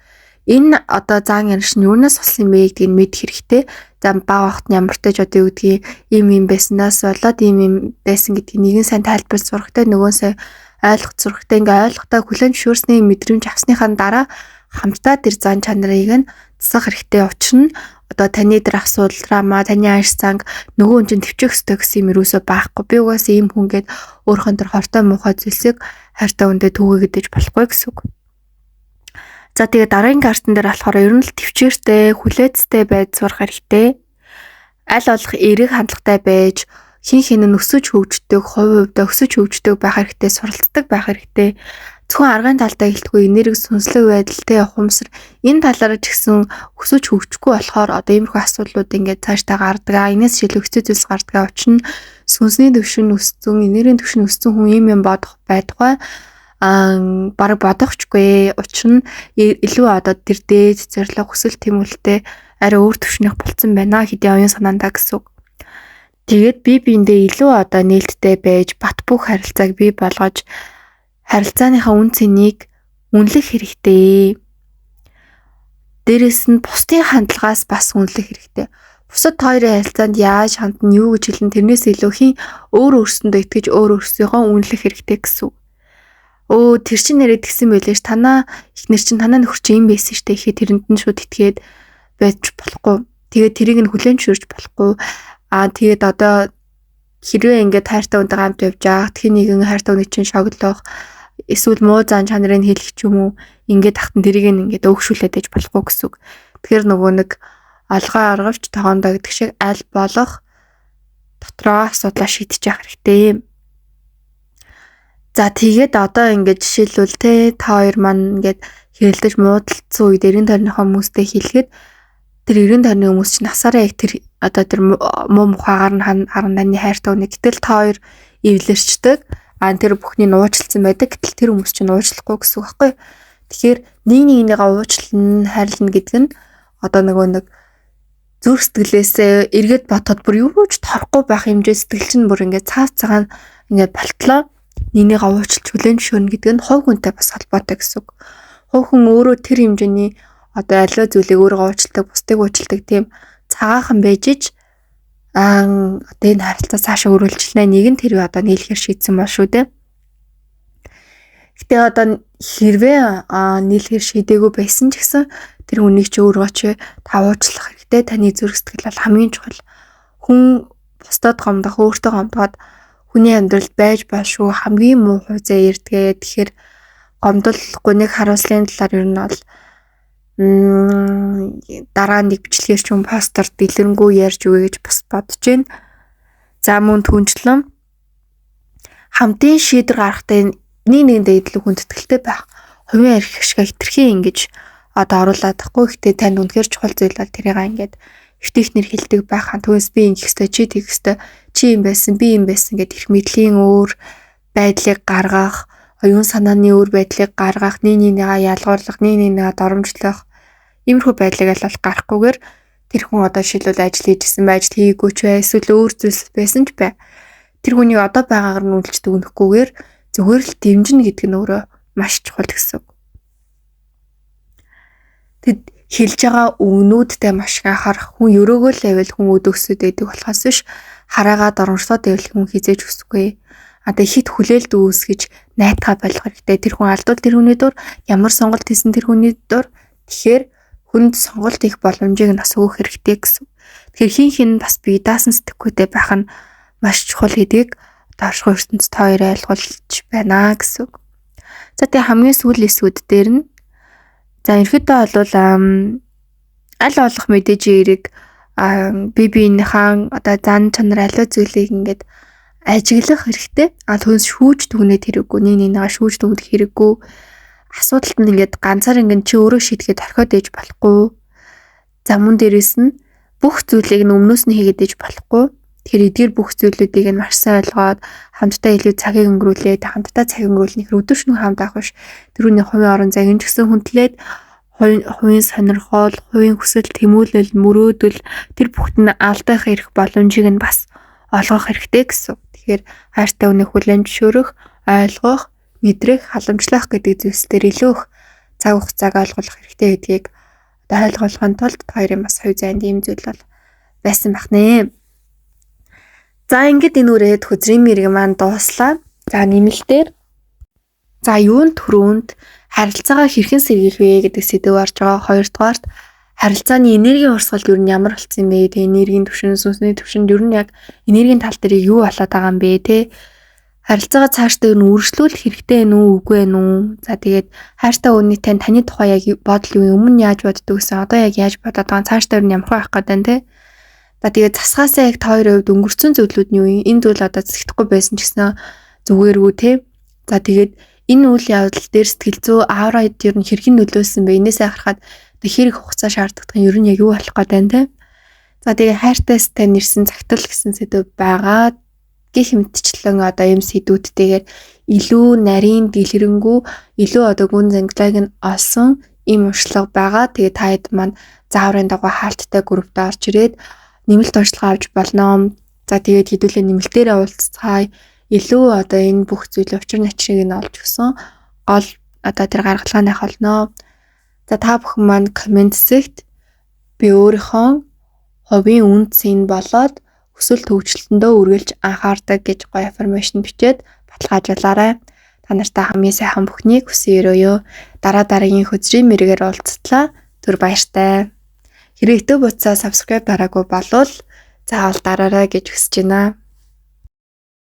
Энэ одоо зан арын шинг юунаас болсон юм бэ гэдгийг мэдэх хэрэгтэй. За баг вахт ямартай ч одоо юу гэдгийг ийм байснаас болоод ийм байсан гэдгийг нэгэн сайн тайлбарлаж сурахтай нөгөө сайн ойлгох зурхтай ингээ ойлгохтой хүлэн зөвшөөрсний мэдрэмж авсныхаа дараа хамтдаа тэр зан чанарыг нь засах хэрэгтэй. Учир нь одоо таны дээр асуудал драма, таны анш занг нөгөө хүн чинь төвчих ёстой гэсэн юм юусоо байхгүй. Би угаасаа ийм хүнгээд өөрхөн тэр хортой муухай зүйлсийг хайртай хүндээ түүгээ гэж болохгүй гэсэн үг. За тэгээ дараагийн картан дээр болохоор ер нь л төвчээртэй, хүлээцтэй байж сурах хэрэгтэй. Аль болох эерэг хандлагатай байж хин хин нь өсөж хөгждөг, хувь хувьдаа өсөж хөгждөг байх хэрэгтэй, суралцдаг байх хэрэгтэй. Зөвхөн аргын талдаа хэлтгүй энерги сүнслэг байдалтай ухамсар энэ талаараа ч гэсэн өсөж хөгжихгүй болохоор одоо иймэрхүү асуудлууд ингээд цаашдаа гардаг. Энэс шилүү хэцүү зүйлс гардаг. Учир нь сүнсний төвшин өссөн, энергийн төвшин өссөн хүн юм бодох байдгаа бараг бодохчгүй. Учир нь илүү одоо тэр дээд зорилго хүсэл тэмүүлэлтэй арай өөр төвшнийх болцсон байна хэдийн оюун санаандаа гэсэн үг. Тэгээд бие биендээ илүү одоо нээлттэй байж бат бөх харилцааг бий болгож харилцааныхаа үн цэнийг үнэлэх хэрэгтэй. Дээрэс нь бусдын хандлагаас бас үнэлэх хэрэгтэй. Бусад хоёрын харилцаанд яаж хандна, юу гэж хэлнэ тэрнээс илүү хин өөр өөрсөндөө итгэж өөр өөрсдийнхөө үнэлэх хэрэгтэй гэсэн. Тэр чинь нэрэд гисэн байлээ ш. Танаа ихнэр чинь танаа нөхөр чинь юм байсан штэ ихэд тэрэнд нь шууд итгээд байж болохгүй. Тэгээд тэрийг нь хүлээн зөвшөөрч болохгүй. Тэгээд одоо хэрвээ ингээд хайртай хүнтэй хамт явж байгаа тхи нэгэн хайртай хүнийг чинь шоглох эсвэл муу зан чанарыг хэлэх ч юм уу ингээд тахтан тэрийг ингээд өөгшүүлээд ээж болохгүй гэсэн үг. Тэгэхээр нөгөө нэг алгаа аргавч тохоондоо гэдэг шиг аль болох дотроо асуудлаа шийдэж явах хэрэгтэй. За тэгээд одоо ингээд жишээлбэл та хоёр маань ингээд хэрэлдэж муудалцсан үед эргэн тойрныхоо хүмүүстэй хэлэхэд тэр эргэн тойрны хүмүүс чинь насаараа яг тэр одоо тэр муу мухагаар нь харанданы хайртай үнэ гэтэл та хоёр эвлэрчдэг. Тэр бүхний нууцлсан байдаг. Гэтэл тэр хүмүүс чинь уучлахгүй гэсэн үг байхгүй. Тэгэхээр нэг нэгнийгээ уучлална, хайрлна гэдэг нь одоо нэг зүрх сэтгэлээсээ эргээд ботоод бүр юу ч торхгүй байх хэмжээ сэтгэл чинь бүр ингээд цаав цагаан ингээд болтлоо. Нэгнийгээ уучлж хүлээн зөвшөөрнө гэдэг нь хувь хүнтэй бас холбоотой гэсэн үг. Хувь хүн өөрөө тэр хэмжээний одоо аливаа зүйлийг өөрөө уучлдаг, бусдыг уучлдаг тийм цагаахан байж ич одоо энэ харилцаа цаашаа өрүүлжлээ. Нэг нь тэр одоо нийлэхээр шийдсэн ба шүү дээ. Гэтэ одоо хэрвээ нийлэхээр шийдээгүй байсан ч гэсэн тэр хүнийг ч өөрөө ч та уучлах хэрэгтэй. Таны зүрх сэтгэл бол хамгийн чухал. Хүн бусдад гомдох, өөртөө гомдоход хүний амьдралд байж баашгүй хамгийн муу хувьцаа ирдгээ. Тэгэхээр гомдолгүй нэг харуулслын талаар ер нь бол дараа нэг бичлэгээр ч юм постэр дэлгэрэнгүй ярьж өгье гэж бас бодож байна. За мөн түнчлэн хамтын шийдвэр гаргахтай нэгэндээ идэлэг хүндэтгэлтэй байх. Хувийн эрх ашиг хэтэрхий ингэж одоо оруулаад тахгүй. Гэхдээ танд үнэхээр чухал зүйл бол тэрийг ингээд эвтэйхнэр хэлдэг байхаа түүнээс би ингэх ёстой, чи тэгэх ёстой, чи юм байсан, би юм байсан гэдэг их мэдлийн өөр байдлыг гаргах, оюун санааны өөр байдлыг гаргах, нэгнийгээ ялгуурлах, нэгнийгээ доромжлох иймэрхүү байдлыг аль гарахгүйгээр тэр хүн одоо шилбэл ажил хийжсэн бай, ажил хийгээгүй ч бай, эсвэл өөр зүйлс байсан ч бай. Тэр хүний одоо байгаагаар нь үйлч дүгнэхгүйгээр зүгээр л дэмжинэ гэдэг нь өөрөө маш чухал гэсэн. Тэд хэлж байгаа үгнүүдтэй маш их анхаарах, хүн өрөөгөө л байвал хүн өдөгсөд байдаг болохоос биш хараагаа доромжлоод байвал хүн хизээж өсөхгүй. Одоо хит хүлээлт үүсгэж найтгаа болгох хэрэгтэй. Тэр хүн алдвал тэр хүний дур ямар сонголт хийсэн тэр хүний дур тэгэхээр хүнд сонголт хийх боломжийг нь бас өгөх хэрэгтэй гэсэн. Тэгэхээр хин бас бие даасан сэтгэхүйтэй байх нь маш чухал гэдгийг доошгүй ертөнцид хоёр ойлгуулж байна гэсэн. За тэгээ хамгийн сүүлийн эсүүд дээр нь за ерөөдөө бол аль болох мэдээж эерэг бие биенийхэн одоо зан чанар аливаа зүйлийг ингээд ажиглах хэрэгтэй. Түүнээс шүүж дүгнээд хэрэггүй, нэг шүүж дүгнэх хэрэггүй. Асуудалт нь ингээд ганцаар ингээд чи өөрөө шийдэхэд орхиод ээж болохгүй. За мөн дээрэс нь бүх зүйлийг нь өмнөөс нь хийгээд ээж болохгүй. Тэгэхээр эдгээр бүх зүйлүүдийг нь маш сайн ойлгоод хамтдаа илүү цагийг өнгөрүүлээд хамтдаа цаг өнгөрүүлнэ хэрэг өдөршнөө хамт авах биш. Тэрүүний хувийн орон зайг нь ч гэсэн хүндлээд хувийн сонирхол, хувийн хүсэл, тэмүүлэл, мөрөөдөл тэр бүхт нь алдах эрх боломжийг нь бас олгох хэрэгтэй гэсэн. Тэгэхээр хайртай хүнийг хүлээн зөвшөөрөх, ойлгох, мэдрэх, халамжлах гэдэг зүйлс дээр илүү их цаг хугацааг ойлгох хэрэгтэй гэдгийг ойлгохын тулд хоёрын бас хувь зайнд ийм зүйл бол байсан байх нэ. За ингээд энэ үрээд хөзрийн мэрэг маань дууслаа. За нэмэлтээр за юунд төрөнд харилцаагаа хэрхэн сэргийлэх вэ гэдэг сэдв орж байгаа. Хоёрдугаарт харилцааны энергийн урсгал юу нь ямар болсон юм бэ? Тэ энергийн түвшин, сүнсний түвшинд юу нь яг энергийн тал дээр юу болоод байгаа юм бэ те? Харилцаагаа цаашдаа юу үргэлжлүүлэх хэрэгтэй вэ үгүй вэ? За тэгээд хайртай хүний таны тухай яг бодол юу өмнө яаж боддог гэсэн одоо яг яаж бодоод байгаа цаашдаа юу ямар байх гээд байна те? За тэгээд засгаасаа яг та хоёрын хувьд өнгөрцөн зүйлүүд нь юу юм? Энэ зүйл одоо зэгдэхгүй байсан ч гэсэн зүгээргүй те? За тэгээд энэ үйл явдал дээр сэтгэл зүй аавра ер нь хэрхэн нөлөөлсөн бэ? Энээсээ харахад хэрэг хугацаа шаарддаг нь ер нь яг юу болох гээд байна те? За тэгээ хайртай тань ирсэн цагтл гэсэн сэдв байгаа. Гэх мэтчлэн одоо юм сэдвүүдтэйгээр илүү нарийн дэлгэрэнгүй, илүү одоо гүн зангилааг нь олсон ийм уршлага байгаа. Тэгээ та хэд маань зааврын дагуу хаалттай группт орж ирээд нэмэлт туршлага авч болно. За тэгээд хэдүүлээ нэмэлтээрээ уулзцгаая. Илүү одоо энэ бүх зүйлийн учир начрыг нь олж өгсөн гол одоо тэр гаргалгааны холноо. За та бүхэн маань комент хэсэгт би өөрийнхөө хоббийн үндсийг болоод өсвөл төвчлөлтөндөө үргэлж анхаардаг гэж гоё информашн бичээд баталгаажуулаарай. Та нартай хамгийн сайхан бүхнийг хүсэн өрөөё. Дараагийн хөзрийн мэргээр уулзтлаа. Түр баяртай. Хэрэг YouTube утсаа subscribe дараагүй болвол заавал дараарай гэж хүсэж байна.